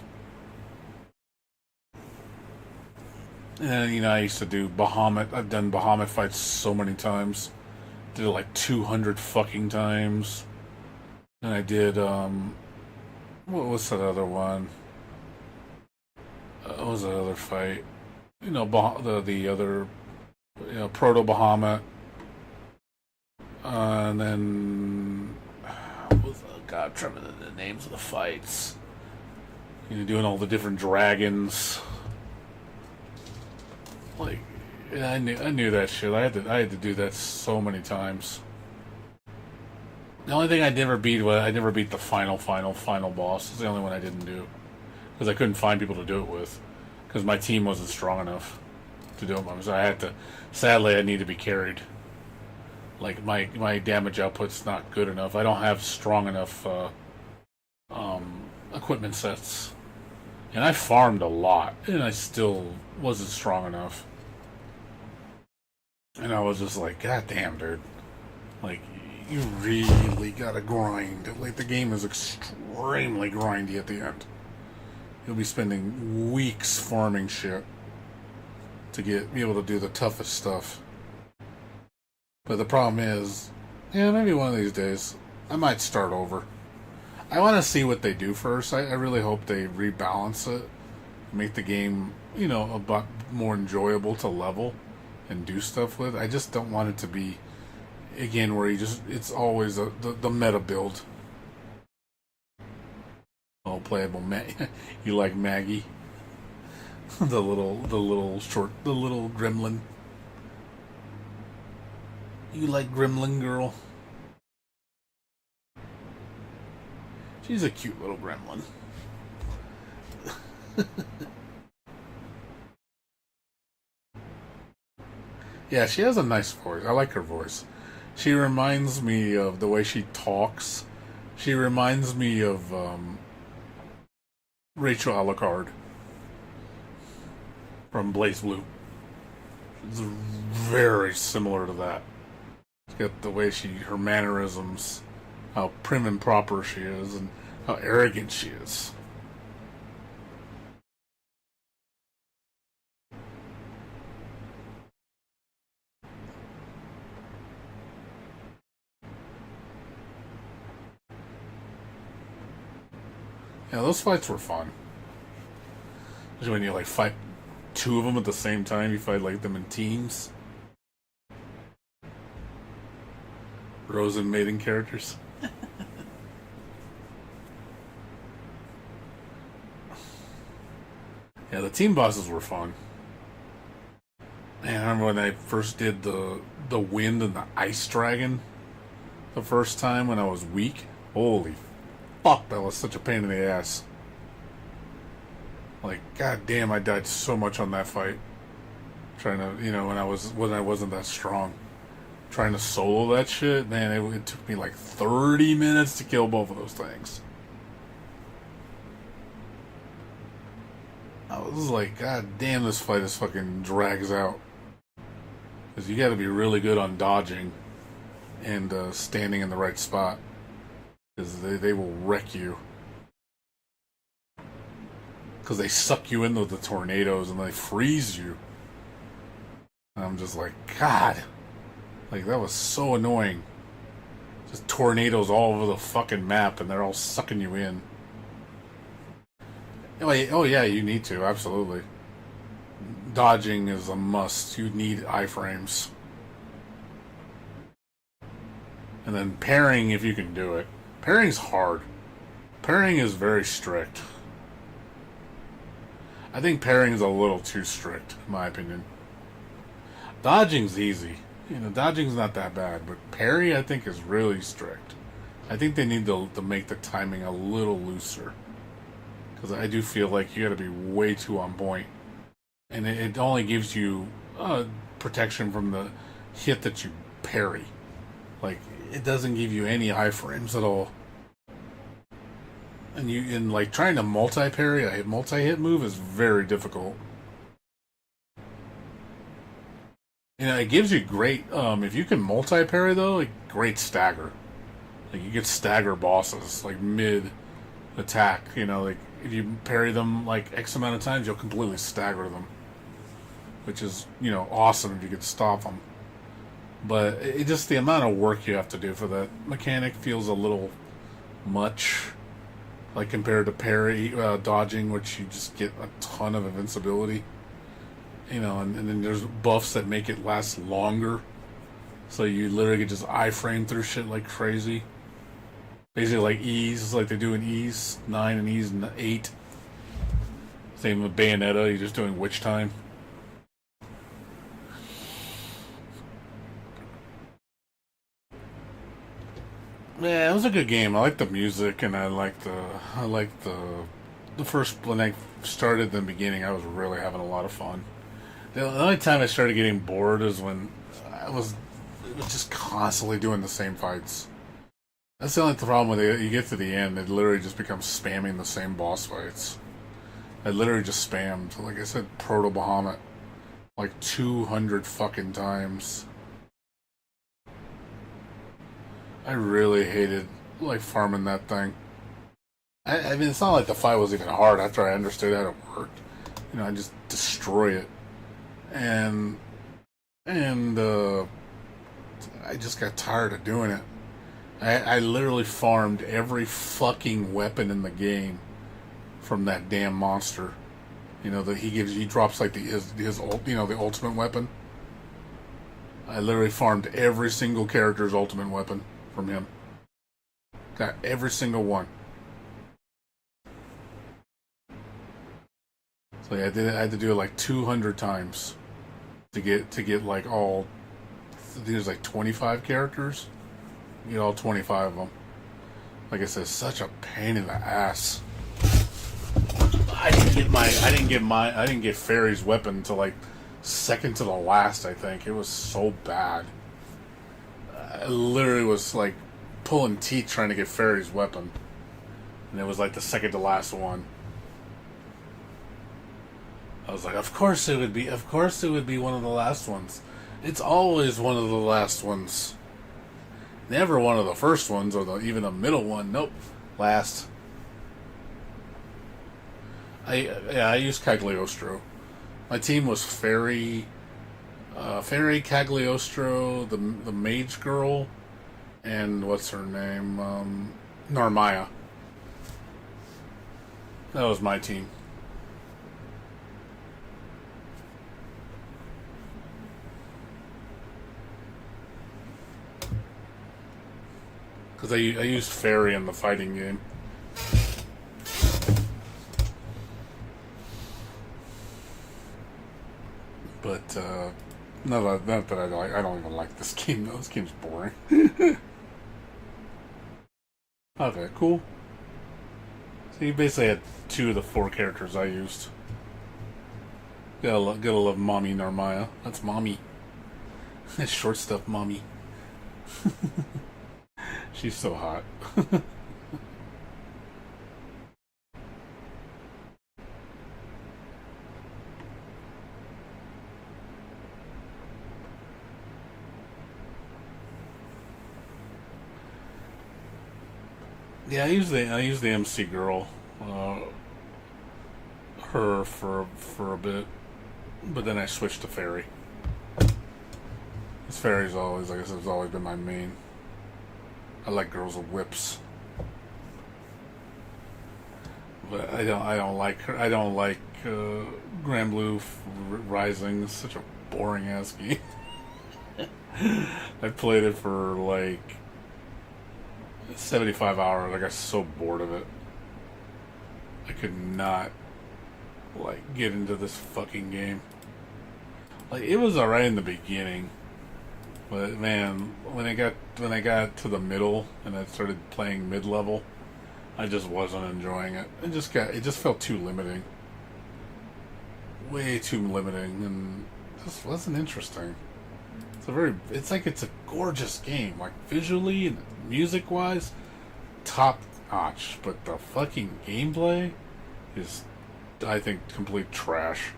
And, you know, I used to do Bahamut. I've done Bahamut fights so many times. Did it like 200 fucking times. And I did, what was that other one? What was that other fight? You know, the other, you know, Proto Bahamut. And then, God, I'm trying to remember the names of the fights. You know, doing all the different dragons. Like, I knew that shit. I had to do that so many times. The only thing I never beat the final boss. It's the only one I didn't do because I couldn't find people to do it with because my team wasn't strong enough to do it. So I had to. Sadly, I need to be carried. Like my damage output's not good enough. I don't have strong enough equipment sets, and I farmed a lot, and I still wasn't strong enough. And I was just like, God damn, dude. Like, you really gotta grind. Like, the game is extremely grindy at the end. You'll be spending weeks farming shit to be able to do the toughest stuff. But the problem is, yeah, maybe one of these days, I might start over. I want to see what they do first. I really hope they rebalance it. Make the game, you know, a bit more enjoyable to level and do stuff with. I just don't want it to be, again, where it's always the meta build. Oh, playable you like Maggie? the little gremlin. You like Gremlin Girl? She's a cute little gremlin. Yeah, she has a nice voice. I like her voice. She reminds me of the way she talks. She reminds me of Rachel Alucard from Blaze Blue. It's very similar to that. She's got the way her mannerisms, how prim and proper she is, and how arrogant she is. Yeah, those fights were fun. Especially when you like fight two of them at the same time. You fight like them in teams. Rose and Maiden characters. Yeah, the team bosses were fun. Man, I remember when I first did the wind and the ice dragon the first time when I was weak. Holy fuck, that was such a pain in the ass. Like, god damn, I died so much on that fight. Trying to, you know, when I wasn't that strong. Trying to solo that shit, man, it took me like 30 minutes to kill both of those things. I was like, god damn, this fight is fucking drags out. Because you gotta be really good on dodging and standing in the right spot. Because they will wreck you. Because they suck you into the tornadoes and they freeze you. And I'm just like, God. Like, that was so annoying. Just tornadoes all over the fucking map and they're all sucking you in. Oh yeah, you need to, absolutely. Dodging is a must. You need iframes. And then parrying if you can do it. Parrying's hard. Parrying is very strict. I think parrying is a little too strict, in my opinion. Dodging's easy. You know, dodging's not that bad, but parry, I think, is really strict. I think they need to make the timing a little looser. Because I do feel like you gotta be way too on point and it only gives you protection from the hit that you parry. Like, it doesn't give you any iframes at all. And like trying to multi-parry a multi-hit move is very difficult. You know, it gives you great if you can multi-parry though, like great stagger. Like you get stagger bosses like mid attack. You know, like if you parry them like X amount of times, you'll completely stagger them, which is, you know, awesome if you could stop them. But it just, the amount of work you have to do for that mechanic feels a little much. Like compared to parry, dodging, which you just get a ton of invincibility. You know, and then there's buffs that make it last longer. So you literally get just iframe through shit like crazy. Basically like E's, like they do in E's 9 and E's 8. Same with Bayonetta, you're just doing witch time. Yeah, it was a good game. I liked the music, and I liked the first, when I started in the beginning, I was really having a lot of fun. The only time I started getting bored is when it was just constantly doing the same fights. That's the only problem with it. You get to the end, it literally just becomes spamming the same boss fights. I literally just spammed, like I said, Proto Bahamut like 200 fucking times. I really hated like farming that thing. I mean, it's not like the fight was even hard after I understood how it worked. You know, I just destroy it, and I just got tired of doing it. I literally farmed every fucking weapon in the game from that damn monster. You know, that he drops like his you know, the ultimate weapon. I literally farmed every single character's ultimate weapon from him. Got every single one. So yeah, I had to do it like 200 times to get like all. There's like 25 characters. You know, all 25 of them. Like I said, such a pain in the ass. I didn't get Fairy's weapon until like second to the last. I think it was so bad. I literally was like pulling teeth trying to get Fairy's weapon, and it was like the second to last one. I was like, of course it would be one of the last ones. It's always one of the last ones. Never one of the first ones or even the middle one. Nope, last. I used Cagliostro. My team was Fairy, Cagliostro, the mage girl, and what's her name, Narmaya. That was my team. Because I used Fairy in the fighting game. But not that I don't even like this game though. This game's boring. Okay, cool. So you basically had 2 of the 4 characters I used. Gotta love Mommy Narmaya. That's Mommy. That's short stuff, Mommy. She's so hot. Yeah, I use the MC girl, her for a bit, but then I switched to Fairy. This Fairy's always, like I said, has always been my main. I like girls with whips, but I don't like her. I don't like Grand Blue Rising. It's such a boring ass game. I played it for like 75 hours. I got so bored of it. I could not like get into this fucking game. Like, it was alright in the beginning, but man, when I got to the middle and I started playing mid-level, I just wasn't enjoying it. It just felt too limiting. way too limiting, and this wasn't interesting. It's a gorgeous game, like visually and music wise, top notch. But the fucking gameplay is, I think, complete trash.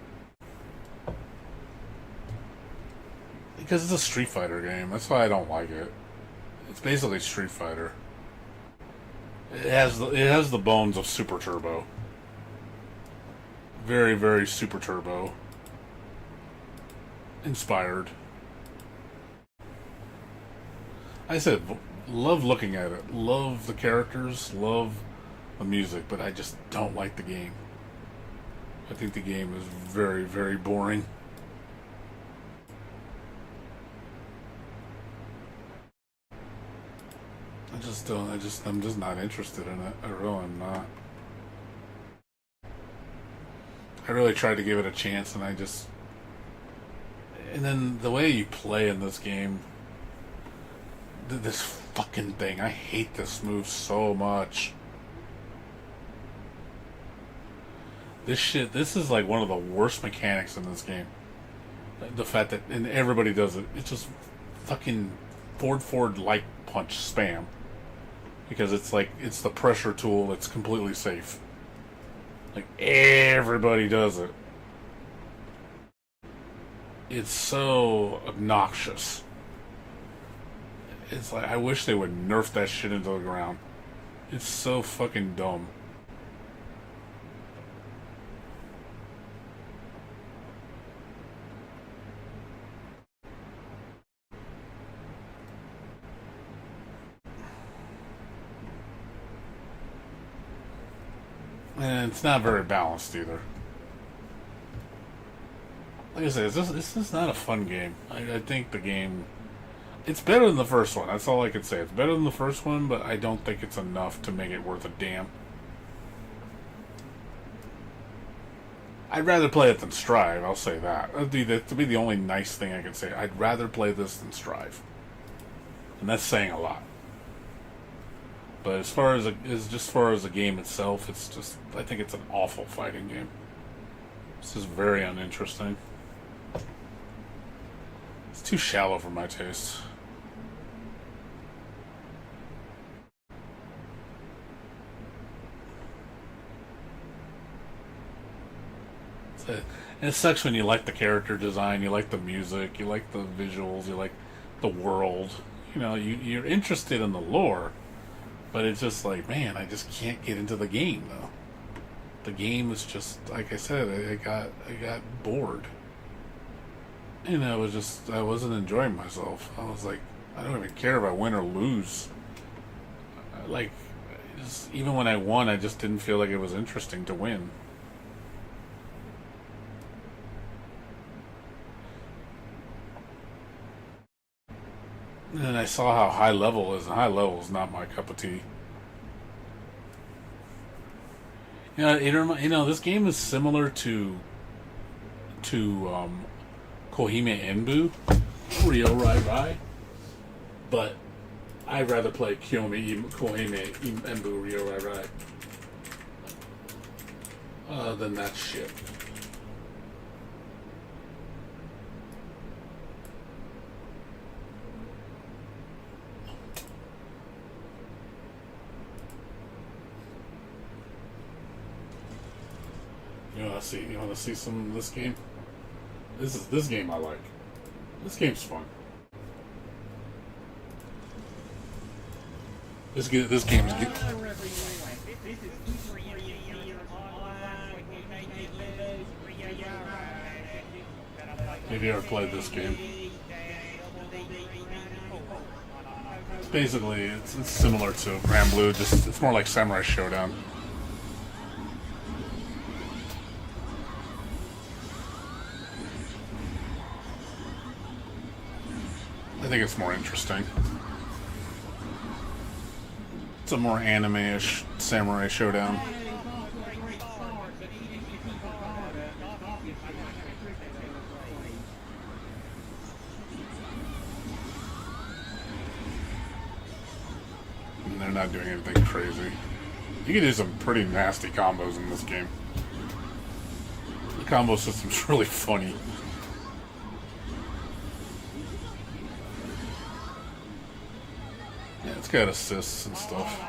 Because it's a Street Fighter game. That's why I don't like it. It's basically Street Fighter. It has the bones of Super Turbo. Very, very Super Turbo inspired. I said, love looking at it, love the characters, love the music, but I just don't like the game. I think the game is very, very boring. I'm just not interested in it. I really am not. I really tried to give it a chance, and then the way you play in this game, this fucking thing, I hate this move so much. This is like one of the worst mechanics in this game. The fact that, and everybody does it, it's just fucking forward light punch spam. Because it's the pressure tool that's completely safe. Like, everybody does it. It's so obnoxious. It's like, I wish they would nerf that shit into the ground. It's so fucking dumb. And it's not very balanced either. Like I said, this is not a fun game. I think the game, it's better than the first one. That's all I can say. It's better than the first one, but I don't think it's enough to make it worth a damn. I'd rather play it than Strive, I'll say that. That'd be the only nice thing I can say. I'd rather play this than Strive. And that's saying a lot. But as far as the game itself, I think it's an awful fighting game. This is very uninteresting. It's too shallow for my taste. And it sucks when you like the character design, you like the music, you like the visuals, you like the world. You know, you're interested in the lore. But it's just like, man, I just can't get into the game, though. The game is just, like I said, I got bored. And I wasn't enjoying myself. I was like, I don't even care if I win or lose. Like, even when I won, I just didn't feel like it was interesting to win. And I saw how high level is, and high level is not my cup of tea. This game is similar to Kohime Enbu, Ryo Rai Rai, but I'd rather play Kohime Enbu, Ryo Rai Rai than that shit. You want to see some of this game? This game I like. This game's fun. This game's good. Have you ever played this game? Basically, it's similar to Grand Blue, just it's more like Samurai Showdown. I think it's more interesting. It's a more anime-ish Samurai Showdown. And they're not doing anything crazy. You can do some pretty nasty combos in this game. The combo system's really funny. Yeah, it's got assists and stuff.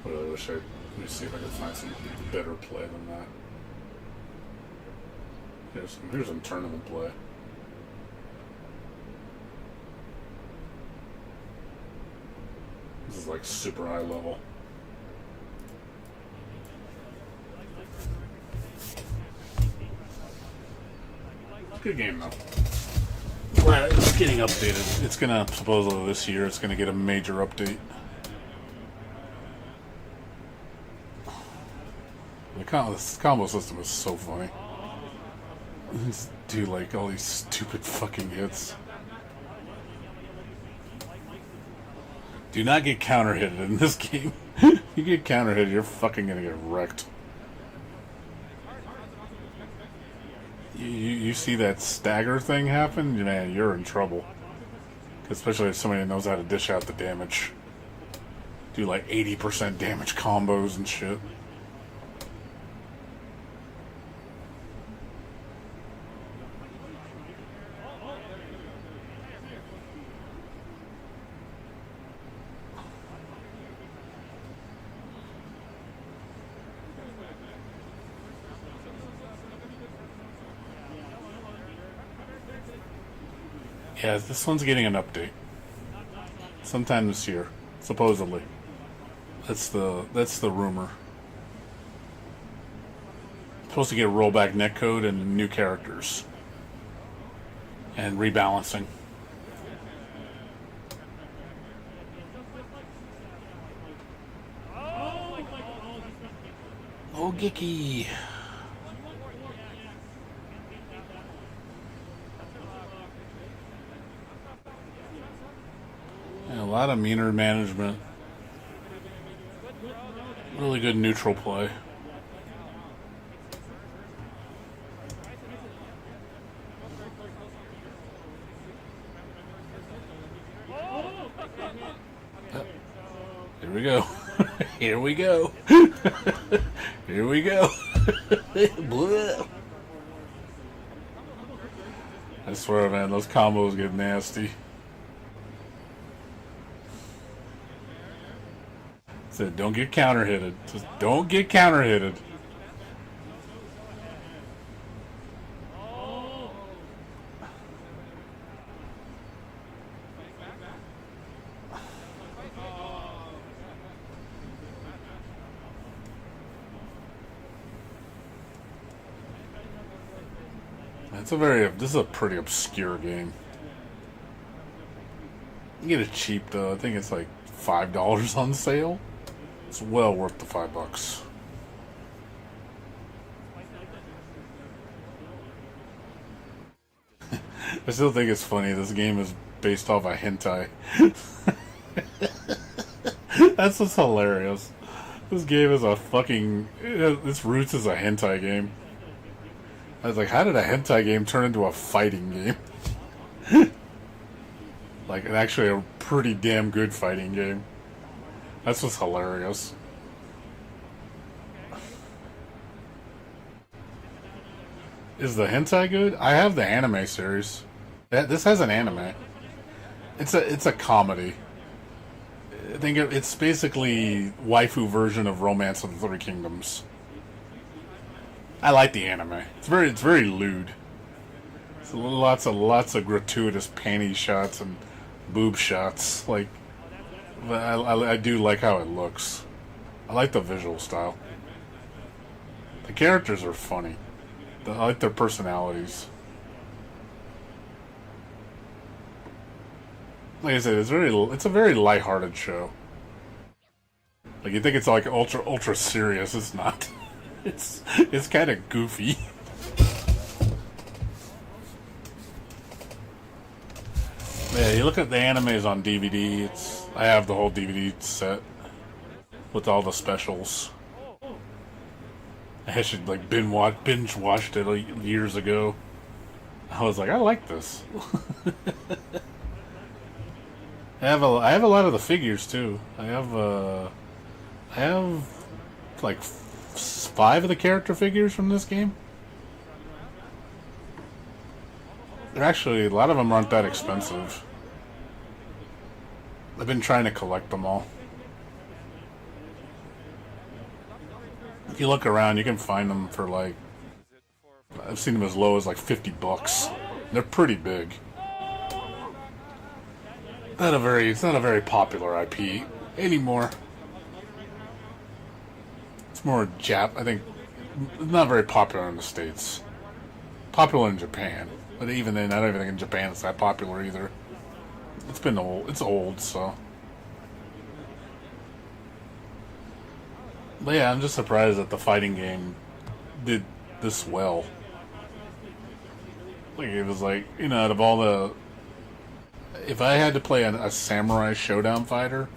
I really wish let me see if I can find some better play than that. Here's some tournament play. This is like super high level. Good game though. Well, it's getting updated. It's gonna supposedly this year. It's gonna get a major update. This combo system is so funny. Do like all these stupid fucking hits. Do not get counter hit in this game. You get counter hit, you're fucking gonna get wrecked. You see that stagger thing happen, man, you're in trouble. Especially if somebody knows how to dish out the damage. Do like 80% damage combos and shit. Yeah, this one's getting an update. Sometime this year, supposedly. That's the rumor. Supposed to get rollback netcode and new characters. And rebalancing. Oh, Gicky. A lot of meter management. Really good neutral play. Here we go. Here we go. Here we go. I swear, man, those combos get nasty. Said, don't get counter hitted. Just don't get counter hitted. This is a pretty obscure game. You get it cheap though. I think it's like $5 on sale. It's well worth the $5. I still think it's funny. This game is based off a hentai. That's what's hilarious. This game is a fucking... Its roots is a hentai game. I was like, how did a hentai game turn into a fighting game? Like, actually a pretty damn good fighting game. That's what's hilarious. Is the hentai good? I have the anime series. This has an anime. It's a comedy. I think it's basically waifu version of Romance of the Three Kingdoms. I like the anime. It's very lewd. It's lots of gratuitous panty shots and boob shots. Like, I do like how it looks. I like the visual style. The characters are funny. I like their personalities. Like I said, it's a very lighthearted show. Like, you think it's like ultra serious. It's not. It's kind of goofy. Yeah, you look at the animes on DVD. I have the whole DVD set with all the specials. I should like binge watched it like years ago. I was like, I like this. I have a lot of the figures too. I have like 5 of the character figures from this game. They're actually, a lot of them aren't that expensive. I've been trying to collect them all. If you look around, you can find them for like, I've seen them as low as like $50. They're pretty big. It's not a very popular IP anymore. It's more I think it's not very popular in the States. Popular in Japan, but even then, I don't even think in Japan it's that popular either. It's been old. It's old, so. But yeah, I'm just surprised that the fighting game did this well. Like, it was like, out of all the... If I had to play a Samurai Showdown fighter,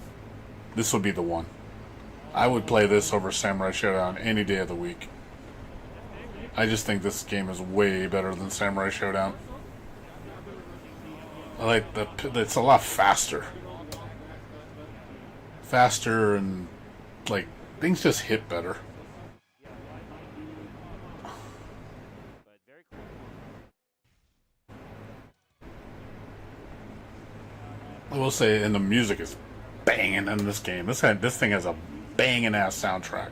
this would be the one. I would play this over Samurai Showdown any day of the week. I just think this game is way better than Samurai Showdown. I like it's a lot faster. Faster and, like, things just hit better. I will say, and the music is banging in this game. This thing has a banging ass soundtrack.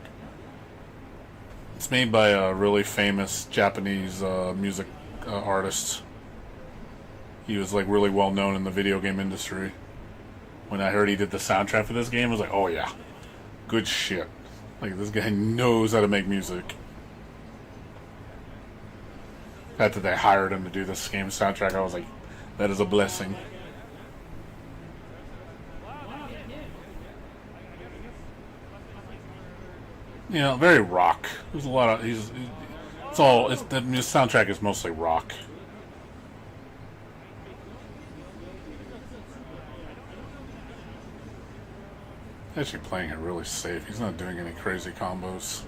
It's made by a really famous Japanese music artist. He was like really well known in the video game industry. When I heard he did the soundtrack for this game, I was like, oh yeah, good shit. Like, this guy knows how to make music. The fact that they hired him to do this game soundtrack, I was like, that is a blessing. Very rock. There's a lot of the soundtrack is mostly rock. Actually playing it really safe. He's not doing any crazy combos.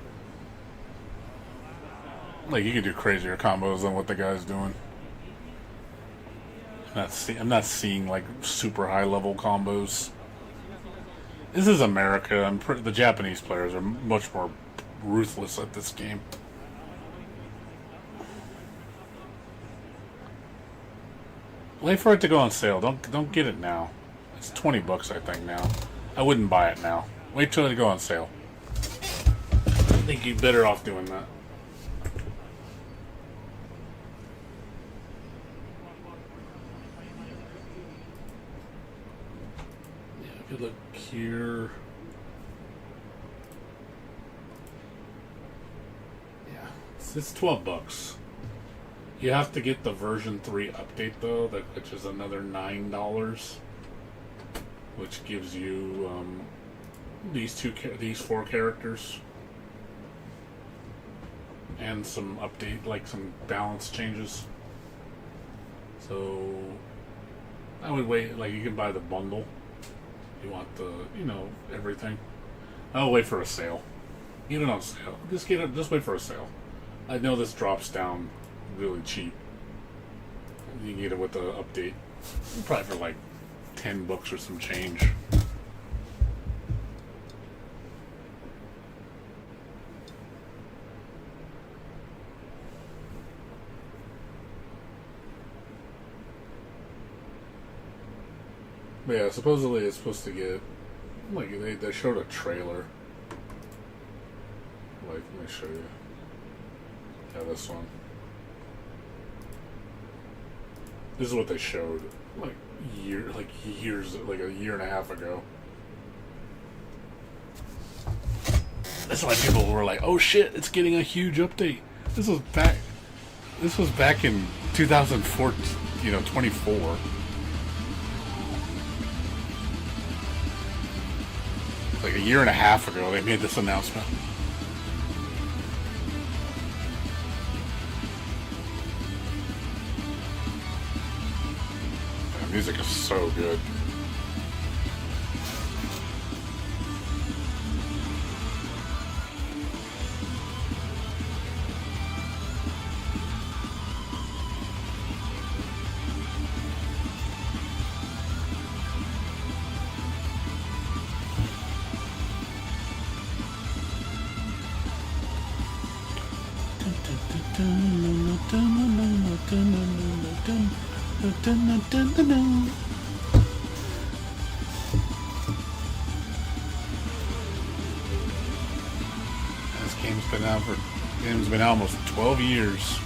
Like, you can do crazier combos than what the guy's doing. I'm not seeing like super high level combos. This is America. The Japanese players are much more ruthless at this game. Wait for it to go on sale. Don't get it now. It's $20, I think, now. I wouldn't buy it now. Wait till it go on sale. I think you're better off doing that. Yeah, if you look here. Yeah, it's $12. You have to get the version 3 update though, which is another $9, which gives you these 4 characters and some update, like some balance changes. So I would wait. Like, you can buy the bundle. You want the everything. I'll wait for a sale. Get it on sale. Just wait for a sale. I know this drops down really cheap. You can get it with the update, probably for like $10 or some change. But yeah, supposedly it's supposed to get, like, they showed a trailer. Like, let me show you. Yeah, this one. This is what they showed, like a year and a half ago. That's why people were like, "Oh shit, it's getting a huge update." This was back in 2004, 24. Like a year and a half ago, they made this announcement. The music is so good. This game's been out almost 12 years.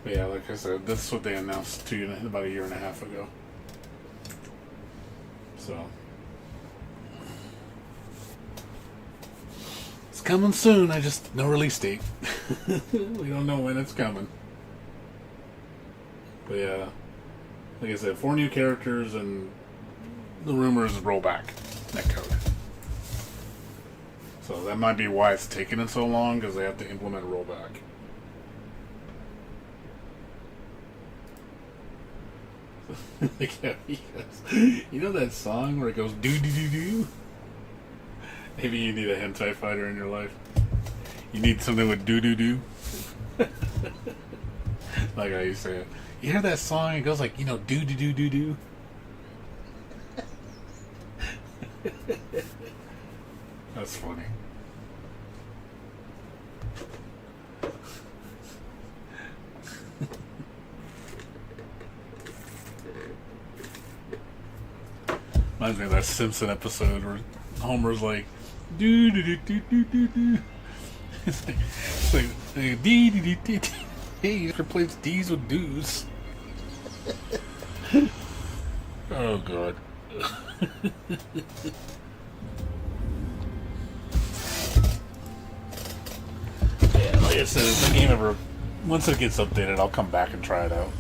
But yeah, like I said, that's what they announced about a year and a half ago. So it's coming soon. I just no release date. We don't know when it's coming. But yeah, like I said, 4 new characters and the rumors is rollback netcode. So that might be why it's taking it so long, because they have to implement rollback. You know that song where it goes doo doo doo doo? Maybe you need a hentai fighter in your life. You need something with doo doo doo. Like I used to say it. You hear that song? It goes like, doo doo doo doo doo. That's funny. Reminds me of that Simpson episode where Homer's like, doo doo doo doo doo doo doo. It's like dee dee dee dee. Hey, you replace D's with do's. Oh god. Yeah, like I said, if the game ever, once it gets updated, I'll come back and try it out.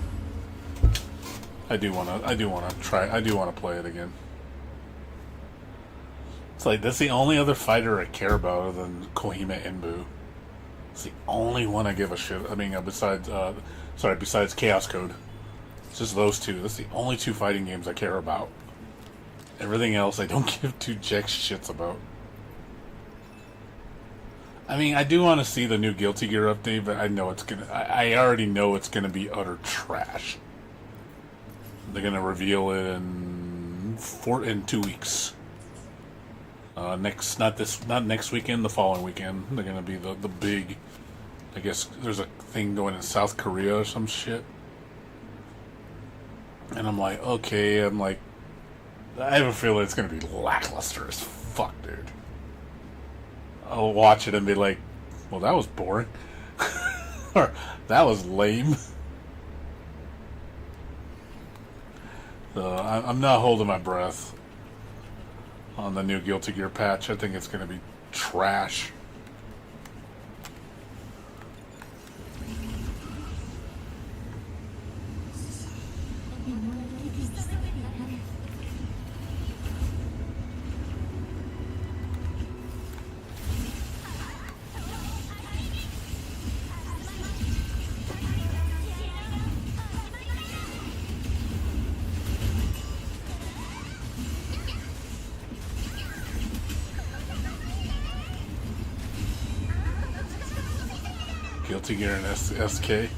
I do want to play it again. It's like, that's the only other fighter I care about other than Kohima Enbu. It's the only one I give a shit. I mean, besides Chaos Code. It's just those two. That's the only 2 fighting games I care about. Everything else I don't give 2 jack shits about. I mean, I do want to see the new Guilty Gear update, but I know it's gonna. I already know it's gonna be utter trash. They're gonna reveal it in 2 weeks. Not next weekend, the following weekend. They're gonna be the big. I guess there's a thing going in South Korea or some shit. And I'm like, okay. I have a feeling it's gonna be lackluster as fuck, dude. I'll watch it and be like, well, that was boring. Or, that was lame. So, I'm not holding my breath on the new Guilty Gear patch. I think it's going to be trash. Guilty Gear and SK.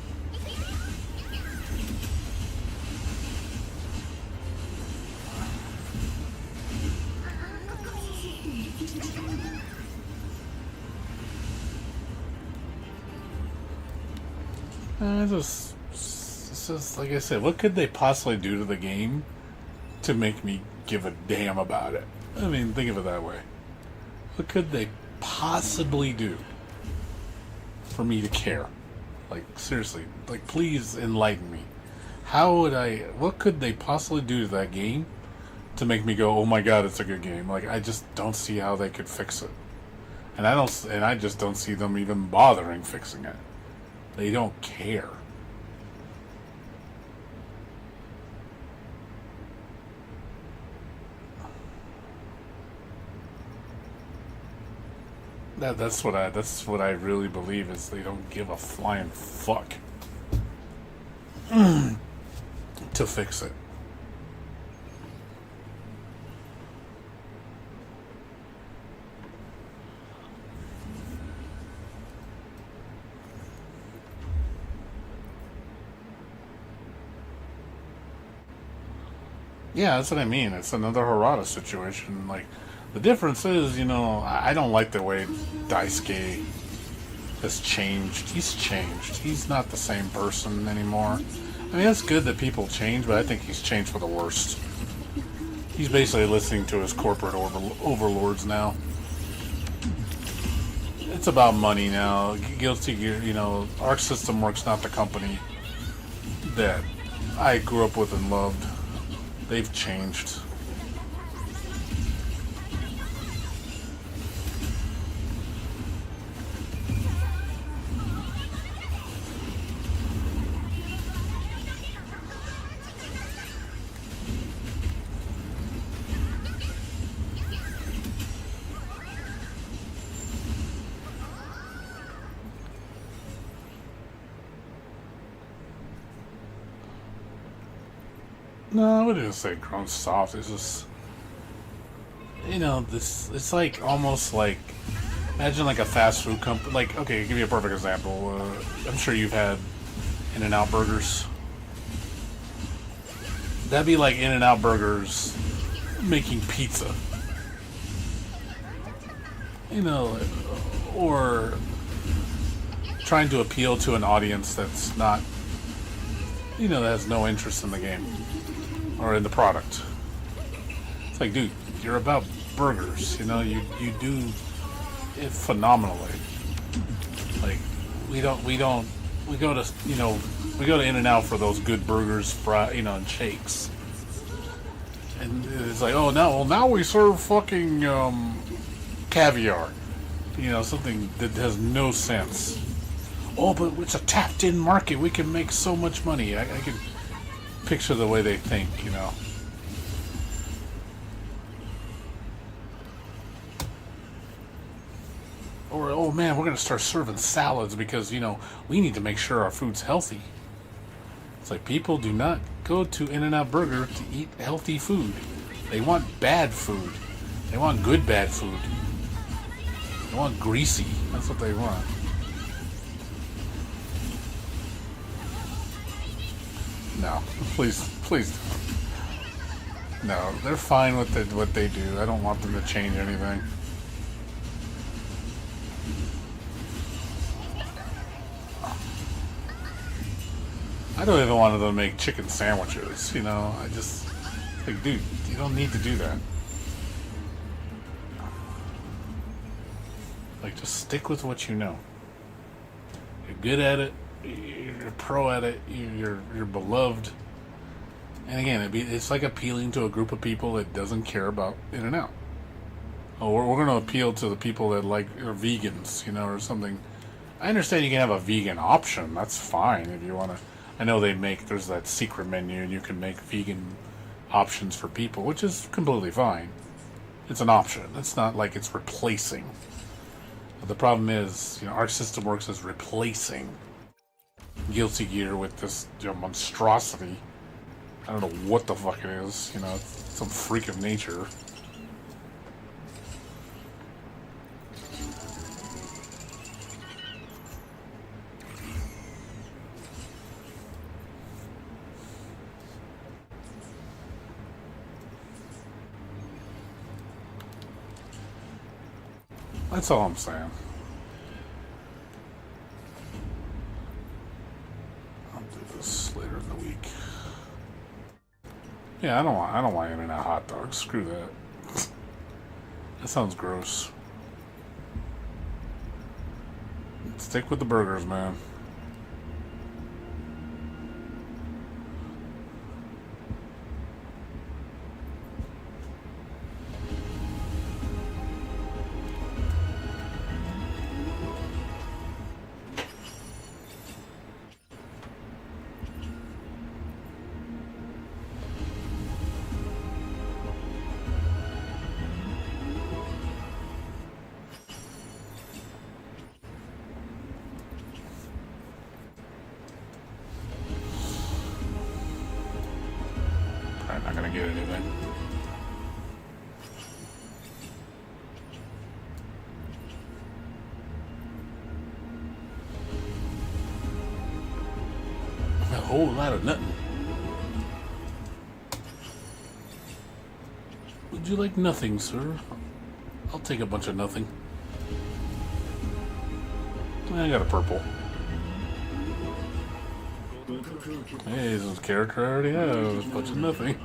It's just like I said, what could they possibly do to the game to make me give a damn about it? I mean, think of it that way. What could they possibly do for me to care? Like, seriously, like, please enlighten me. What could they possibly do to that game to make me go, oh my god, it's a good game? Like, I just don't see how they could fix it. And I just don't see them even bothering fixing it. They don't care. That's what I really believe is they don't give a flying fuck to fix it. Yeah, that's what I mean. It's another Harada situation. Like, the difference is, I don't like the way Daisuke has changed. He's changed. He's not the same person anymore. I mean, it's good that people change, but I think he's changed for the worst. He's basically listening to his corporate overlords now. It's about money now. Guilty Gear, Arc System Works, not the company that I grew up with and loved. They've changed. No, I wouldn't say grown soft. It's just, it's like almost like, imagine like a fast food company. Like, okay, I'll give you a perfect example. I'm sure you've had In-N-Out burgers. That'd be like In-N-Out burgers making pizza. Or trying to appeal to an audience that's not, that has no interest in the game. Or in the product. It's like, dude, you're about burgers. You do it phenomenally. Like, we go to In-N-Out for those good burgers, and shakes. And it's like, oh, now we serve fucking caviar. Something that has no sense. Oh, but it's a tapped-in market. We can make so much money. I can picture the way they think, Or, oh man, we're going to start serving salads because, we need to make sure our food's healthy. It's like, people do not go to In-N-Out Burger to eat healthy food. They want bad food. They want good bad food. They want greasy. That's what they want. No, please don't. No, they're fine with what they do. I don't want them to change anything. I don't even want them to make chicken sandwiches, I just, like, dude, you don't need to do that. Like, just stick with what you know. You're good at it. You're pro at it. You're beloved. And again, it's like appealing to a group of people that doesn't care about In-N-Out. Oh, we're going to appeal to the people that are vegans, or something. I understand you can have a vegan option. That's fine if you want to. I know there's that secret menu and you can make vegan options for people, which is completely fine. It's an option. It's not like it's replacing. But the problem is, Arc System Works is replacing Guilty Gear with this monstrosity. I don't know what the fuck it is. It's some freak of nature. That's all I'm saying. I'll do this later in the week. Yeah, I don't want In-N-Out hot dogs. Screw that. That sounds gross. Stick with the burgers, man. I'm not gonna get anything. A whole lot of nothing. Would you like nothing, sir? I'll take a bunch of nothing. I got a purple. Hey, this character I already have. A bunch of nothing.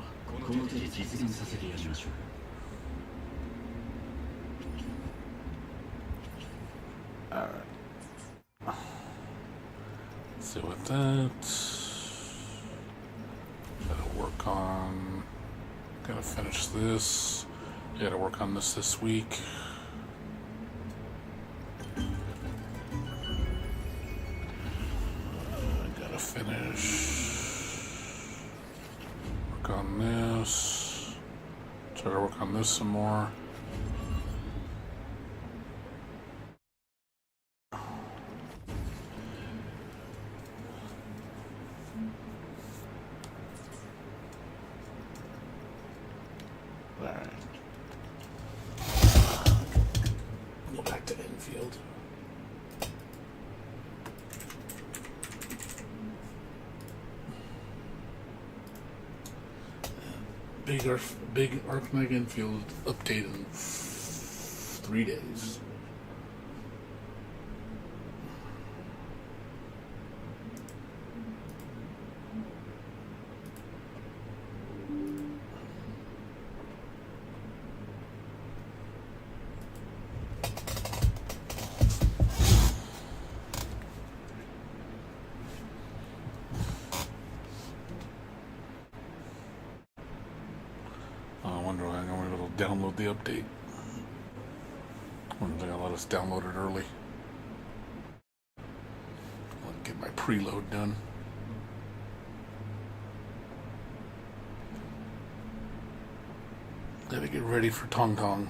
Alright. Let's see what that. Gotta work on. Gotta finish this. Gotta work on this week. Finish. Work on this. Try to work on this some more. Alright. Go back to Endfield. Big Arknight Endfield update in 3 days. I wonder why I'm going to be able to download the update. I wonder if they're going to let us download it early. I'll get my preload done. Gotta get ready for Tong Tong.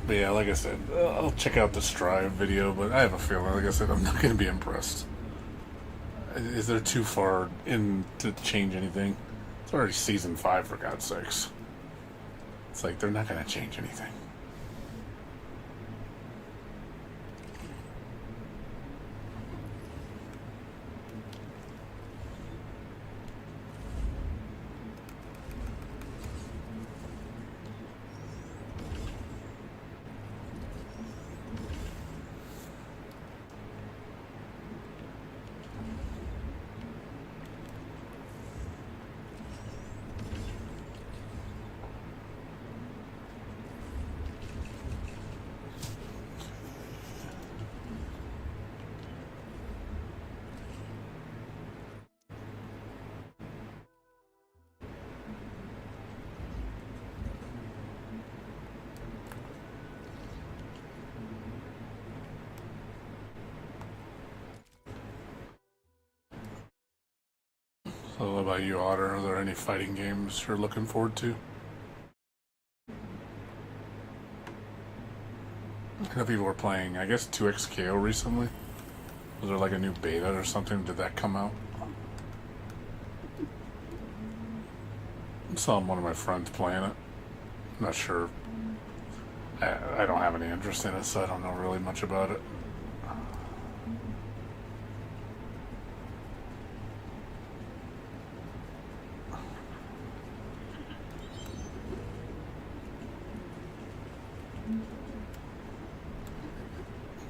But yeah, like I said, I'll check out the Strive video, but I have a feeling, like I said, I'm not going to be impressed. Is there too far in to change anything? It's already season 5, for God's sakes. It's like they're not going to change anything. So what about you, Otter? Are there any fighting games you're looking forward to? I know people were playing, I guess, 2XKO recently. Was there like a new beta or something? Did that come out? I saw one of my friends playing it. I'm not sure. I don't have any interest in it, so I don't know really much about it.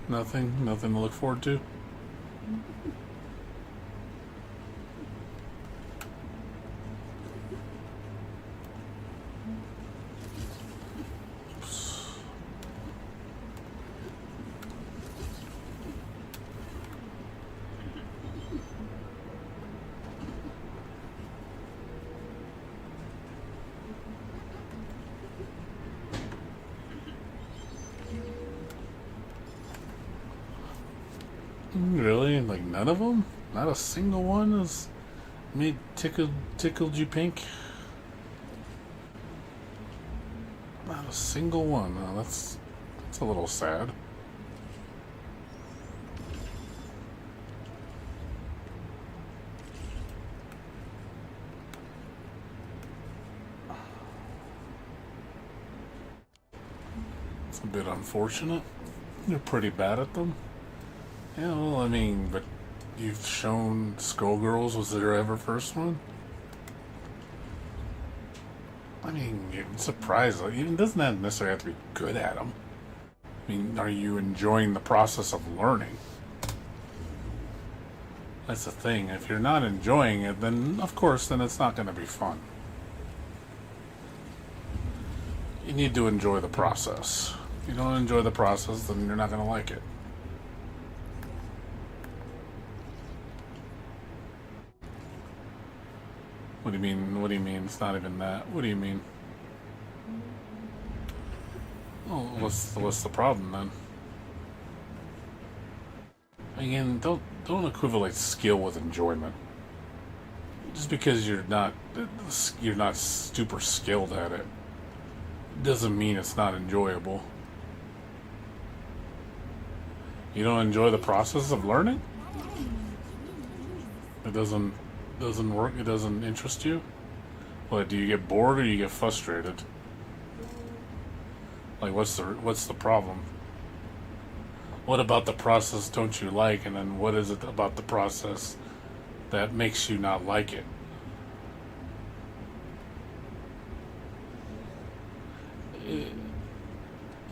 Nothing to look forward to. Really? Like none of them? Not a single one has made tickled you pink? Not a single one. Oh, that's a little sad. It's a bit unfortunate. You're pretty bad at them. Yeah, well, I mean, but you've shown Skullgirls. Was their ever first one? I mean, you're surprised. It doesn't necessarily have to be good at them. I mean, are you enjoying the process of learning? That's the thing. If you're not enjoying it, then, of course, then it's not going to be fun. You need to enjoy the process. If you don't enjoy the process, then you're not going to like it. What do you mean? What do you mean? It's not even that. What do you mean? Oh, what's the problem then? Again, don't equivalent skill with enjoyment. Just because you're not super skilled at it doesn't mean it's not enjoyable. You don't enjoy the process of learning? It doesn't work? It doesn't interest you? What, do you get bored or you get frustrated? Like, what's the problem? What about the process don't you like, and then what is it about the process that makes you not like it?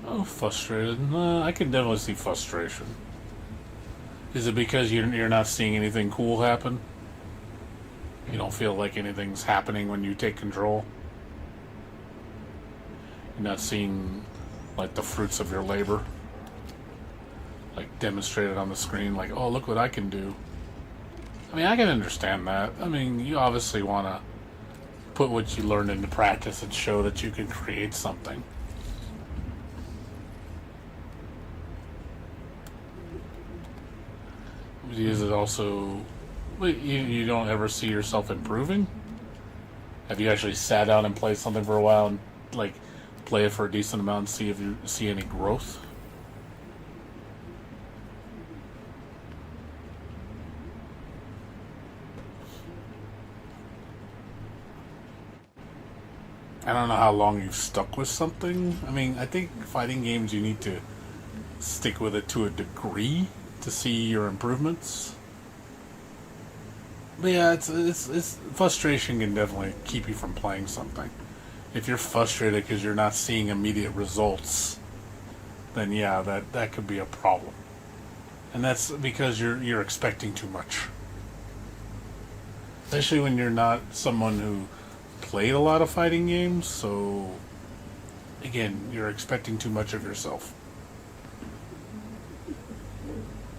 Oh, frustrated. I can definitely see frustration. Is it because you're not seeing anything cool happen? You don't feel like anything's happening when you take control? You're not seeing, like, the fruits of your labor? Like, demonstrated on the screen, like, oh, look what I can do. I mean, I can understand that. I mean, you obviously want to put what you learned into practice and show that you can create something. Is it also... Wait, you don't ever see yourself improving? Have you actually sat down and played something for a while and, like, play it for a decent amount and see if you see any growth? I don't know how long you've stuck with something. I mean, I think fighting games, you need to stick with it to a degree to see your improvements. But yeah, it's frustration can definitely keep you from playing something. If you're frustrated because you're not seeing immediate results, then yeah, that could be a problem. And that's because you're expecting too much. Especially when you're not someone who played a lot of fighting games, so again, you're expecting too much of yourself.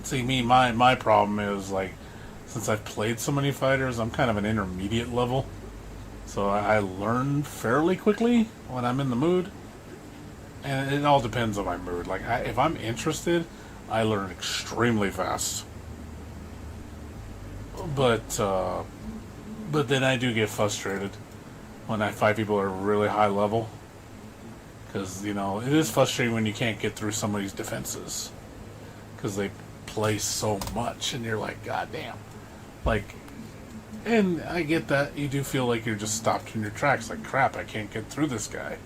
See, my problem is, like, since I've played so many fighters, I'm kind of an intermediate level. So I learn fairly quickly when I'm in the mood. And it all depends on my mood. Like, if I'm interested, I learn extremely fast. But then I do get frustrated when I fight people at a really high level. Because, you know, it is frustrating when you can't get through somebody's defenses. Because they play so much, and you're like, God damn. Like, and I get that. You do feel like you're just stopped in your tracks. Like, crap, I can't get through this guy.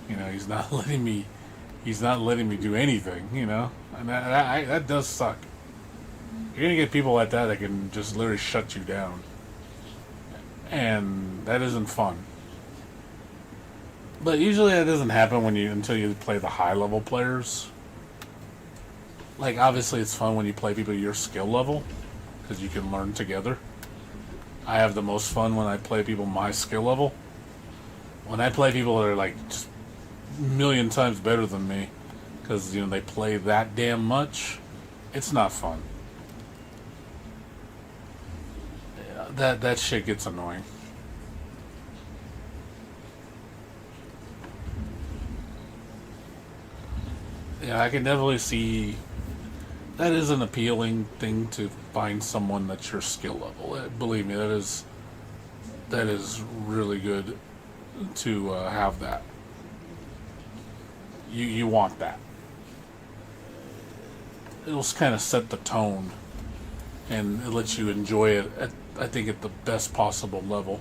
You know, he's not letting me do anything. You know, and that does suck. You're gonna get people like that can just literally shut you down, and that isn't fun. But usually that doesn't happen until you play the high level players. Like obviously it's fun when you play people your skill level because you can learn together. I have the most fun when I play people my skill level. When I play people that are like just a million times better than me because they play that damn much, it's not fun. That shit gets annoying. Yeah, I can definitely see that is an appealing thing to find someone that's your skill level. Believe me, that is really good to have that. You want that. It'll kind of set the tone, and it lets you enjoy it. I think at the best possible level,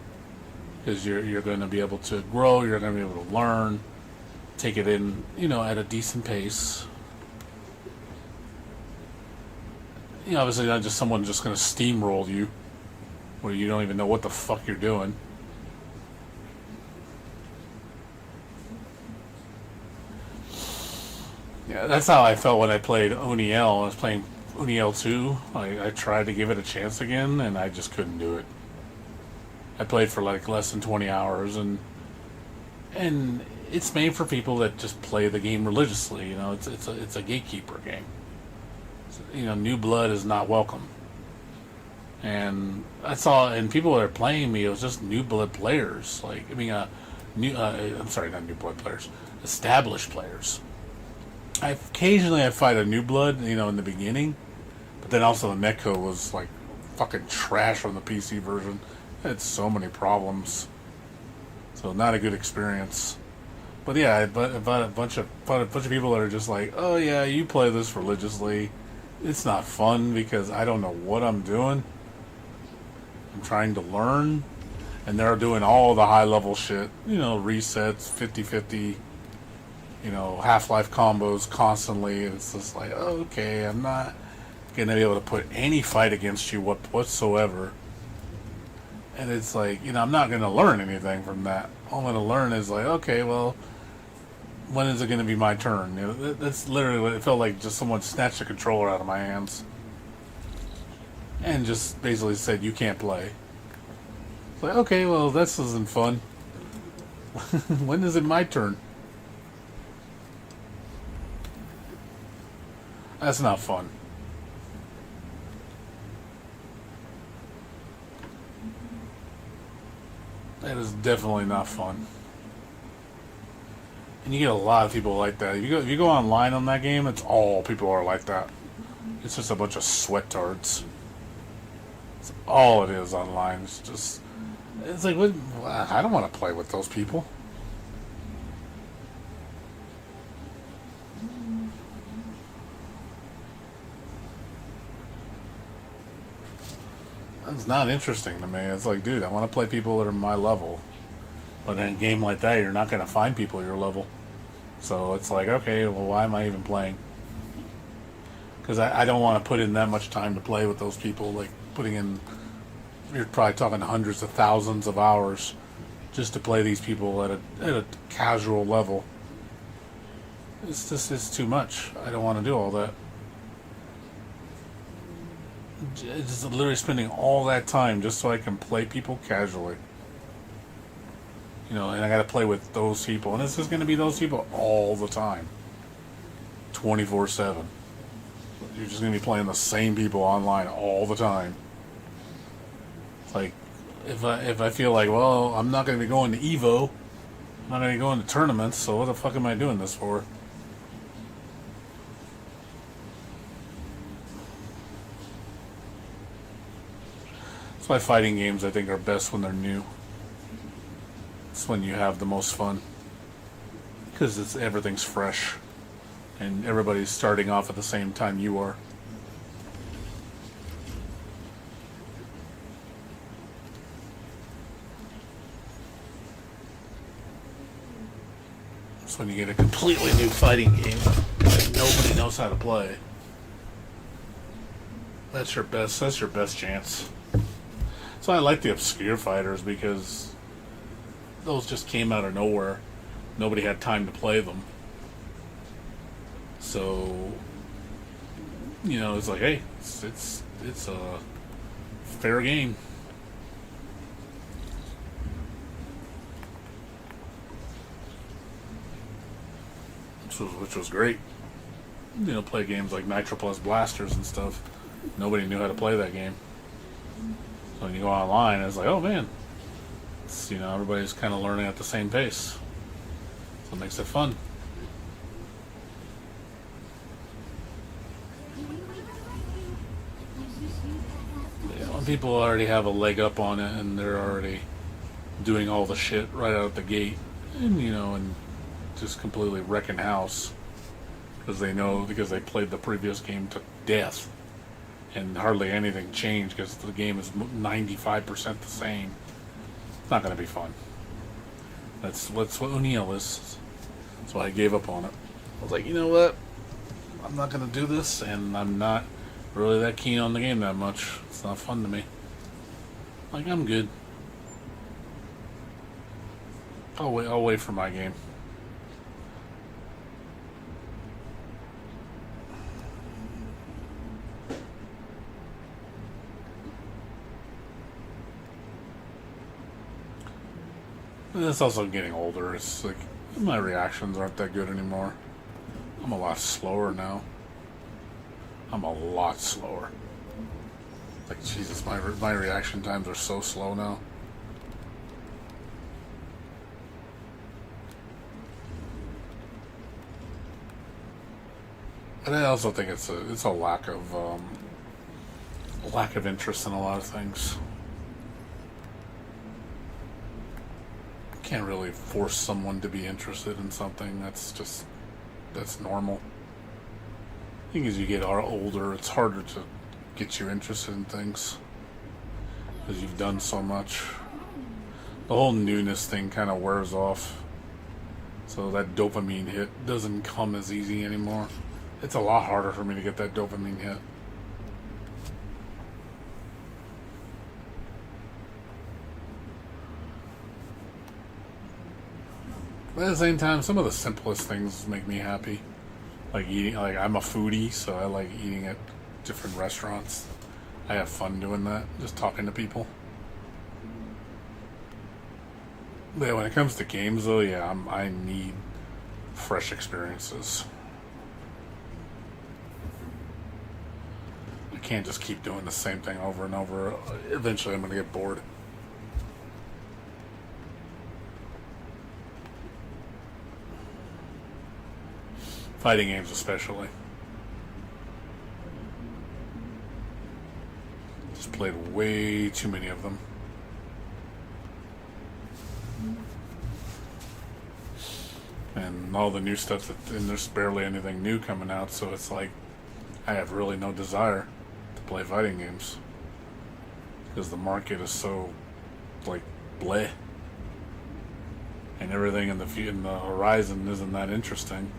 because you're going to be able to grow. You're going to be able to learn, take it in, at a decent pace. Obviously not just someone just going to steamroll you, where you don't even know what the fuck you're doing. Yeah, that's how I felt when I played Uniel. I was playing Uniel 2. I tried to give it a chance again, and I just couldn't do it. I played for like less than 20 hours, and it's made for people that just play the game religiously. It's a gatekeeper game. New blood is not welcome. And I saw, and people that are playing me, it was just new blood players. I'm sorry, not new blood players, established players. Occasionally I fight a new blood, in the beginning, but then also the netcode was like fucking trash on the PC version. It had so many problems, so not a good experience. But yeah, I bought a bunch of people that are just like, oh yeah, you play this religiously. It's not fun because I don't know what I'm doing. I'm trying to learn, and they're doing all the high level shit. Resets, 50-50. Half-life combos constantly. It's just like, okay, I'm not gonna be able to put any fight against you whatsoever. And it's like, I'm not gonna learn anything from that. All I'm gonna learn is like, okay, well, when is it gonna be my turn? That's literally what it felt like. Just someone snatched the controller out of my hands and just basically said, you can't play. It's like, okay, well, this isn't fun. When is it my turn? That's not fun. That is definitely not fun. And you get a lot of people like that. If you go online on that game, it's all people are like that. It's just a bunch of sweatards. It's all it is online. It's like, I don't want to play with those people. It's not interesting to me. It's like, dude, I want to play people that are my level. But in a game like that, you're not going to find people your level. So it's like, okay, well, why am I even playing? Because I don't want to put in that much time to play with those people. Like, you're probably talking hundreds of thousands of hours just to play these people at a casual level. It's too much. I don't want to do all that. Just literally spending all that time just so I can play people casually. And I gotta play with those people. And it's just gonna be those people all the time. 24/7. You're just gonna be playing the same people online all the time. It's like, if I feel like, well, I'm not gonna be going to Evo, I'm not gonna be going to tournaments, so what the fuck am I doing this for? That's why fighting games, I think, are best when they're new. It's when you have the most fun. Because everything's fresh. And everybody's starting off at the same time you are. It's when you get a completely new fighting game that nobody knows how to play. That's your best. That's your best chance. So I like the obscure fighters because those just came out of nowhere. Nobody had time to play them. So, you know, it's like, hey, it's a fair game. Which was great. You know, play games like Nitro Plus Blasters and stuff. Nobody knew how to play that game. So when you go online, it's like, oh man, it's, you know, everybody's kind of learning at the same pace. So it makes it fun. Yeah, when people already have a leg up on it and they're already doing all the shit right out the gate, and you know, and just completely wrecking house because they played the previous game to death and hardly anything changed because the game is 95% the same. It's not going to be fun. That's what O'Neill is. That's why I gave up on it. I was like, you know what? I'm not going to do this, and I'm not really that keen on the game that much. It's not fun to me. Like, I'm good. I'll wait for my game. And it's also getting older. It's like my reactions aren't that good anymore. I'm a lot slower now. I'm a lot slower. Like, Jesus, my reaction times are so slow now. But I also think it's a lack of interest in a lot of things. Can't really force someone to be interested in something. That's normal. I think as you get older, it's harder to get you interested in things because you've done so much. The whole newness thing kind of wears off, so that dopamine hit doesn't come as easy anymore. It's a lot harder for me to get that dopamine hit. But at the same time, some of the simplest things make me happy. Like eating, like I'm a foodie, so I like eating at different restaurants. I have fun doing that, just talking to people. But yeah, when it comes to games though, yeah, I need fresh experiences. I can't just keep doing the same thing over and over. Eventually I'm going to get bored. Fighting games especially. Just played way too many of them. And all the new stuff, and there's barely anything new coming out, so it's like I have really no desire to play fighting games. Because the market is so, like, bleh. And everything in the horizon isn't that interesting.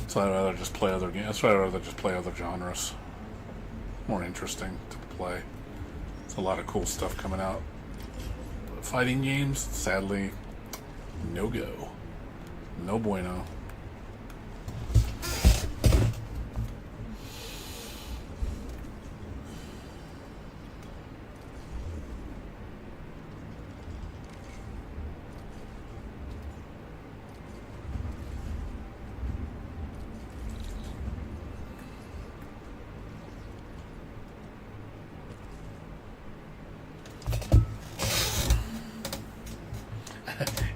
So I'd rather just play other games. That's why I'd rather just play other genres. More interesting to play. There's a lot of cool stuff coming out. But fighting games, sadly, no go. No bueno.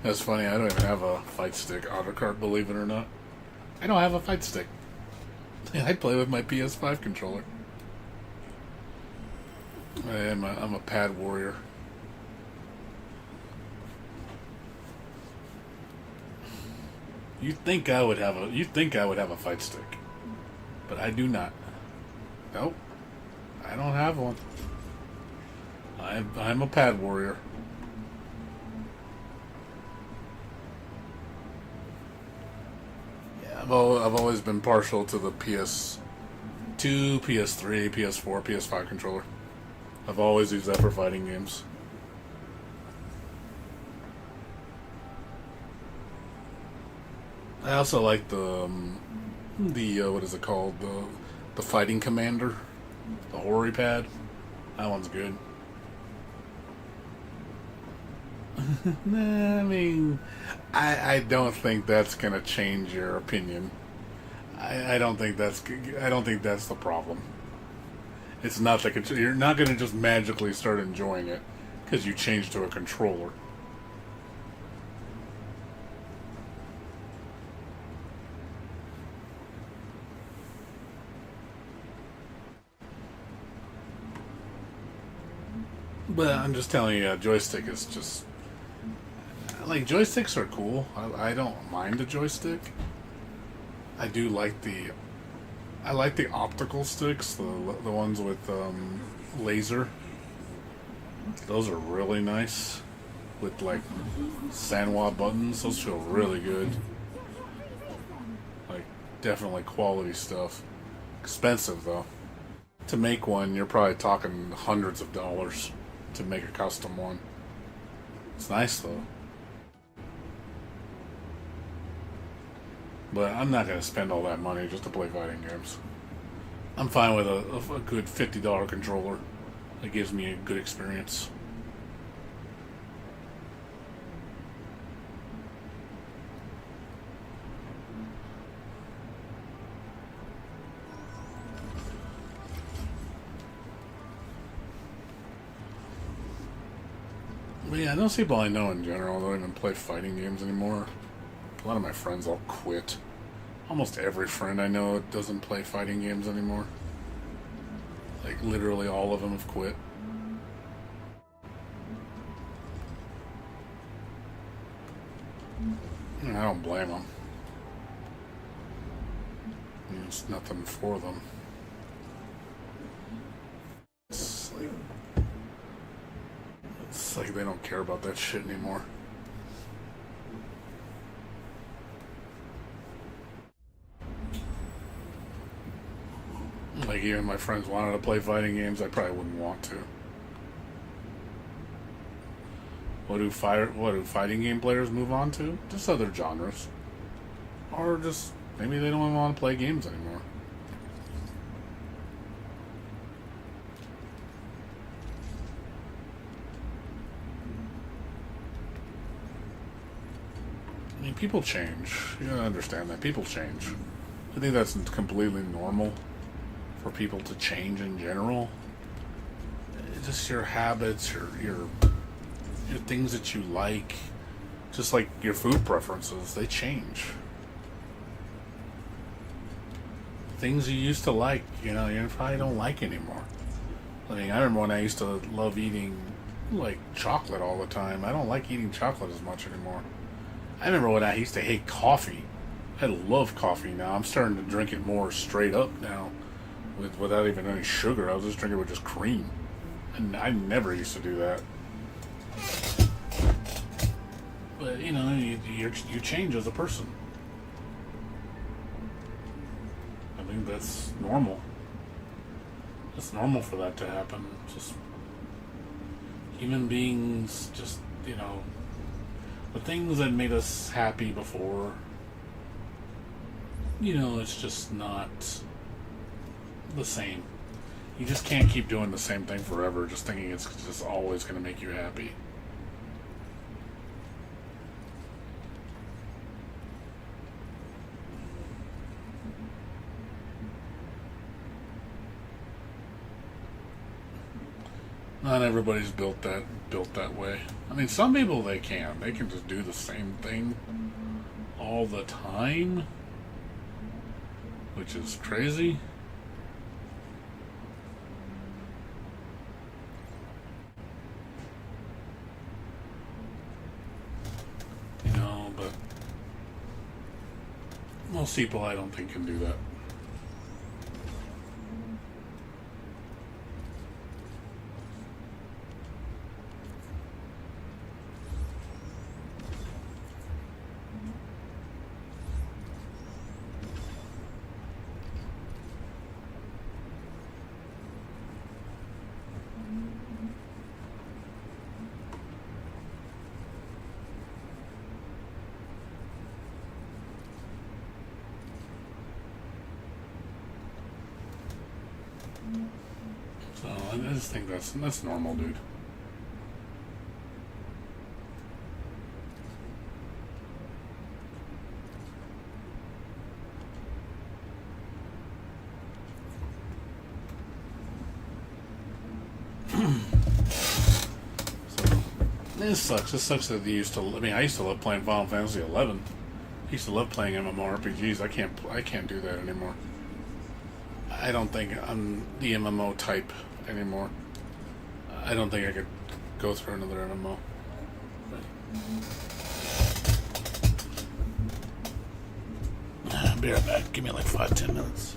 That's funny, I don't even have a fight stick autocart, believe it or not. I don't have a fight stick. I play with my PS5 controller. I'm a pad warrior. You'd think I would have a fight stick. But I do not. Nope. I don't have one. I'm a pad warrior. Yeah, I've always been partial to the PS2, PS3, PS4, PS5 controller. I've always used that for fighting games. I also like the what is it called, the fighting commander, the Hori pad. That one's good. Nah, I mean, I don't think that's gonna change your opinion. I don't think that's the problem. It's not the you're not gonna just magically start enjoying it because you change to a controller. But I'm just telling you, a joystick is just like joysticks are cool. I don't mind a joystick. I do like the optical sticks, the ones with laser. Those are really nice with like Sanwa buttons. Those feel really good. Like definitely quality stuff. Expensive though. To make one, you're probably talking hundreds of dollars to make a custom one. It's nice though. But I'm not going to spend all that money just to play fighting games. I'm fine with a good $50 controller that gives me a good experience. But yeah, those people I know in general don't even play fighting games anymore. A lot of my friends all quit. Almost every friend I know doesn't play fighting games anymore. Like, literally all of them have quit. And I don't blame them. I mean, it's nothing for them. It's like they don't care about that shit anymore. Like, even my friends wanted to play fighting games, I probably wouldn't want to. What do fighting game players move on to? Just other genres. Or just, maybe they don't even want to play games anymore. I mean, people change. You gotta understand that. People change. I think that's completely normal for people to change in general. It's just your habits, your things that you like, just like your food preferences, they change. Things you used to like, you probably don't like anymore. I mean, I remember when I used to love eating like chocolate all the time. I don't like eating chocolate as much anymore. I remember when I used to hate coffee. I love coffee now. I'm starting to drink it more straight up now, without even any sugar. I was just drinking it with just cream, and I never used to do that. But you change as a person. I think that's normal. It's normal for that to happen. Just human beings, just the things that made us happy before. It's just not the same. You just can't keep doing the same thing forever, just thinking it's just always going to make you happy. Not everybody's built that way. I mean, some people they can just do the same thing all the time, which is crazy. But most people I don't think can do that. I just think that's normal, dude. This sucks. This sucks that they used to. I mean, I used to love playing Final Fantasy 11. I used to love playing MMORPGs. I can't do that anymore. I don't think I'm the MMO type anymore. I don't think I could go through another MMO. I'll be right back. Give me like 5-10 minutes.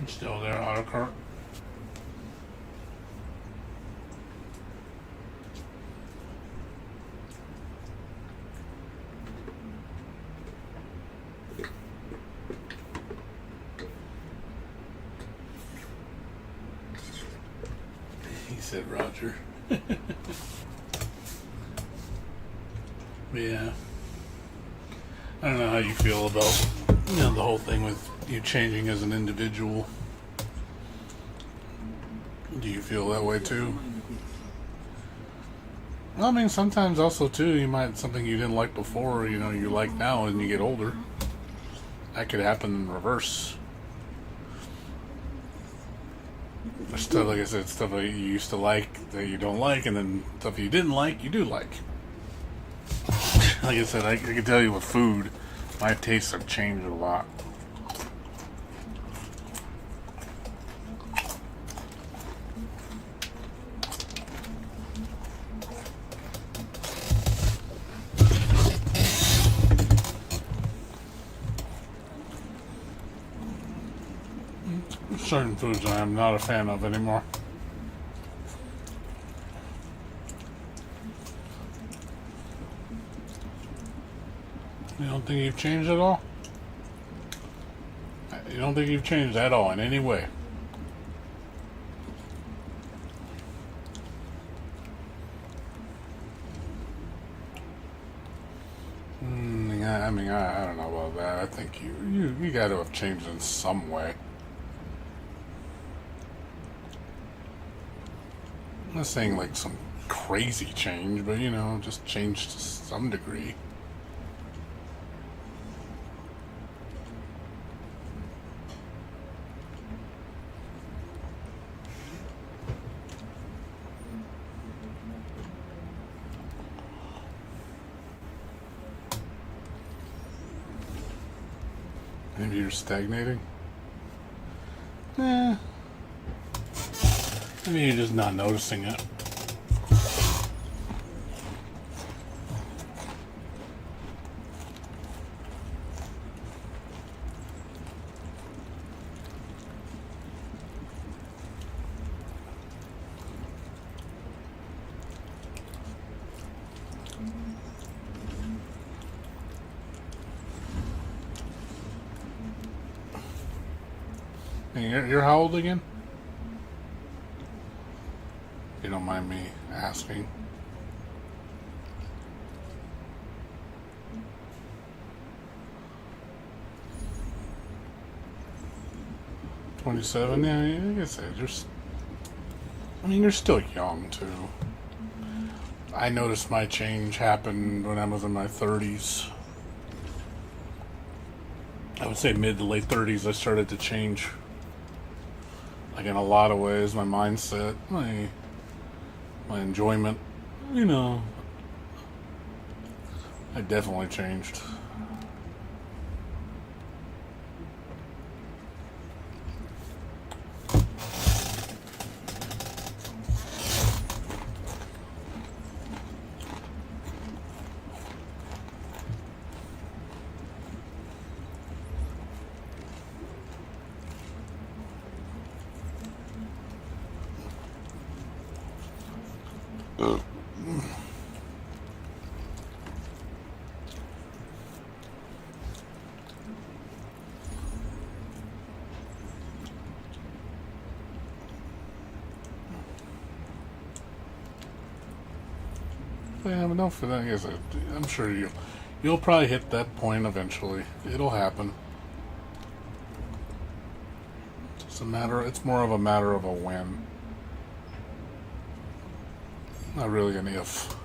Still there, autocart. He said Roger. Yeah. I don't know how you feel about, the whole thing with you changing as an individual. Do you feel that way too? Well, I mean, sometimes also too, you might, something you didn't like before, you like now and you get older. That could happen in reverse. Stuff, like I said, stuff that you used to like that you don't like, and then stuff you didn't like, you do like. Like I said, I can tell you with food, my tastes have changed a lot. Certain foods I am not a fan of anymore. You don't think you've changed at all? You don't think you've changed at all in any way? I don't know about that. I think you got to have changed in some way. I'm not saying like some crazy change, but just change to some degree. Maybe you're stagnating? Maybe you're just not noticing it. And you're how old again? If you don't mind me asking. $27? Yeah, like I said, you're still young too. I noticed my change happened when I was in my 30s. I would say mid to late 30s I started to change. Like in a lot of ways, my mindset, my enjoyment, I definitely changed. Yeah, but no, for that, I guess I'm sure you'll probably hit that point eventually. It'll happen. It's more of a matter of a when. Not really an if.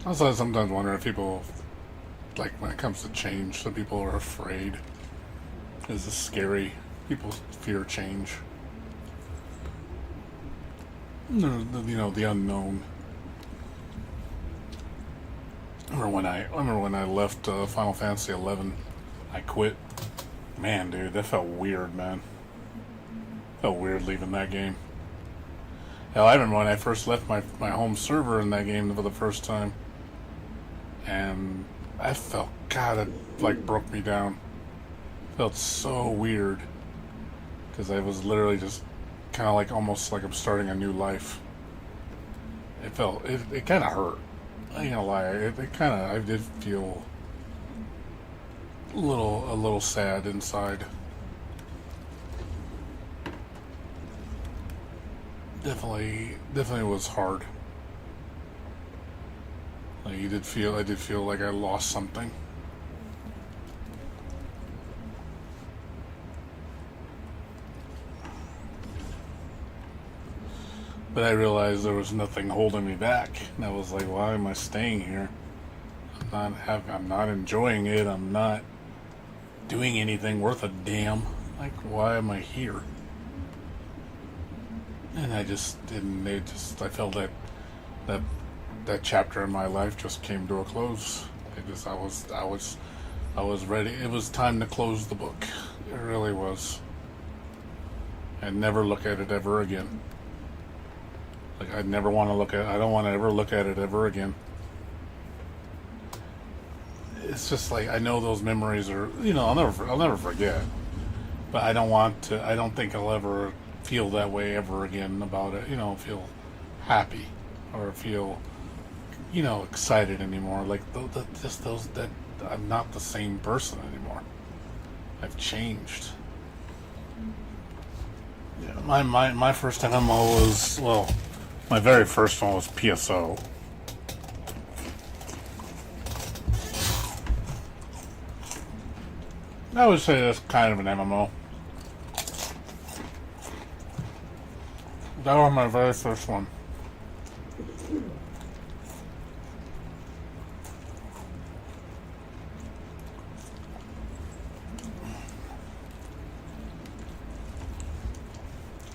Also, I sometimes wonder if people, like, when it comes to change, some people are afraid. Is this scary? People fear change. The unknown. I remember when I left Final Fantasy 11, I quit. Man, dude, that felt weird, man. Felt weird leaving that game. Hell, I remember when I first left my home server in that game for the first time, and I felt, God, it like broke me down. Felt so weird because I was literally just kind of like almost like I'm starting a new life. It kind of hurt. I ain't gonna lie. I did feel a little sad inside. Definitely was hard. Like I did feel like I lost something. But I realized there was nothing holding me back, and I was like, "Why am I staying here? I'm not enjoying it. I'm not doing anything worth a damn. Like, why am I here?" And I just didn't. I felt that chapter in my life just came to a close. I was ready. It was time to close the book. It really was. And never look at it ever again. Like I don't want to ever look at it ever again. It's just like I know those memories are, I'll never forget. But I don't think I'll ever feel that way ever again about it. Feel happy or feel, excited anymore. Like that I'm not the same person anymore. I've changed. Yeah, my first MMO was, my very first one was PSO. I would say that's kind of an MMO. That was my very first one.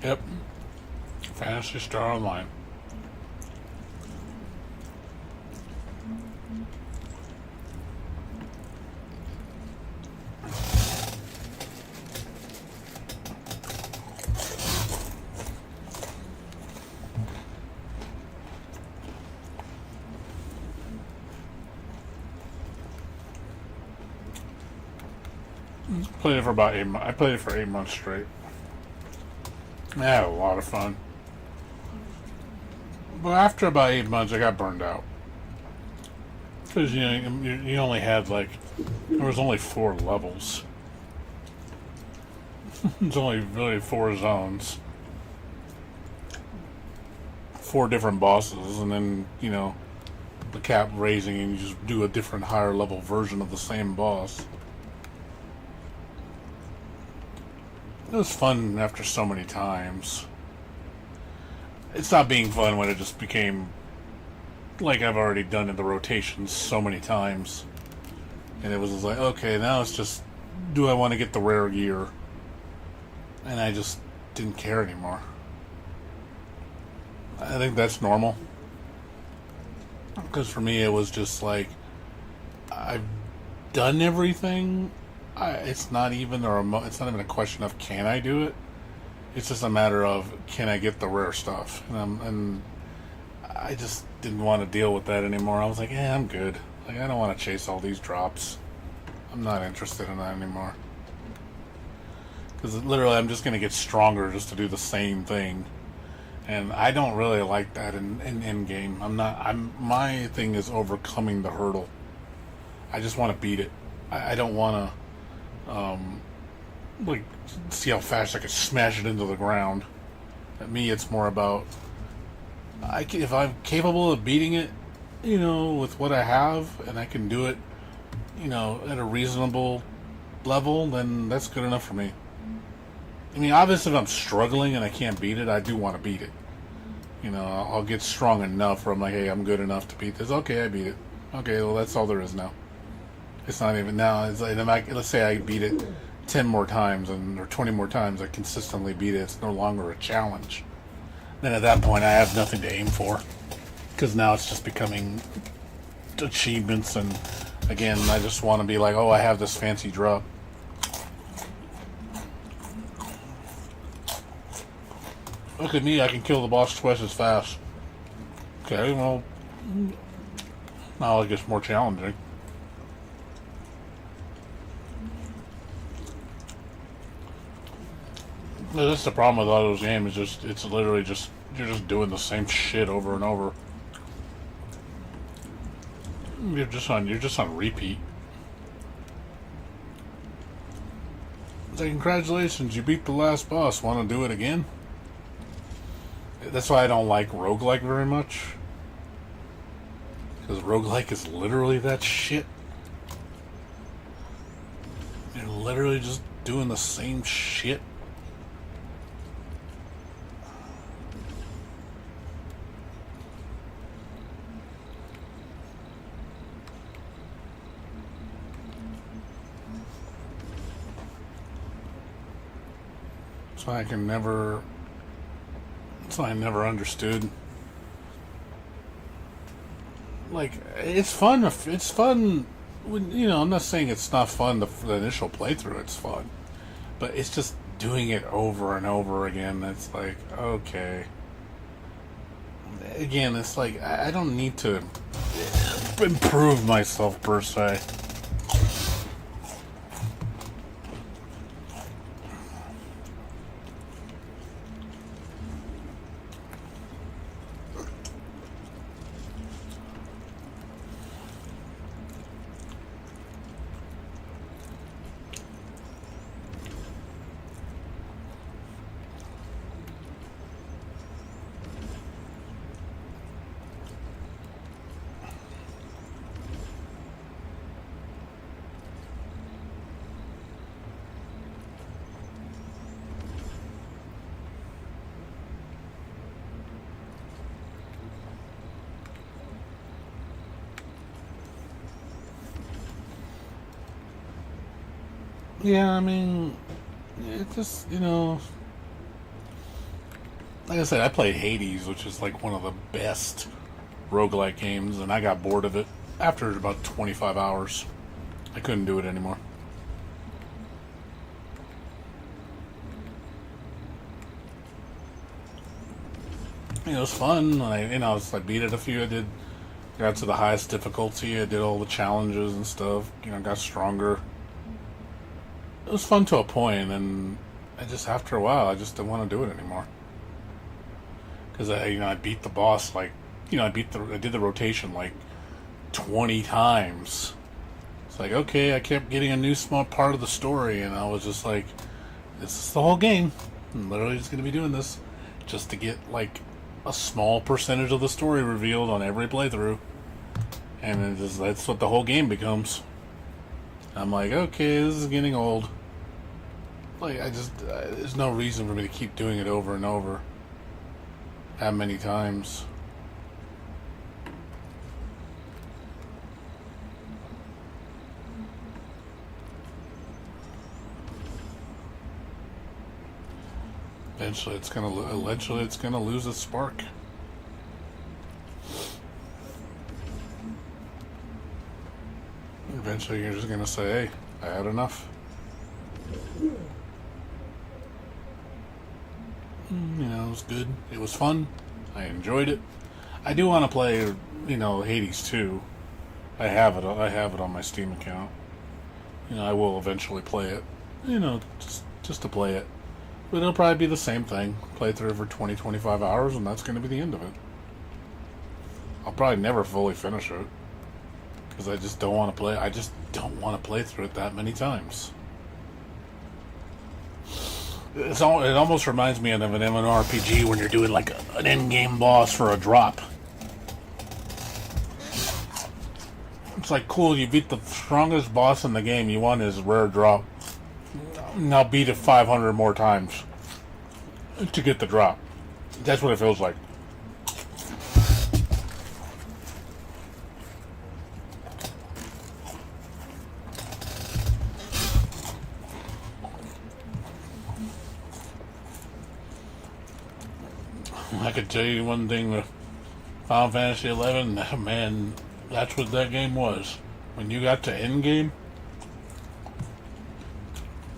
Yep. Phantasy Star Online. Played it for about 8 months. I played it for 8 months straight. I had a lot of fun. But after about 8 months, I got burned out. Because, you only had, there was only 4 levels. There's only really 4 zones. 4 different bosses, and then, the cap raising, and you just do a different higher level version of the same boss. It was fun after so many times. It stopped being fun when it just became like I've already done in the rotations so many times. And it was just like, okay, now it's just, do I want to get the rare gear? And I just didn't care anymore. I think that's normal. Because for me, it was just like, I've done everything. It's not even a question of can I do it. It's just a matter of can I get the rare stuff, and I just didn't want to deal with that anymore. I was like, I'm good. Like I don't want to chase all these drops. I'm not interested in that anymore. Because literally, I'm just gonna get stronger just to do the same thing, and I don't really like that in end game. My thing is overcoming the hurdle. I just want to beat it. I don't want to. See how fast I can smash it into the ground. At me, it's more about if I'm capable of beating it, with what I have, and I can do it, at a reasonable level, then that's good enough for me. I mean, obviously, if I'm struggling and I can't beat it, I do want to beat it. You know, I'll get strong enough where I'm like, hey, I'm good enough to beat this. Okay, I beat it. Okay, well, that's all there is now. It's not even now. It's like, let's say I beat it 10 more times or 20 more times. I consistently beat it. It's no longer a challenge. Then at that point, I have nothing to aim for. Because now it's just becoming achievements. And again, I just want to be like, oh, I have this fancy drop. Look at me, I can kill the boss twice as fast. Okay, well, now it gets more challenging. That's the problem with all those games. It's literally just you're just doing the same shit over and over. You're just on repeat. It's like, congratulations, you beat the last boss. Want to do it again? That's why I don't like roguelike very much. Because roguelike is literally that shit. You're literally just doing the same shit. That's why I never understood. Like, it's fun. It's fun. When, you know, I'm not saying it's not fun. The initial playthrough, it's fun, but it's just doing it over and over again. It's like, okay. Again, it's like I don't need to improve myself per se. Yeah, I mean, it just, you know, like I said, I played Hades, which is like one of the best roguelike games, and I got bored of it after about 25 hours. I couldn't do it anymore. You know, it was fun. I beat it a few. Got to the highest difficulty. I did all the challenges and stuff. You know, got stronger. It was fun to a point, and after a while, I just didn't want to do it anymore. Because I beat the boss I did the rotation like 20 times. It's like, okay, I kept getting a new small part of the story, and I was just like, this is the whole game. I'm literally just going to be doing this just to get like a small percentage of the story revealed on every playthrough, and that's what the whole game becomes. I'm like, okay, this is getting old. Like, there's no reason for me to keep doing it over and over that many times. Eventually it's gonna lose its spark. Eventually you're just gonna say, hey, I had enough. You know, it was good. It was fun. I enjoyed it. I do want to play, Hades 2. I have it on my Steam account. I will eventually play it. Just to play it. But it'll probably be the same thing. Play through it for 20, 25 hours, and that's going to be the end of it. I'll probably never fully finish it. Because I just don't want to play through it that many times. It almost reminds me of an MMORPG when you're doing like an end-game boss for a drop. It's like, cool, you beat the strongest boss in the game, you won his rare drop. Now beat it 500 more times to get the drop. That's what it feels like. I could tell you one thing with Final Fantasy 11, man, that's what that game was. When you got to endgame,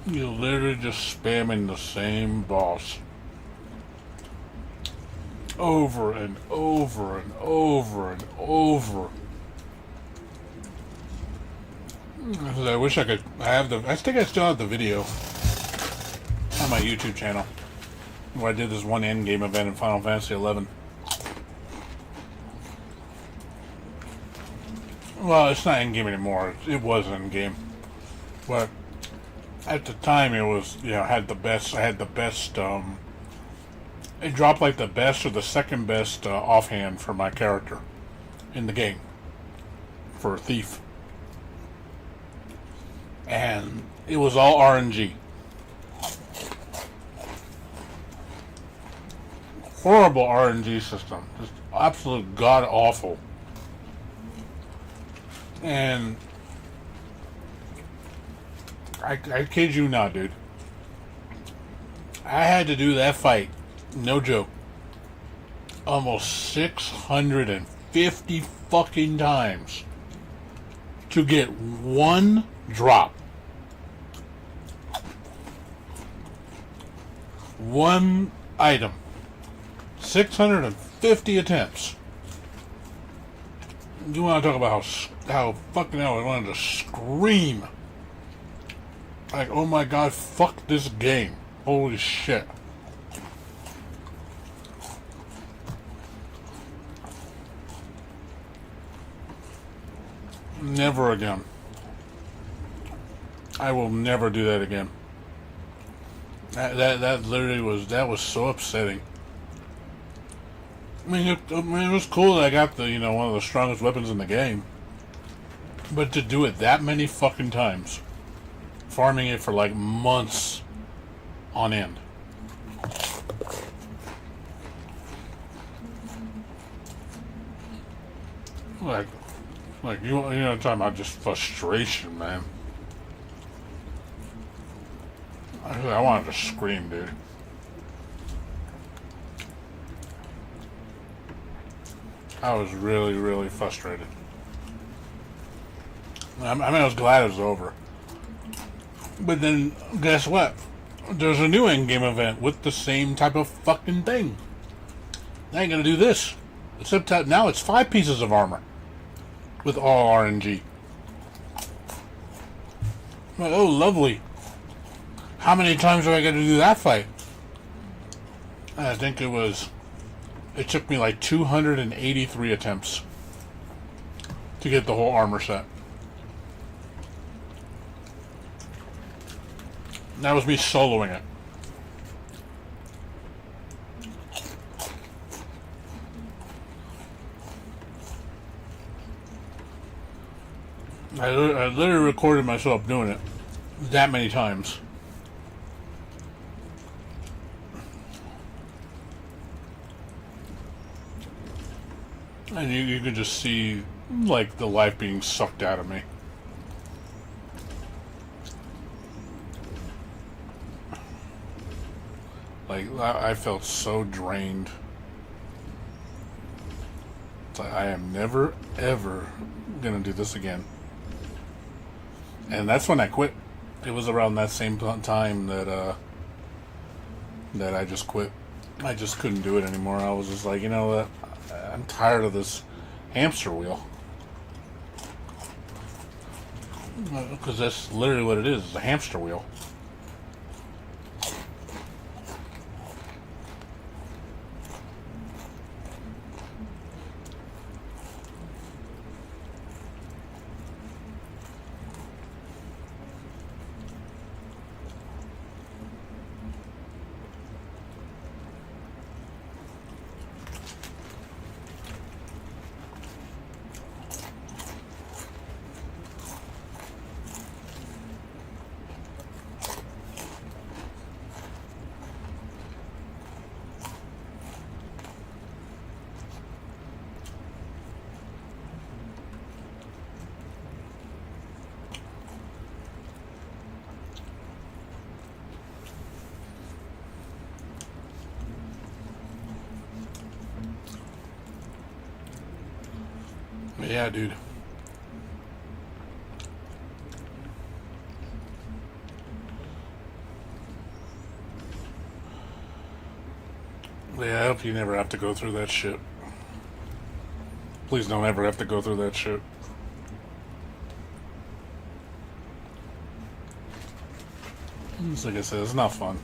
you're literally just spamming the same boss. Over and over and over and over. I wish I could. I think I still have the video on my YouTube channel where I did this one endgame event in Final Fantasy 11. Well, it's not endgame anymore. It was endgame, but at the time it was, had the best. I had the best. It dropped like the best or the second best offhand for my character in the game for a thief. And it was all RNG. Horrible RNG system. Just absolute god awful. And I kid you not, dude. I had to do that fight, no joke, almost 650 fucking times to get one drop. One item. 650 attempts. You want to talk about how fucking hell I wanted to scream. Like, oh my god, fuck this game. Holy shit. Never again. I will never do that again. That literally was so upsetting. I mean, it was cool that I got the, one of the strongest weapons in the game. But to do it that many fucking times, farming it for like months on end. Like talking about just frustration, man. I wanted to scream, dude. I was really, really frustrated. I mean, I was glad it was over. But then, guess what? There's a new endgame event with the same type of fucking thing. I ain't gonna do this. Except that now it's 5 pieces of armor. With all RNG. Well, oh, lovely. How many times do I got to do that fight? I think it took me like 283 attempts to get the whole armor set. That was me soloing it. I literally recorded myself doing it that many times. And you could just see, like, the life being sucked out of me. Like, I felt so drained. It's like, I am never, ever gonna do this again. And that's when I quit. It was around that same time that I just quit. I just couldn't do it anymore. I was just like, you know what? I'm tired of this hamster wheel. Because that's literally what it is. It's a hamster wheel. Yeah, dude. Yeah, I hope you never have to go through that shit. Please don't ever have to go through that shit. Just like I said, it's not fun.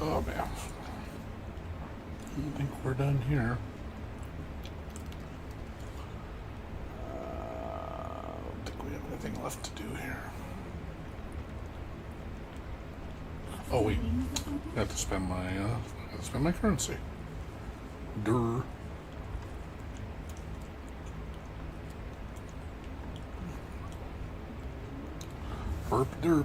Oh man, I think we're done here. I don't think we have anything left to do here. Oh wait, I have to spend my currency. Durr. Burp derp.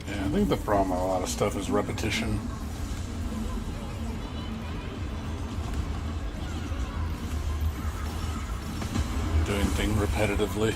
I think the problem with a lot of stuff is repetition. Doing things repetitively.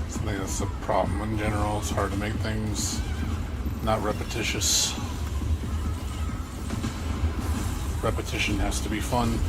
I think that's the problem in general. It's hard to make things not repetitious. Repetition has to be fun.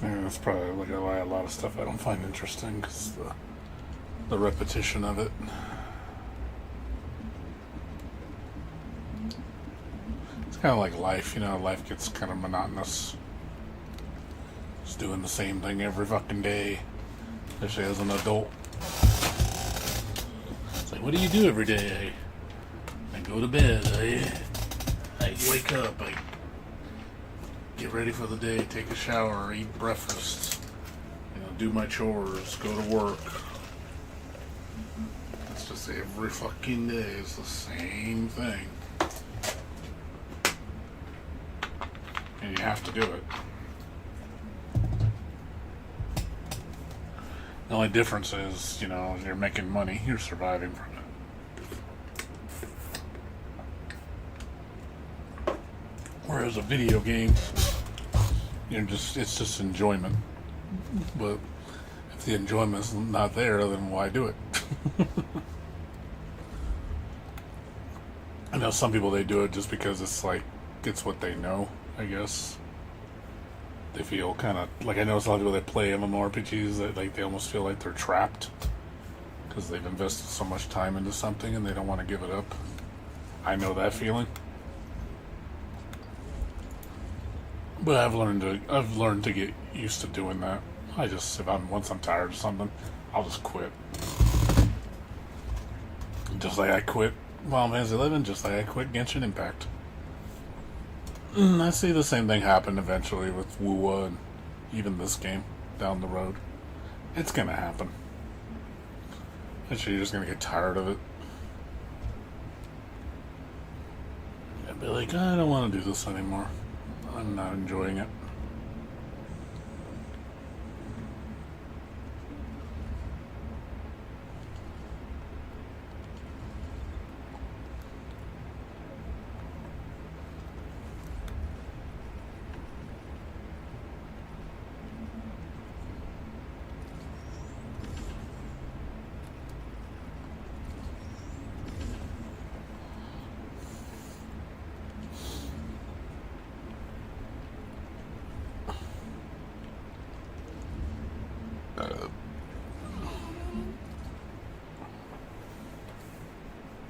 Yeah, that's probably why a lot of stuff I don't find interesting, because the repetition of it. It's kind of like life, you know, life gets kind of monotonous. Just doing the same thing every fucking day, especially as an adult. Like, what do you do every day? I go to bed. I wake up. I get ready for the day. Take a shower. Eat breakfast. Do my chores. Go to work. It's just every fucking day. It's the same thing. And you have to do it. The only difference is, you're making money. You're surviving from it. Whereas a video game, it's just enjoyment. But if the enjoyment's not there, then why do it? I know some people, they do it just because it's what they know, I guess. They feel kind of like, I know some people that play MMORPGs that they almost feel like they're trapped because they've invested so much time into something and they don't want to give it up. I know that feeling, but I've learned to get used to doing that. Once I'm tired of something, I'll just quit. Just like I quit Final Fantasy 11, just like I quit Genshin Impact. I see the same thing happen eventually with WoWa and even this game down the road. It's gonna happen. Eventually you're just gonna get tired of it. And be like, I don't want to do this anymore. I'm not enjoying it.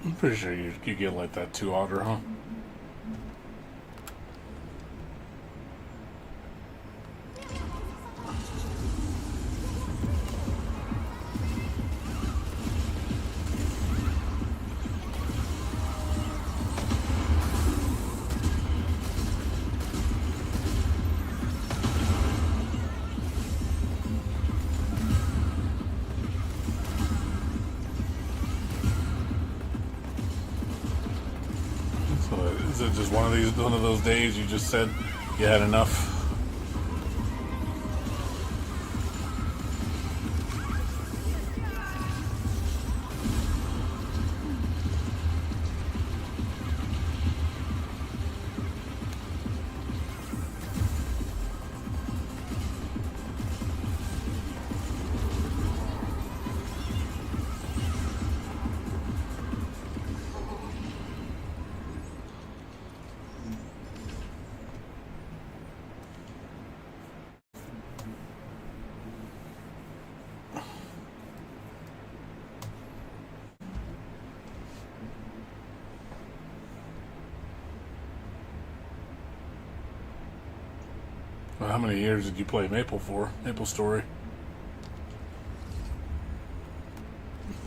I'm pretty sure you get like that 2 otter, huh? Is it just one of those days you just said you had enough? Well, how many years did you play Maple Story?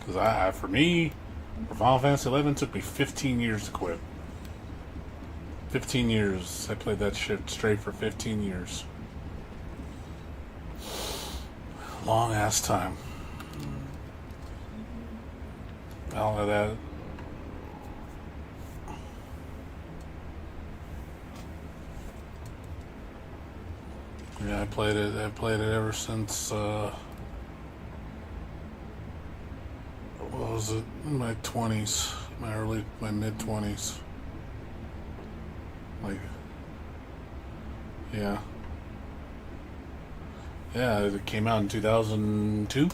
Because for Final Fantasy 11, took me 15 years to quit. 15 years. I played that shit straight for 15 years. Long ass time. All of that. Yeah, I played it ever since, what was it, in my 20s, my mid-20s. Yeah. Yeah, it came out in 2002.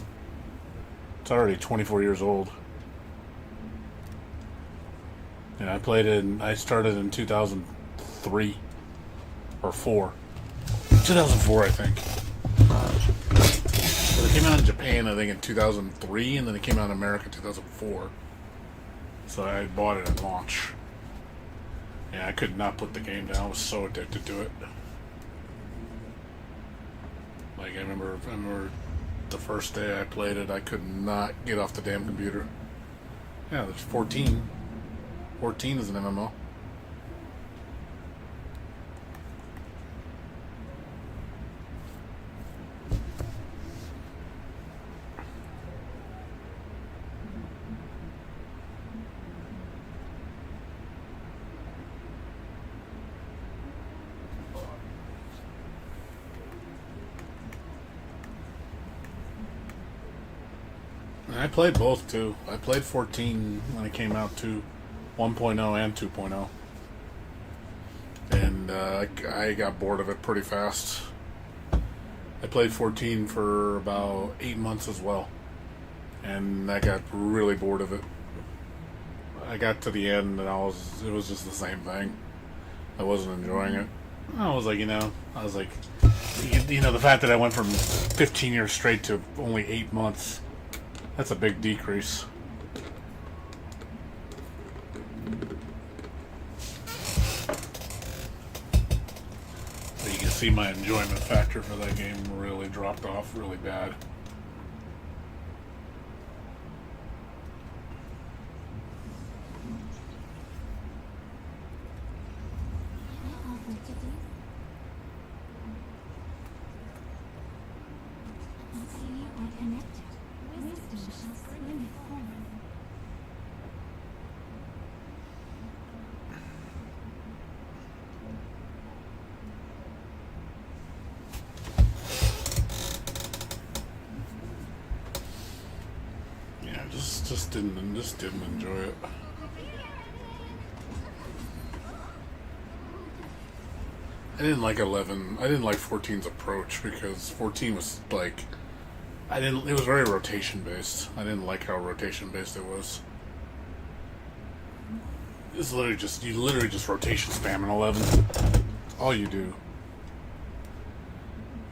It's already 24 years old. Yeah, I started in 2003 or 4. 2004, I think. But it came out in Japan, I think, in 2003, and then it came out in America in 2004. So I bought it at launch. Yeah, I could not put the game down. I was so addicted to it. I remember the first day I played it, I could not get off the damn computer. Yeah, there's 14. 14 is an MMO. I played both too. I played 14 when it came out too, 1.0 and 2.0, and I got bored of it pretty fast. I played 14 for about 8 months as well, and I got really bored of it. I got to the end and it was just the same thing. I wasn't enjoying it. I was like, the fact that I went from 15 years straight to only 8 months. That's a big decrease. But you can see my enjoyment factor for that game really dropped off really bad. Just didn't enjoy it. I didn't like 11. I didn't like 14's approach because 14 was like it was very rotation based. I didn't like how rotation based it was. It's literally just rotation spam in 11. All you do.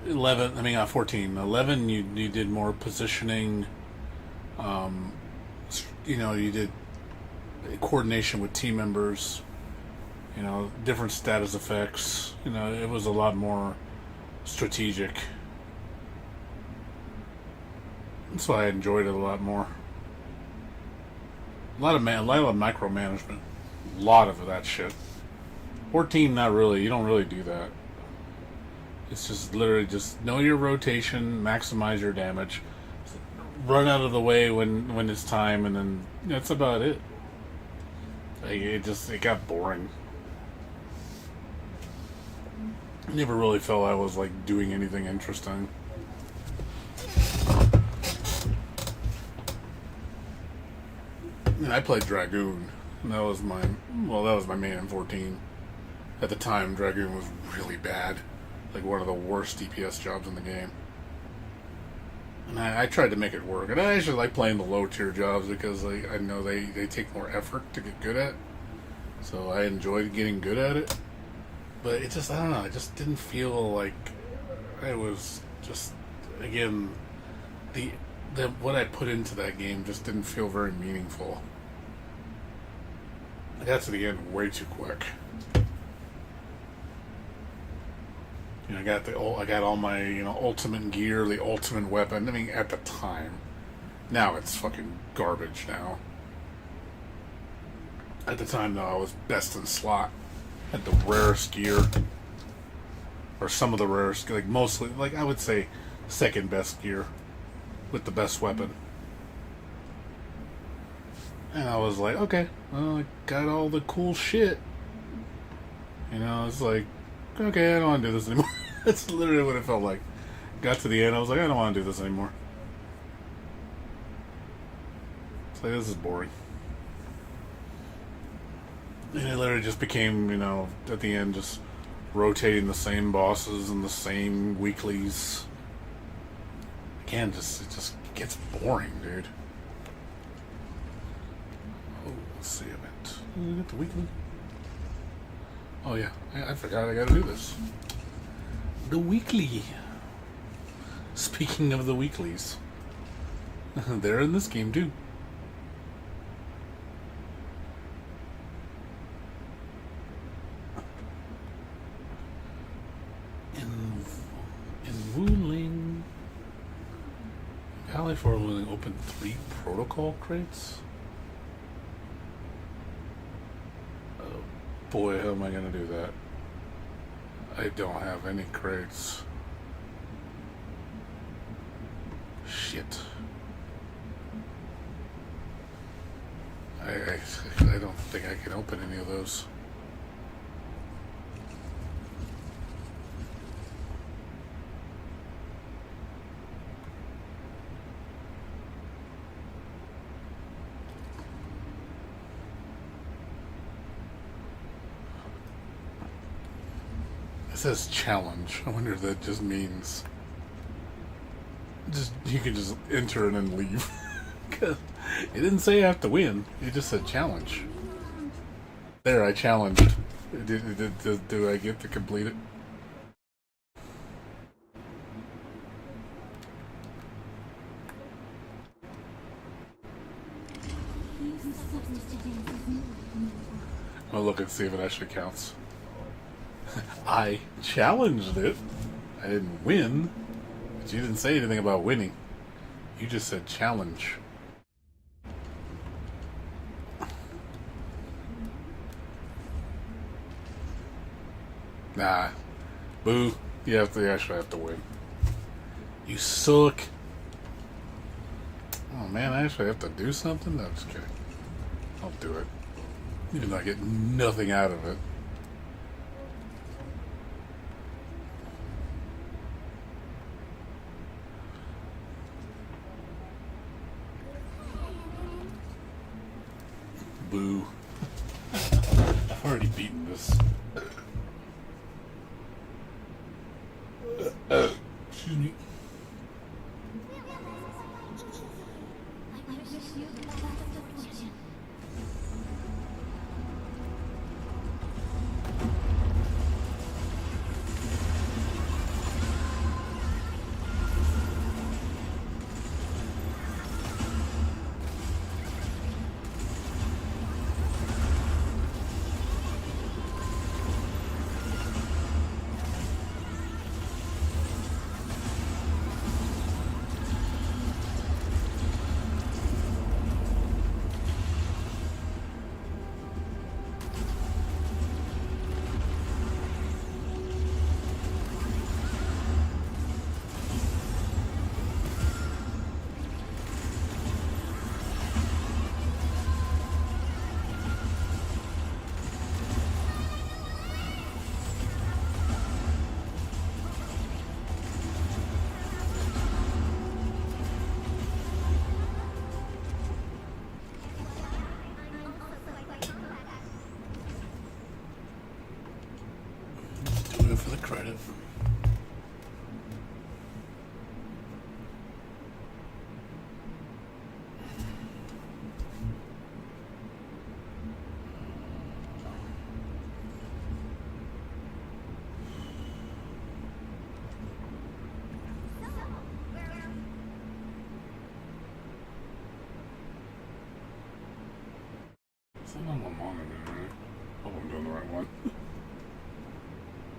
14. 11 you did more positioning. You did coordination with team members, different status effects. It was a lot more strategic. That's why I enjoyed it a lot more. A lot of micromanagement. A lot of that shit. 14, not really. You don't really do that. It's just literally just know your rotation, maximize your damage, run out of the way when it's time, and then that's about it. It got boring. I never really felt I was like doing anything interesting. And I played Dragoon. And that was my main M14. At the time, Dragoon was really bad. Like one of the worst DPS jobs in the game. And I tried to make it work. And I actually like playing the low tier jobs because I know they take more effort to get good at. So I enjoyed getting good at it. But it just, I don't know, it just didn't feel like I was just, again, the what I put into that game just didn't feel very meaningful. I got to the end way too quick. I got all my ultimate gear, the ultimate weapon. I mean, at the time, now it's fucking garbage. Now, at the time though, I was best in slot. Had the rarest gear, or some of the rarest, like mostly, like I would say, second best gear, with the best weapon. And I was like, okay, well, I got all the cool shit. It's like, okay, I don't want to do this anymore. That's literally what it felt like. Got to the end, I was like, I don't want to do this anymore. It's like, this is boring. And it literally just became, at the end, just rotating the same bosses and the same weeklies. Again, it just gets boring, dude. Oh, let's see, I got the weekly. Oh yeah, I forgot I gotta do this. The weekly. Speaking of the weeklies, they're in this game too. In Wuthering, Valley for Wuthering opened 3 protocol crates. Boy, how am I gonna do that? I don't have any crates. Shit. I don't think I can open any of those. It says challenge. I wonder if that just means you can just enter and then leave. It didn't say I have to win. It just said challenge. There, I challenged. Do I get to complete it? I'll look and see if it actually counts. I challenged it. I didn't win. But you didn't say anything about winning. You just said challenge. Nah. Boo. You actually have to win. You suck. Oh man, I actually have to do something? No, just kidding. I'll do it. Even though I get nothing out of it. Boo. I've already beaten this. Excuse me. For the credit. Something on my monitor, right? Hope I'm doing the right one.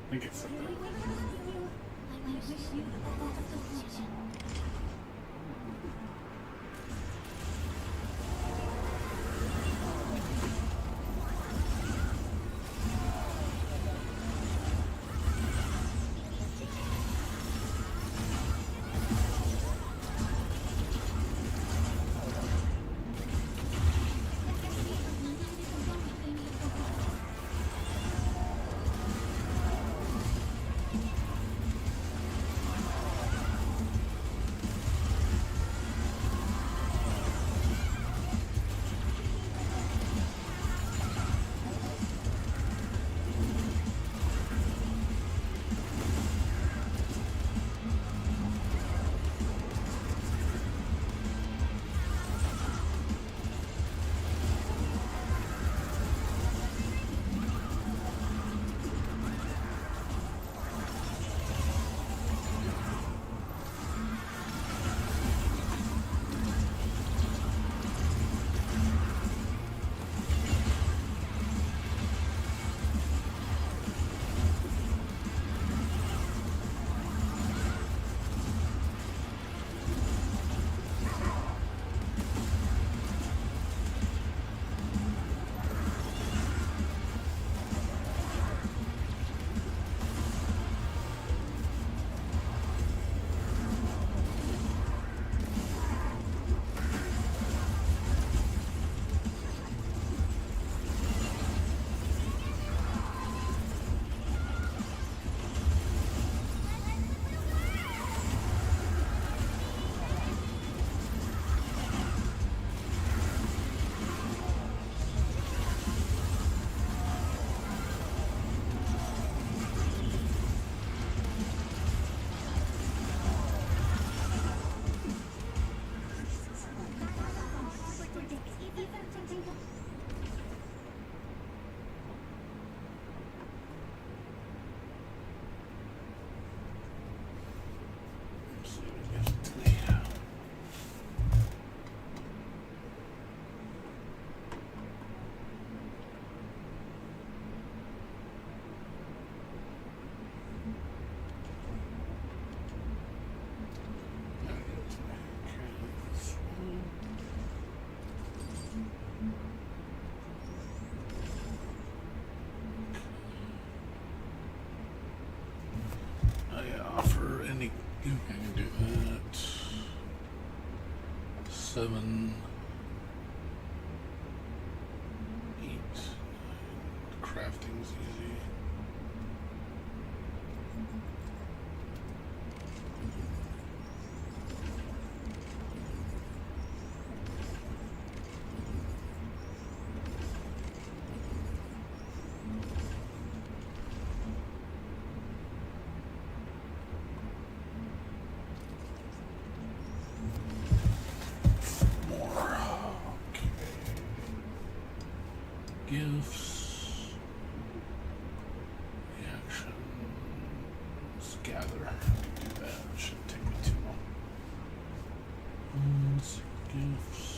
I think it's something. For any, I can do that. 7, 8, 9. Crafting's easy. Gifts, reactions, gather. I can do that. It shouldn't take me too long. Gifts.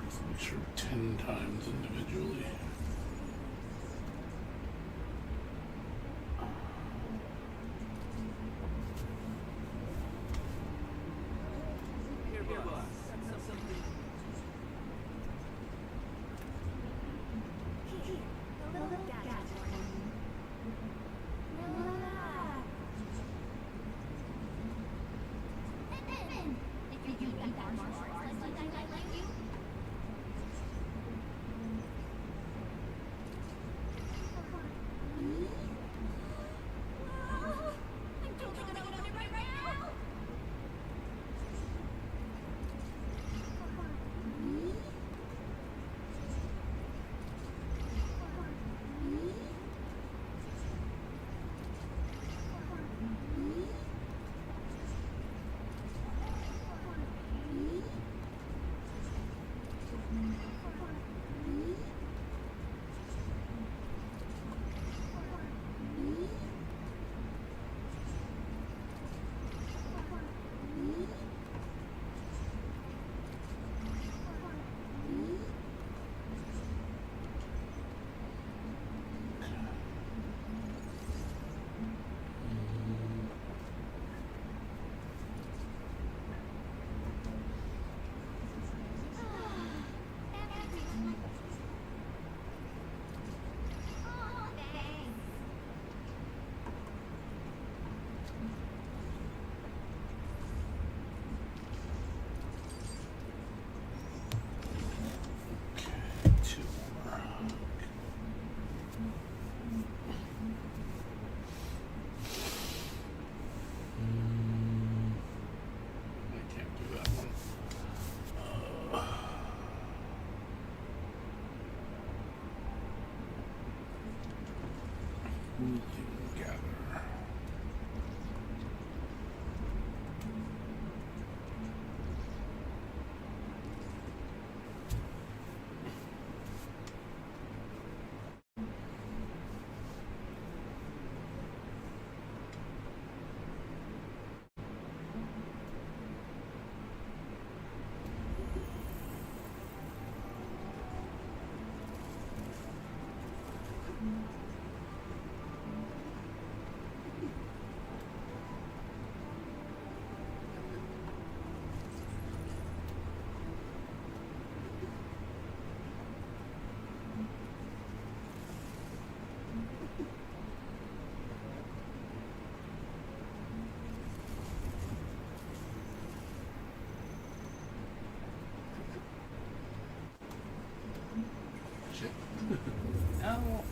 Let's make sure 10 times individually. Gather. Shit. No.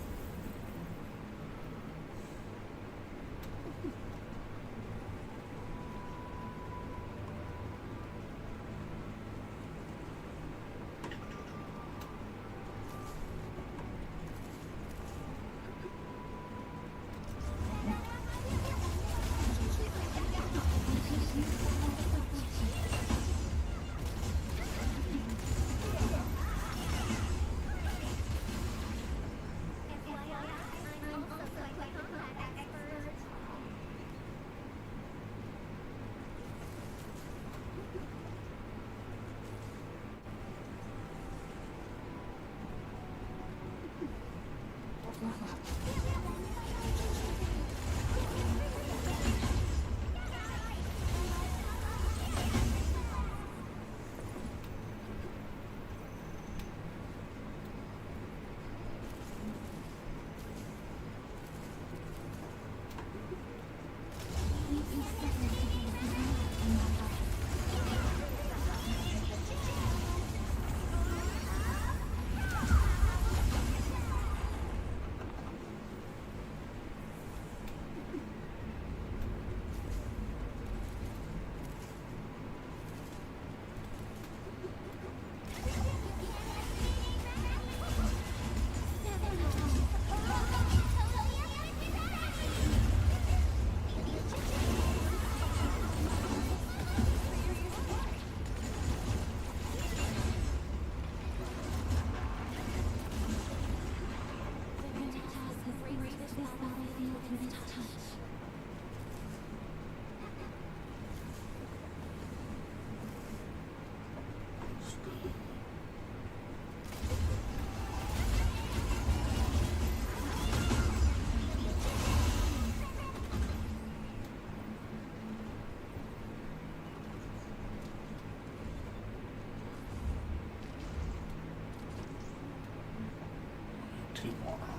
Two more. Okay.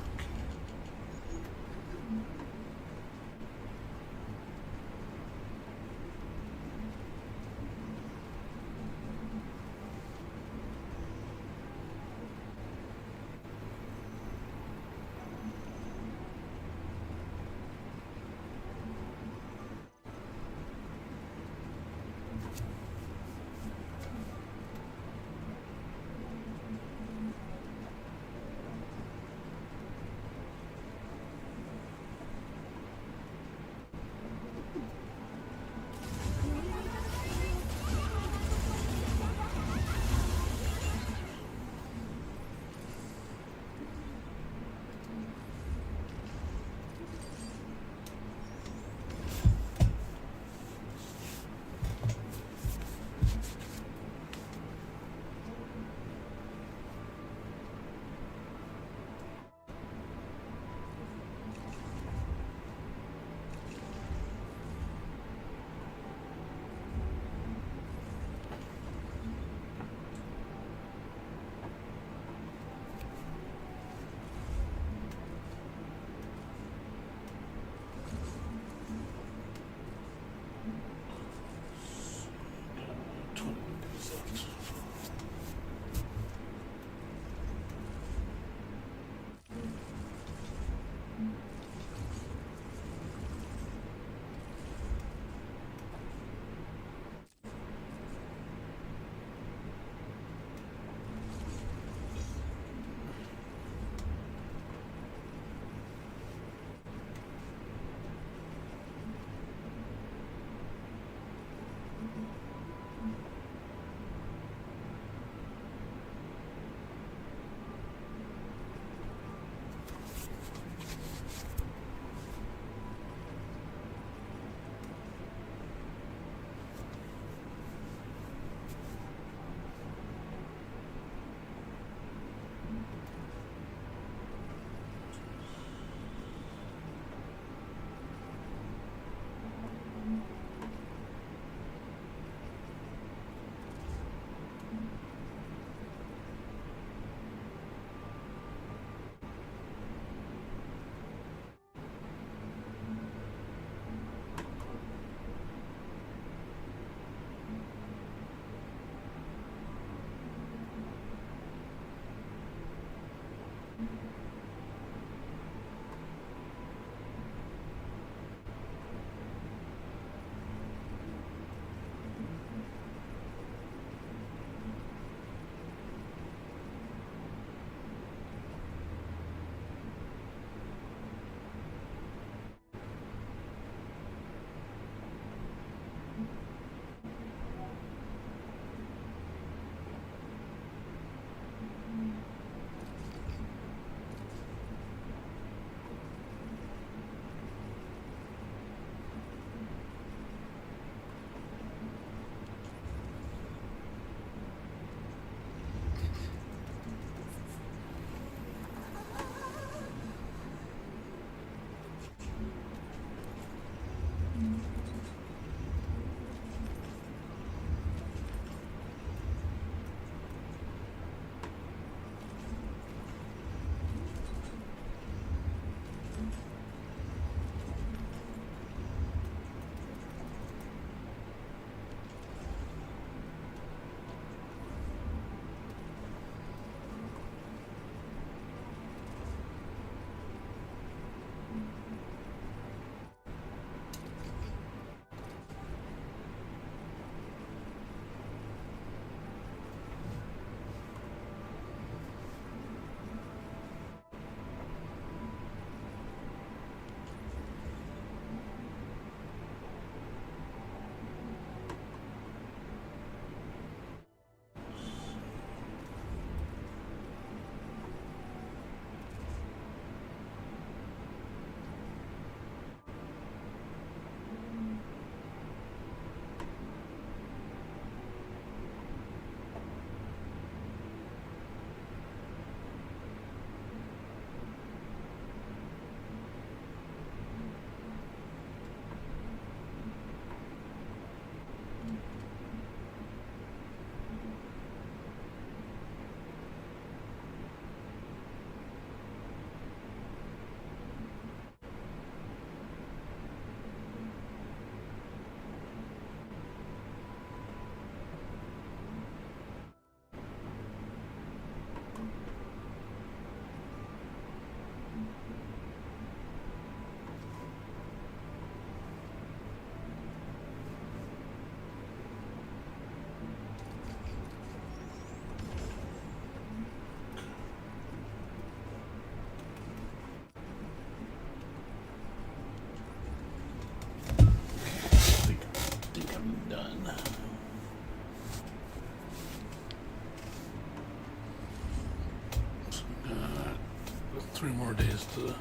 3 more days to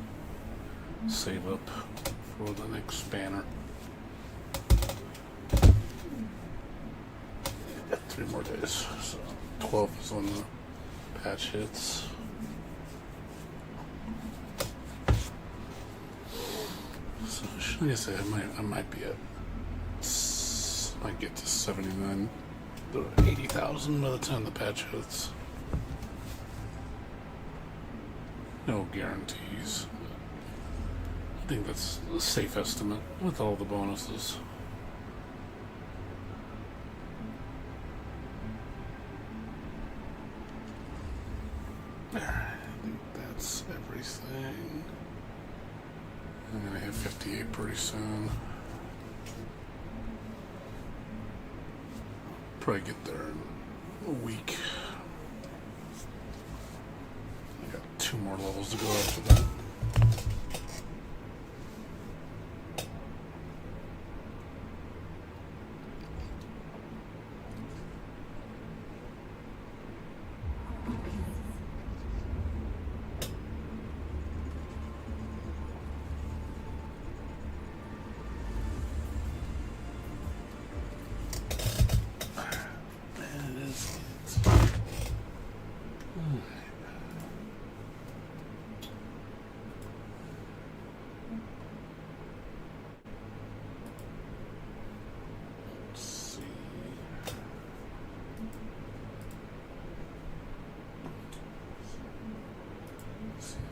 save up for the next banner. Got 3 more days. So 12 is when the patch hits. So like I say, I might be at, might get to 79 to 80,000 by the time the patch hits. No guarantees. I think that's a safe estimate with all the bonuses. Alright, I think that's everything. I'm gonna hit 58 pretty soon. Probably get there in a week. I got 2 more levels to go after that.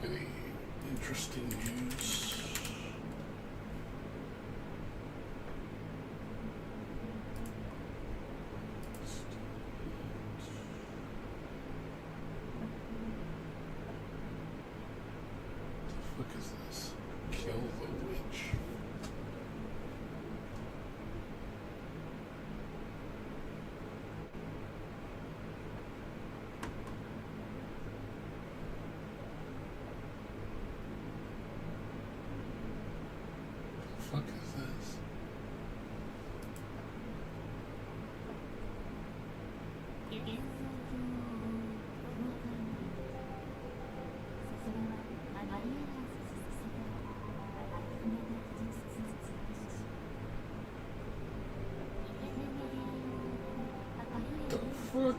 Any interesting news? What the fuck is this? Kill the witch. Fuck is this? The fuck?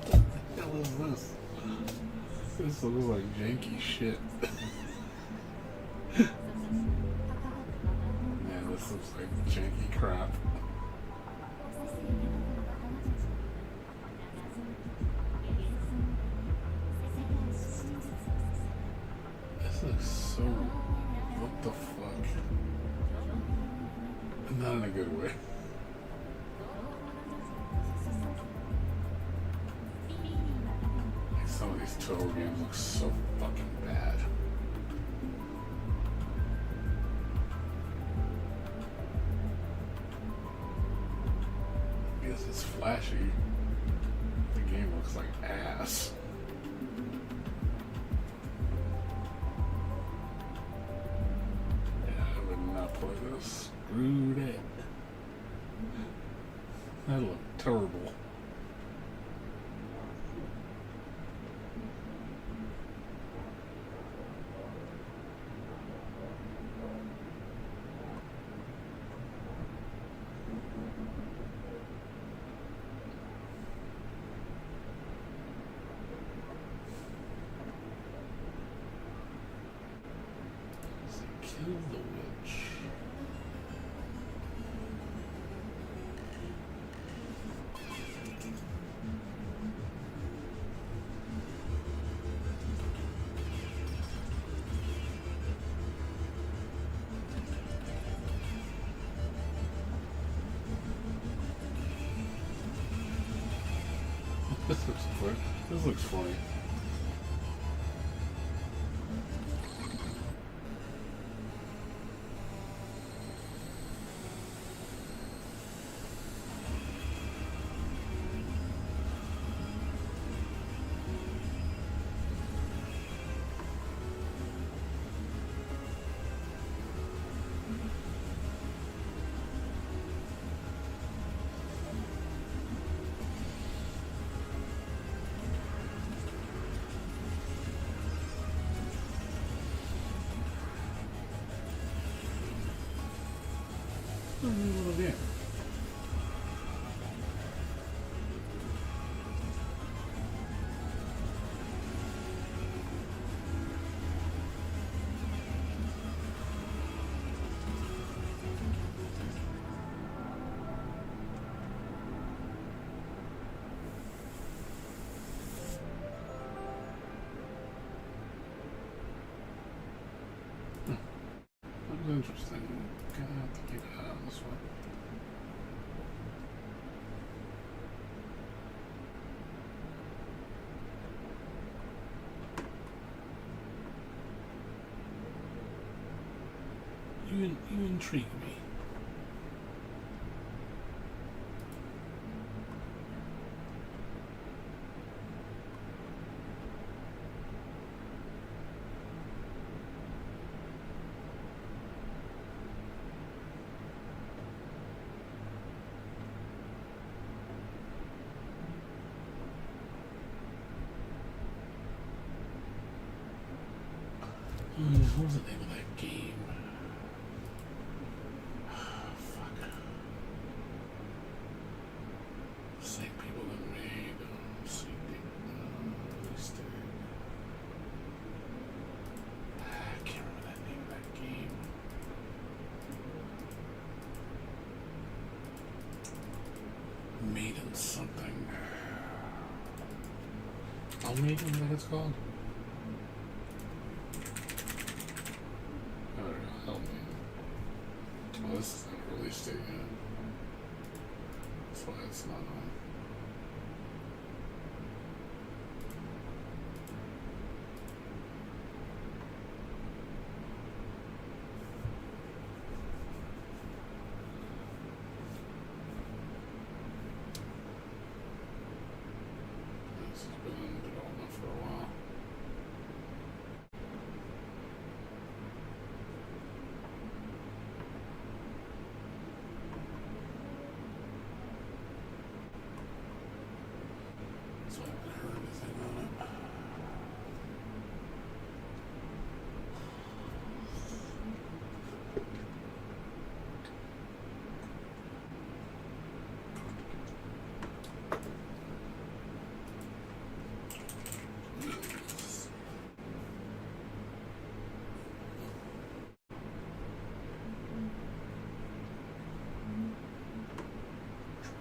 What the hell is this? This looks like janky shit. Man, this looks like janky crap. This looks so... What the fuck? Not in a good way. Like some of these Toho games look so fucking bad. I guess it's flashy. The game looks like ass. Yeah, I would not play this. Screw that. That looked terrible. Kill the witch. This looks funny. This looks funny. Interesting. Gonna have to keep an eye on this one. You intrigue me. What was the name of that game? Fuck. Same people that made CD. I can't remember that name of that game. Maiden something. Oh, Maiden, what it's called? This isn't released it yet. That's why it's not on. This has been in development for a while. So I haven't heard anything on it.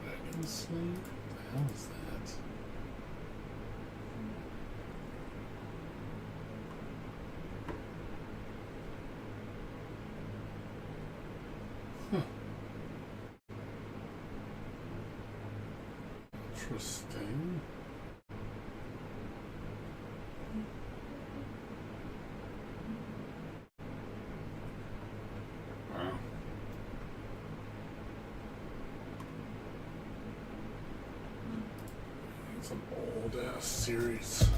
Dragon Slayer? What the hell is that? Huh. Interesting. Wow. It's an old ass series.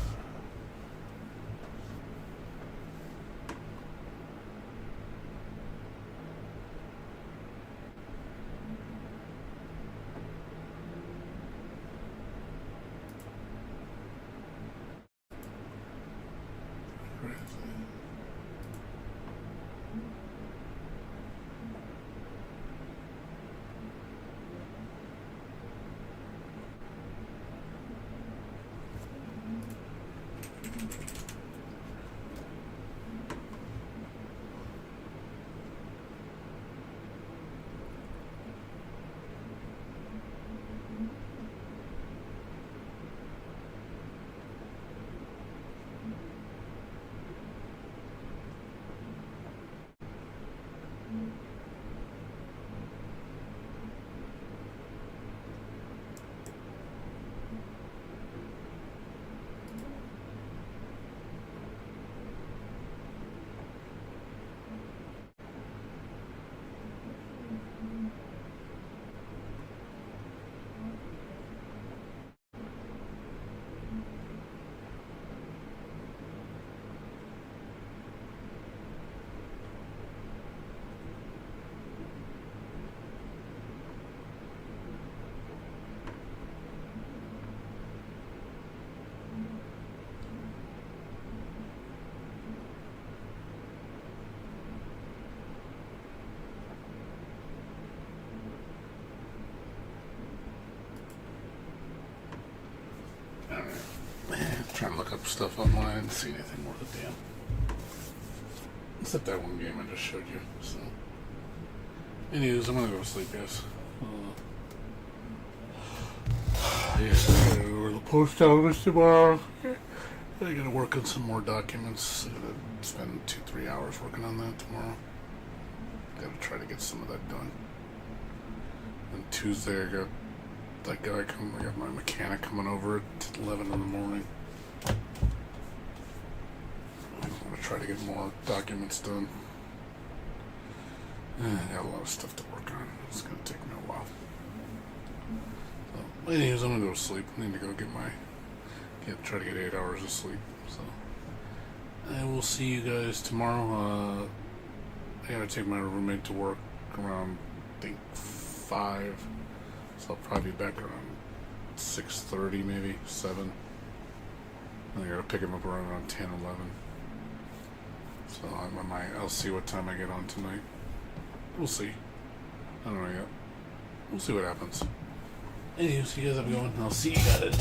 Trying to look up stuff online. I didn't see anything worth a damn. Except that one game I just showed you. So, anyways, I'm gonna go to sleep, guys. Yes, I gotta go to the post office tomorrow. I gotta work on some more documents. I gotta spend 2-3 hours working on that tomorrow. Gotta try to get some of that done. And Tuesday I got that guy coming. I got my mechanic coming over at 11 in the morning. I'm gonna try to get more documents done. I got a lot of stuff to work on. It's gonna take me a while. So, anyways, I'm gonna go to sleep. I need to go try to get 8 hours of sleep. So, I will see you guys tomorrow. I gotta take my roommate to work around, I think, 5. So I'll probably be back around 6:30, maybe 7. And I gotta pick him up around 10, 11. So I'll see what time I get on tonight. We'll see. I don't know yet. We'll see what happens. Anyways, you guys have a good one. I'll see you guys later.